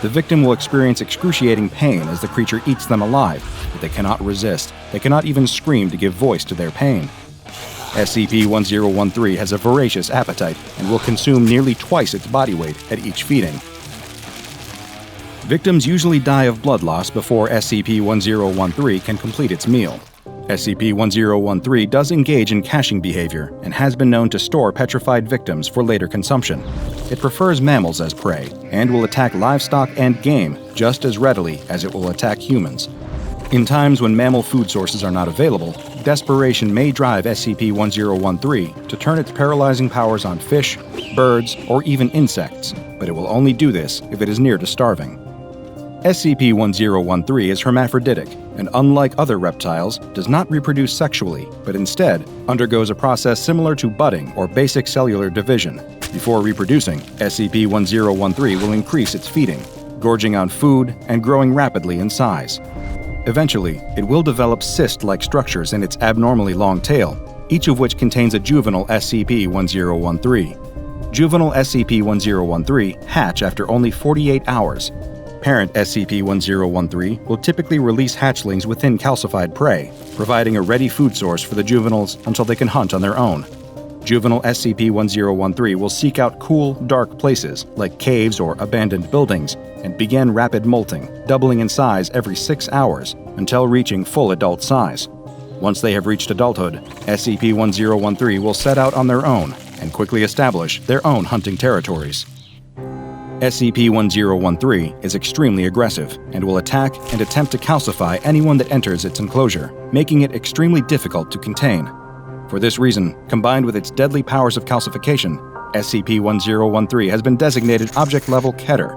The victim will experience excruciating pain as the creature eats them alive, but they cannot resist. They cannot even scream to give voice to their pain. SCP-1013 has a voracious appetite and will consume nearly twice its body weight at each feeding. Victims usually die of blood loss before SCP-1013 can complete its meal. SCP-1013 does engage in caching behavior and has been known to store petrified victims for later consumption. It prefers mammals as prey and will attack livestock and game just as readily as it will attack humans. In times when mammal food sources are not available, desperation may drive SCP-1013 to turn its paralyzing powers on fish, birds, or even insects, but it will only do this if it is near to starving. SCP-1013 is hermaphroditic, and unlike other reptiles, does not reproduce sexually, but instead undergoes a process similar to budding or basic cellular division. Before reproducing, SCP-1013 will increase its feeding, gorging on food and growing rapidly in size. Eventually, it will develop cyst-like structures in its abnormally long tail, each of which contains a juvenile SCP-1013. Juvenile SCP-1013 hatch after only 48 hours. Parent SCP-1013 will typically release hatchlings within calcified prey, providing a ready food source for the juveniles until they can hunt on their own. Juvenile SCP-1013 will seek out cool, dark places like caves or abandoned buildings and begin rapid molting, doubling in size every 6 hours until reaching full adult size. Once they have reached adulthood, SCP-1013 will set out on their own and quickly establish their own hunting territories. SCP-1013 is extremely aggressive and will attack and attempt to calcify anyone that enters its enclosure, making it extremely difficult to contain. For this reason, combined with its deadly powers of calcification, SCP-1013 has been designated Object-Level Keter.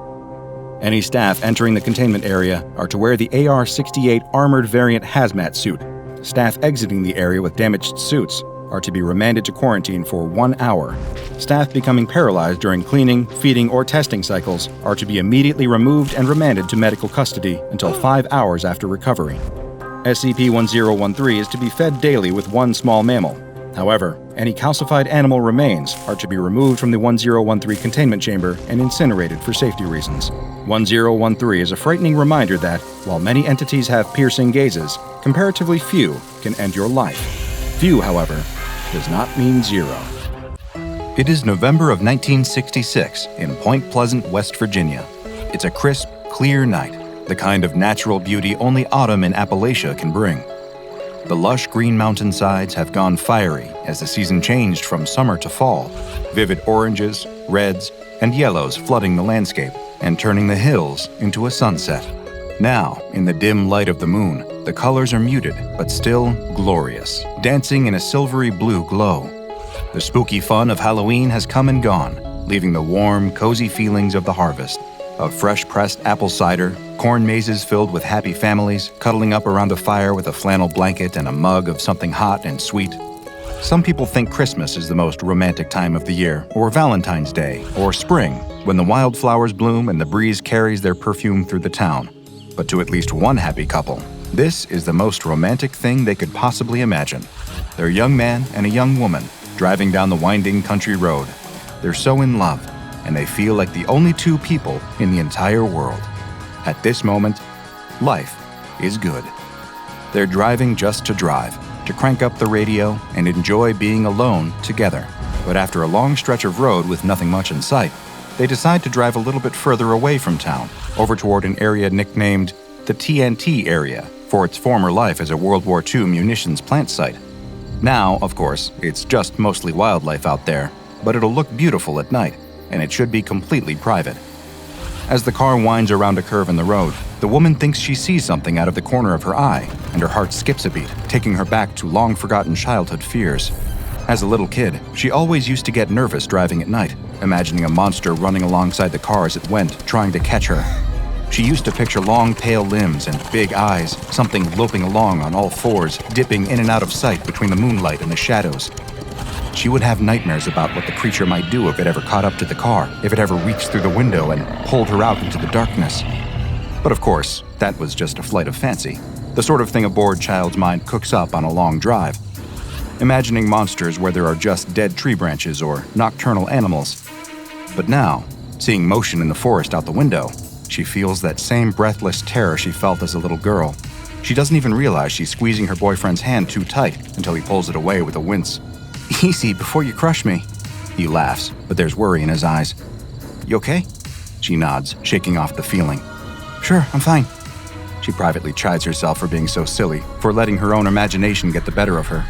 Any staff entering the containment area are to wear the AR-68 Armored Variant Hazmat suit. Staff exiting the area with damaged suits are to be remanded to quarantine for 1 hour. Staff becoming paralyzed during cleaning, feeding, or testing cycles are to be immediately removed and remanded to medical custody until 5 hours after recovery. SCP-1013 is to be fed daily with one small mammal. However, any calcified animal remains are to be removed from the 1013 containment chamber and incinerated for safety reasons. 1013 is a frightening reminder that, while many entities have piercing gazes, comparatively few can end your life. Few, however, does not mean zero. It is November of 1966 in Point Pleasant, West Virginia. It's a crisp, clear night, the kind of natural beauty only autumn in Appalachia can bring. The lush green mountainsides have gone fiery as the season changed from summer to fall, vivid oranges, reds, and yellows flooding the landscape and turning the hills into a sunset. Now, in the dim light of the moon, the colors are muted but still glorious, dancing in a silvery blue glow. The spooky fun of Halloween has come and gone, leaving the warm, cozy feelings of the harvest, of fresh-pressed apple cider, corn mazes filled with happy families, cuddling up around a fire with a flannel blanket and a mug of something hot and sweet. Some people think Christmas is the most romantic time of the year, or Valentine's Day, or spring, when the wildflowers bloom and the breeze carries their perfume through the town. But to at least one happy couple, this is the most romantic thing they could possibly imagine. They're a young man and a young woman driving down the winding country road. They're so in love, and they feel like the only two people in the entire world. At this moment, life is good. They're driving just to drive, to crank up the radio and enjoy being alone together. But after a long stretch of road with nothing much in sight, they decide to drive a little bit further away from town, over toward an area nicknamed the TNT area, for its former life as a World War II munitions plant site. Now, of course, it's just mostly wildlife out there, but it'll look beautiful at night, and it should be completely private. As the car winds around a curve in the road, the woman thinks she sees something out of the corner of her eye, and her heart skips a beat, taking her back to long-forgotten childhood fears. As a little kid, she always used to get nervous driving at night, imagining a monster running alongside the car as it went, trying to catch her. She used to picture long, pale limbs and big eyes, something loping along on all fours, dipping in and out of sight between the moonlight and the shadows. She would have nightmares about what the creature might do if it ever caught up to the car, if it ever reached through the window and pulled her out into the darkness. But of course, that was just a flight of fancy, the sort of thing a bored child's mind cooks up on a long drive. Imagining monsters where there are just dead tree branches or nocturnal animals. But now, seeing motion in the forest out the window, she feels that same breathless terror she felt as a little girl. She doesn't even realize she's squeezing her boyfriend's hand too tight until he pulls it away with a wince. "Easy, before you crush me." He laughs, but there's worry in his eyes. "You okay?" She nods, shaking off the feeling. "Sure, I'm fine." She privately chides herself for being so silly, for letting her own imagination get the better of her.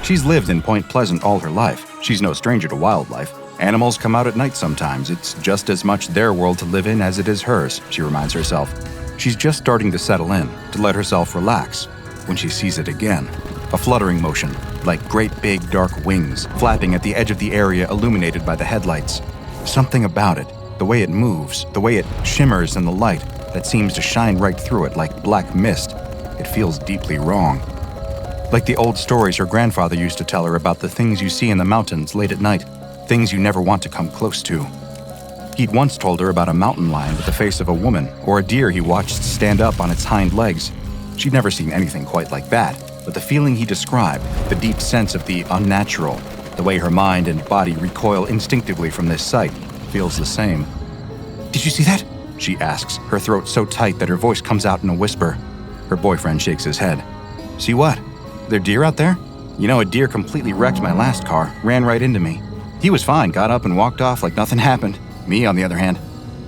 She's lived in Point Pleasant all her life. She's no stranger to wildlife. Animals come out at night sometimes. It's just as much their world to live in as it is hers, she reminds herself. She's just starting to settle in, to let herself relax, when she sees it again. A fluttering motion, like great big dark wings, flapping at the edge of the area illuminated by the headlights. Something about it, the way it moves, the way it shimmers in the light, that seems to shine right through it like black mist. It feels deeply wrong. Like the old stories her grandfather used to tell her about the things you see in the mountains late at night, things you never want to come close to. He'd once told her about a mountain lion with the face of a woman, or a deer he watched stand up on its hind legs. She'd never seen anything quite like that, but the feeling he described, the deep sense of the unnatural, the way her mind and body recoil instinctively from this sight, feels the same. "Did you see that?" she asks, her throat so tight that her voice comes out in a whisper. Her boyfriend shakes his head. "See what? There deer out there? You know, a deer completely wrecked my last car, ran right into me. He was fine, got up and walked off like nothing happened. Me, on the other hand,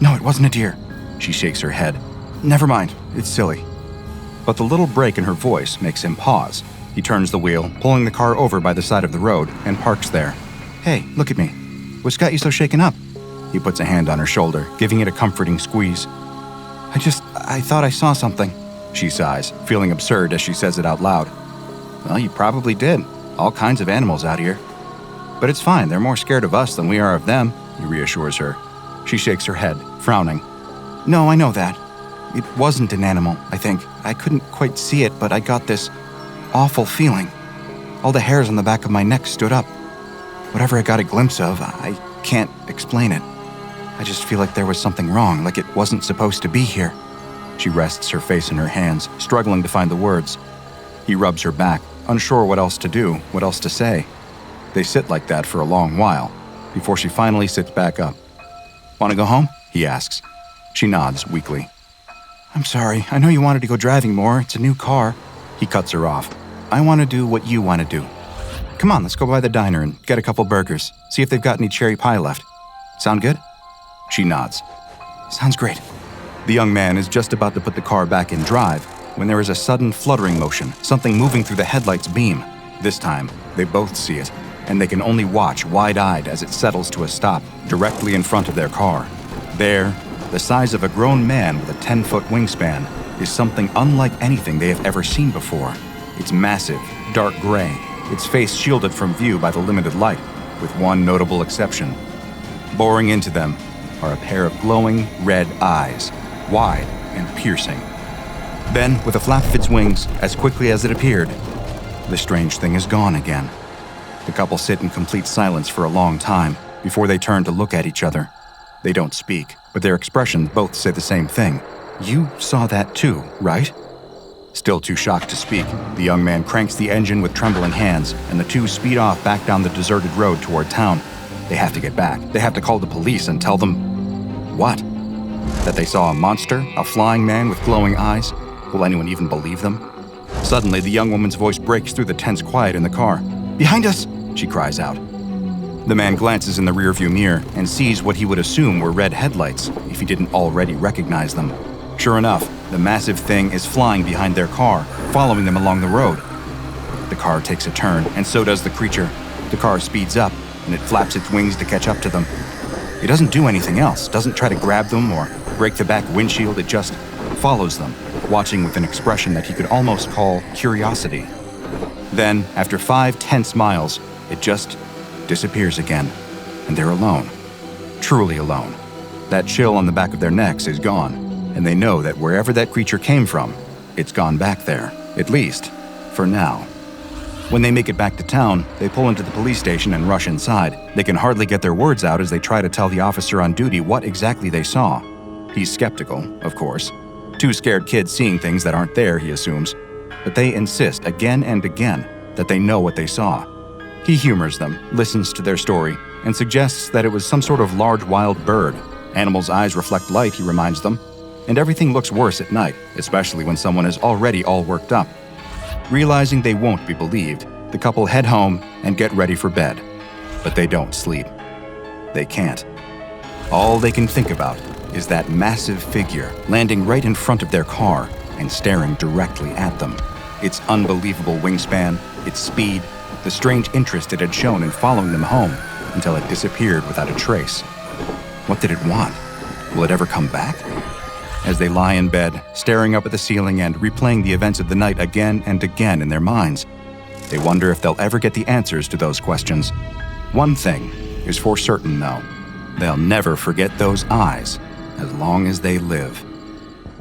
no, it wasn't a deer." She shakes her head. "Never mind, it's silly." But the little break in her voice makes him pause. He turns the wheel, pulling the car over by the side of the road, and parks there. "Hey, look at me. What's got you so shaken up?" He puts a hand on her shoulder, giving it a comforting squeeze. I thought I saw something," she sighs, feeling absurd as she says it out loud. "Well, you probably did. All kinds of animals out here. But it's fine, they're more scared of us than we are of them," he reassures her. She shakes her head, frowning. "No, I know that. It wasn't an animal, I think. I couldn't quite see it, but I got this awful feeling. All the hairs on the back of my neck stood up. Whatever I got a glimpse of, I can't explain it. I just feel like there was something wrong, like it wasn't supposed to be here." She rests her face in her hands, struggling to find the words. He rubs her back, unsure what else to do, what else to say. They sit like that for a long while, before she finally sits back up. "Want to go home?" he asks. She nods weakly. "I'm sorry, I know you wanted to go driving more, it's a new car." He cuts her off. "I want to do what you want to do. Come on, let's go by the diner and get a couple burgers, see if they've got any cherry pie left. Sound good?" She nods. "Sounds great." The young man is just about to put the car back in drive when there is a sudden fluttering motion, something moving through the headlight's beam. This time, they both see it, and they can only watch wide-eyed as it settles to a stop directly in front of their car. There, the size of a grown man with a 10-foot wingspan, is something unlike anything they have ever seen before. It's massive, dark gray, its face shielded from view by the limited light, with one notable exception. Boring into them are a pair of glowing red eyes, wide and piercing. Then, with a flap of its wings, as quickly as it appeared, the strange thing is gone again. The couple sit in complete silence for a long time before they turn to look at each other. They don't speak, but their expressions both say the same thing. "You saw that too, right?" Still too shocked to speak, the young man cranks the engine with trembling hands, and the two speed off back down the deserted road toward town. They have to get back. They have to call the police and tell them... What? That they saw a monster, a flying man with glowing eyes? Will anyone even believe them? Suddenly, the young woman's voice breaks through the tense quiet in the car. "Behind us!" she cries out. The man glances in the rearview mirror and sees what he would assume were red headlights if he didn't already recognize them. Sure enough, the massive thing is flying behind their car, following them along the road. The car takes a turn, and so does the creature. The car speeds up, and it flaps its wings to catch up to them. It doesn't do anything else, doesn't try to grab them or break the back windshield, it just follows them, watching with an expression that he could almost call curiosity. Then, after 5 tense miles, it just disappears again, and they're alone. Truly alone. That chill on the back of their necks is gone, and they know that wherever that creature came from, it's gone back there, at least, for now. When they make it back to town, they pull into the police station and rush inside. They can hardly get their words out as they try to tell the officer on duty what exactly they saw. He's skeptical, of course. 2 scared kids seeing things that aren't there, he assumes. But they insist again and again that they know what they saw. He humors them, listens to their story, and suggests that it was some sort of large wild bird. Animals' eyes reflect light, he reminds them, and everything looks worse at night, especially when someone is already all worked up. Realizing they won't be believed, the couple head home and get ready for bed. But they don't sleep. They can't. All they can think about is that massive figure landing right in front of their car and staring directly at them. Its unbelievable wingspan, its speed, the strange interest it had shown in following them home until it disappeared without a trace. What did it want? Will it ever come back? As they lie in bed, staring up at the ceiling and replaying the events of the night again and again in their minds, they wonder if they'll ever get the answers to those questions. One thing is for certain, though. They'll never forget those eyes as long as they live.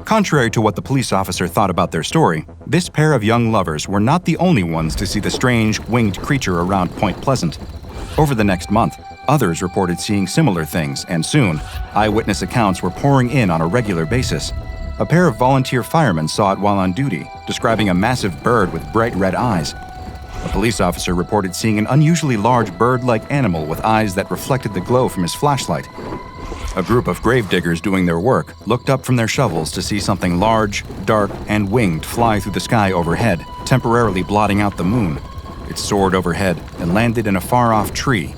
Contrary to what the police officer thought about their story, this pair of young lovers were not the only ones to see the strange, winged creature around Point Pleasant. Over the next month, others reported seeing similar things, and soon, eyewitness accounts were pouring in on a regular basis. A pair of volunteer firemen saw it while on duty, describing a massive bird with bright red eyes. A police officer reported seeing an unusually large bird-like animal with eyes that reflected the glow from his flashlight. A group of gravediggers doing their work looked up from their shovels to see something large, dark, and winged fly through the sky overhead, temporarily blotting out the moon. It soared overhead and landed in a far-off tree.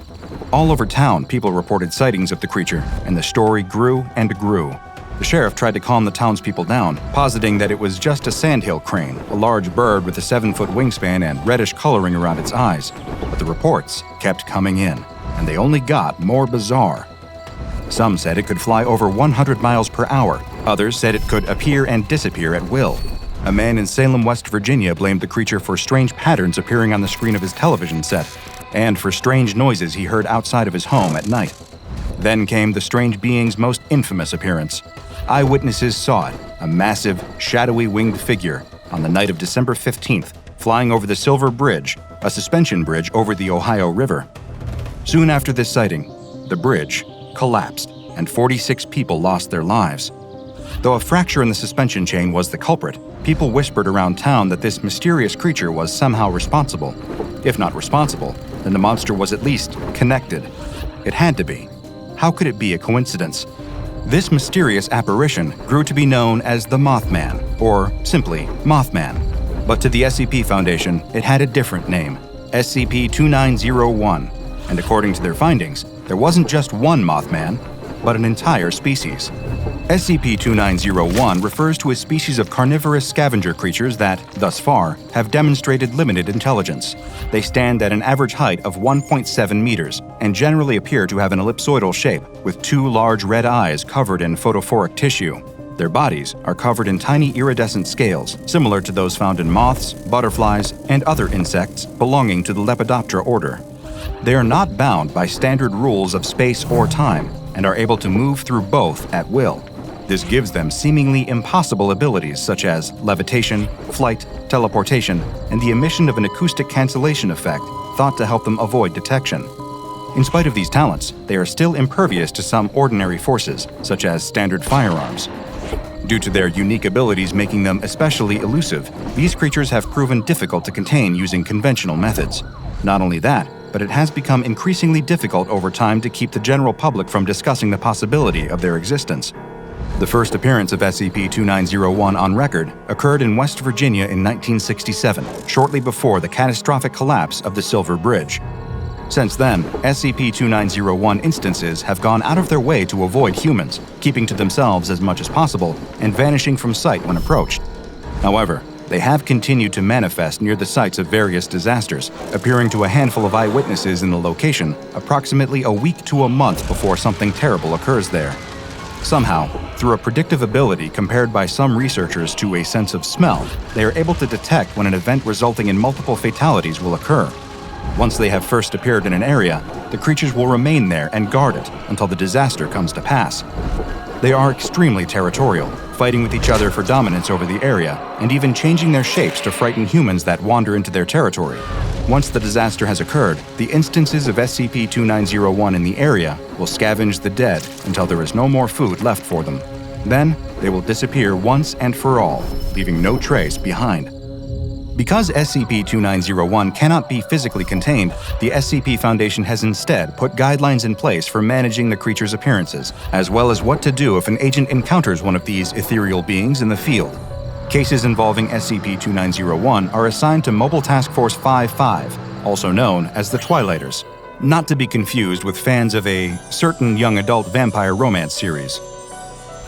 All over town, people reported sightings of the creature, and the story grew and grew. The sheriff tried to calm the townspeople down, positing that it was just a sandhill crane, a large bird with a 7-foot wingspan and reddish coloring around its eyes. But the reports kept coming in, and they only got more bizarre. Some said it could fly over 100 miles per hour. Others said it could appear and disappear at will. A man in Salem, West Virginia blamed the creature for strange patterns appearing on the screen of his television set, and for strange noises he heard outside of his home at night. Then came the strange being's most infamous appearance. Eyewitnesses saw it, a massive, shadowy winged figure, on the night of December 15th, flying over the Silver Bridge, a suspension bridge over the Ohio River. Soon after this sighting, the bridge collapsed, and 46 people lost their lives. Though a fracture in the suspension chain was the culprit, people whispered around town that this mysterious creature was somehow responsible. If not responsible, then the monster was at least connected. It had to be. How could it be a coincidence? This mysterious apparition grew to be known as the Mothman, or simply Mothman. But to the SCP Foundation, it had a different name, SCP-2901, and according to their findings, there wasn't just one Mothman, but an entire species. SCP-2901 refers to a species of carnivorous scavenger creatures that, thus far, have demonstrated limited intelligence. They stand at an average height of 1.7 meters and generally appear to have an ellipsoidal shape, with 2 large red eyes covered in photophoric tissue. Their bodies are covered in tiny iridescent scales, similar to those found in moths, butterflies, and other insects belonging to the Lepidoptera order. They are not bound by standard rules of space or time, and are able to move through both at will. This gives them seemingly impossible abilities such as levitation, flight, teleportation, and the emission of an acoustic cancellation effect thought to help them avoid detection. In spite of these talents, they are still impervious to some ordinary forces, such as standard firearms. Due to their unique abilities making them especially elusive, these creatures have proven difficult to contain using conventional methods. Not only that, but it has become increasingly difficult over time to keep the general public from discussing the possibility of their existence. The first appearance of SCP-2901 on record occurred in West Virginia in 1967, shortly before the catastrophic collapse of the Silver Bridge. Since then, SCP-2901 instances have gone out of their way to avoid humans, keeping to themselves as much as possible and vanishing from sight when approached. However, they have continued to manifest near the sites of various disasters, appearing to a handful of eyewitnesses in the location approximately a week to a month before something terrible occurs there. Somehow, through a predictive ability compared by some researchers to a sense of smell, they are able to detect when an event resulting in multiple fatalities will occur. Once they have first appeared in an area, the creatures will remain there and guard it until the disaster comes to pass. They are extremely territorial, fighting with each other for dominance over the area, and even changing their shapes to frighten humans that wander into their territory. Once the disaster has occurred, the instances of SCP-2901 in the area will scavenge the dead until there is no more food left for them. Then, they will disappear once and for all, leaving no trace behind. Because SCP-2901 cannot be physically contained, the SCP Foundation has instead put guidelines in place for managing the creature's appearances, as well as what to do if an agent encounters one of these ethereal beings in the field. Cases involving SCP-2901 are assigned to Mobile Task Force 5-5, also known as the Twilighters, not to be confused with fans of a certain young adult vampire romance series.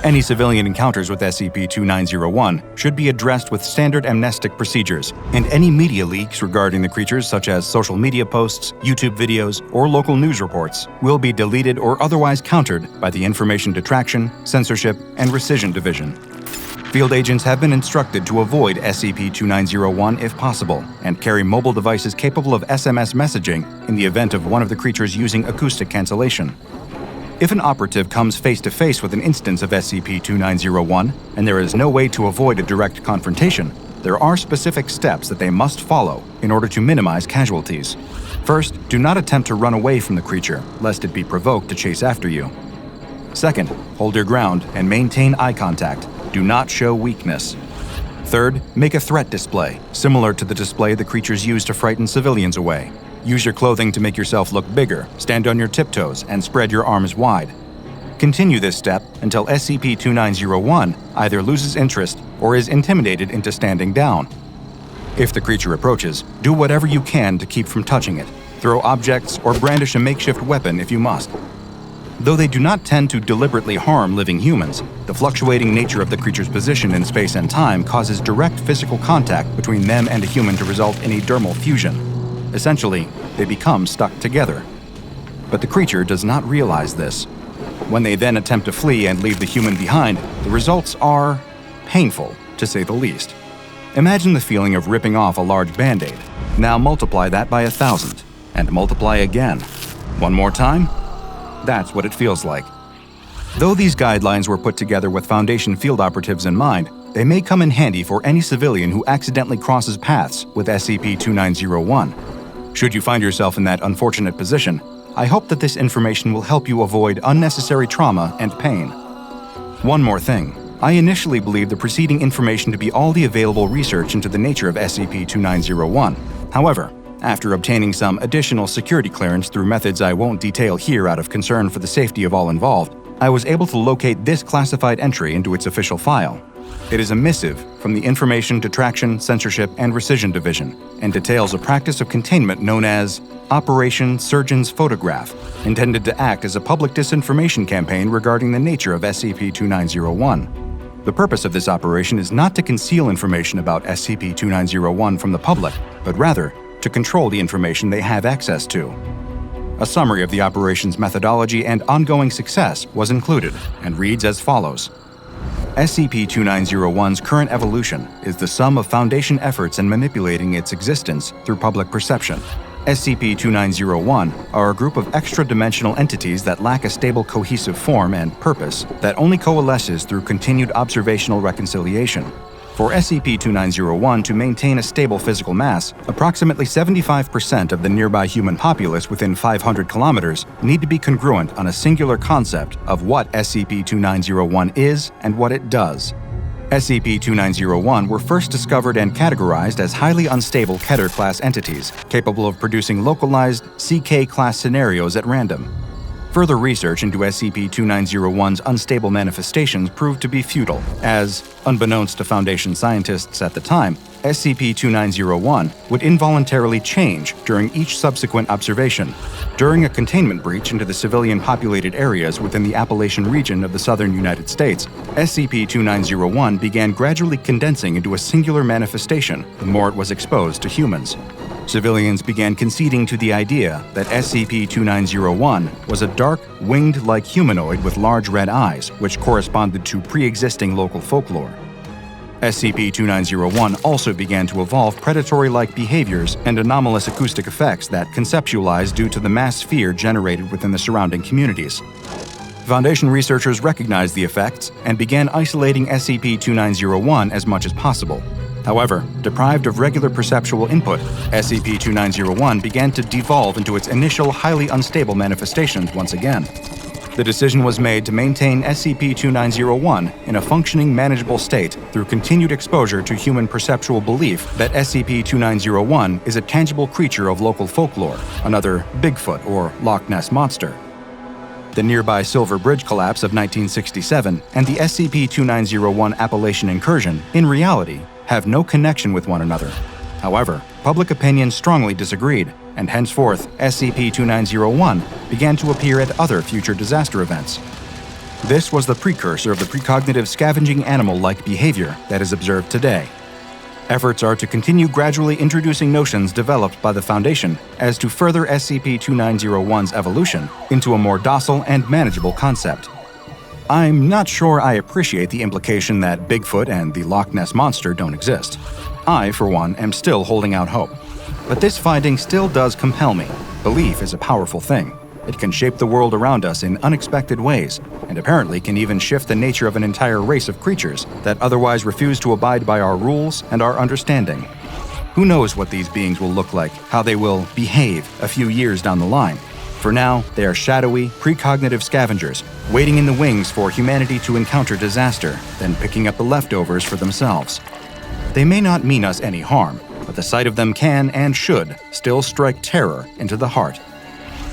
Any civilian encounters with SCP-2901 should be addressed with standard amnestic procedures, and any media leaks regarding the creatures such as social media posts, YouTube videos, or local news reports will be deleted or otherwise countered by the Information Detraction, Censorship, and Rescission Division. Field agents have been instructed to avoid SCP-2901 if possible, and carry mobile devices capable of SMS messaging in the event of one of the creatures using acoustic cancellation. If an operative comes face-to-face with an instance of SCP-2901 and there is no way to avoid a direct confrontation, there are specific steps that they must follow in order to minimize casualties. First, do not attempt to run away from the creature, lest it be provoked to chase after you. Second, hold your ground and maintain eye contact. Do not show weakness. Third, make a threat display, similar to the display the creatures use to frighten civilians away. Use your clothing to make yourself look bigger, stand on your tiptoes, and spread your arms wide. Continue this step until SCP-2901 either loses interest or is intimidated into standing down. If the creature approaches, do whatever you can to keep from touching it. Throw objects or brandish a makeshift weapon if you must. Though they do not tend to deliberately harm living humans, the fluctuating nature of the creature's position in space and time causes direct physical contact between them and a human to result in a dermal fusion. Essentially, they become stuck together. But the creature does not realize this. When they then attempt to flee and leave the human behind, the results are painful, to say the least. Imagine the feeling of ripping off a large Band-Aid. Now multiply that by 1,000, and multiply again. One more time? That's what it feels like. Though these guidelines were put together with Foundation field operatives in mind, they may come in handy for any civilian who accidentally crosses paths with SCP-2901. Should you find yourself in that unfortunate position, I hope that this information will help you avoid unnecessary trauma and pain. One more thing. I initially believed the preceding information to be all the available research into the nature of SCP-2901. However, after obtaining some additional security clearance through methods I won't detail here out of concern for the safety of all involved, I was able to locate this classified entry into its official file. It is a missive from the Information Detraction, Censorship, and Rescission Division, and details a practice of containment known as Operation Surgeon's Photograph, intended to act as a public disinformation campaign regarding the nature of SCP-2901. The purpose of this operation is not to conceal information about SCP-2901 from the public, but rather to control the information they have access to. A summary of the operation's methodology and ongoing success was included, and reads as follows. SCP-2901's current evolution is the sum of Foundation efforts in manipulating its existence through public perception. SCP-2901 are a group of extra-dimensional entities that lack a stable cohesive form and purpose that only coalesces through continued observational reconciliation. For SCP-2901 to maintain a stable physical mass, approximately 75% of the nearby human populace within 500 kilometers need to be congruent on a singular concept of what SCP-2901 is and what it does. SCP-2901 were first discovered and categorized as highly unstable Keter-class entities, capable of producing localized CK-class scenarios at random. Further research into SCP-2901's unstable manifestations proved to be futile, as, unbeknownst to Foundation scientists at the time, SCP-2901 would involuntarily change during each subsequent observation. During a containment breach into the civilian-populated areas within the Appalachian region of the southern United States, SCP-2901 began gradually condensing into a singular manifestation the more it was exposed to humans. Civilians began conceding to the idea that SCP-2901 was a dark, winged-like humanoid with large red eyes, which corresponded to pre-existing local folklore. SCP-2901 also began to evolve predatory-like behaviors and anomalous acoustic effects that conceptualized due to the mass fear generated within the surrounding communities. Foundation researchers recognized the effects and began isolating SCP-2901 as much as possible. However, deprived of regular perceptual input, SCP-2901 began to devolve into its initial highly unstable manifestations once again. The decision was made to maintain SCP-2901 in a functioning, manageable state through continued exposure to human perceptual belief that SCP-2901 is a tangible creature of local folklore, another Bigfoot or Loch Ness Monster. The nearby Silver Bridge collapse of 1967 and the SCP-2901 Appalachian incursion, in reality, have no connection with one another. However, public opinion strongly disagreed, and henceforth SCP-2901 began to appear at other future disaster events. This was the precursor of the precognitive scavenging animal-like behavior that is observed today. Efforts are to continue gradually introducing notions developed by the Foundation as to further SCP-2901's evolution into a more docile and manageable concept. I'm not sure I appreciate the implication that Bigfoot and the Loch Ness Monster don't exist. I, for one, am still holding out hope. But this finding still does compel me. Belief is a powerful thing. It can shape the world around us in unexpected ways, and apparently can even shift the nature of an entire race of creatures that otherwise refuse to abide by our rules and our understanding. Who knows what these beings will look like, how they will behave a few years down the line. For now, they are shadowy, precognitive scavengers, waiting in the wings for humanity to encounter disaster, then picking up the leftovers for themselves. They may not mean us any harm, but the sight of them can and should still strike terror into the heart.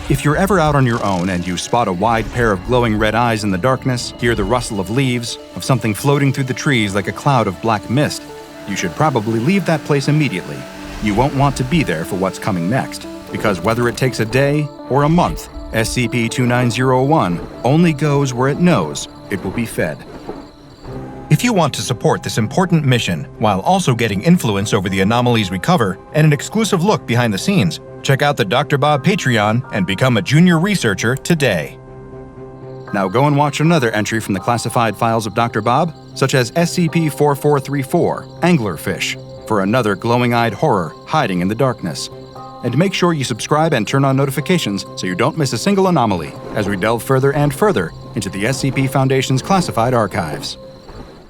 If you're ever out on your own and you spot a wide pair of glowing red eyes in the darkness, hear the rustle of leaves, of something floating through the trees like a cloud of black mist, you should probably leave that place immediately. You won't want to be there for what's coming next, because whether it takes a day or a month, SCP-2901 only goes where it knows it will be fed. If you want to support this important mission while also getting influence over the anomalies we cover and an exclusive look behind the scenes, check out the DrBob Patreon and become a junior researcher today. Now go and watch another entry from the classified files of DrBob, such as SCP-4434 Anglerfish, for another glowing-eyed horror hiding in the darkness. And make sure you subscribe and turn on notifications so you don't miss a single anomaly as we delve further and further into the SCP Foundation's classified archives.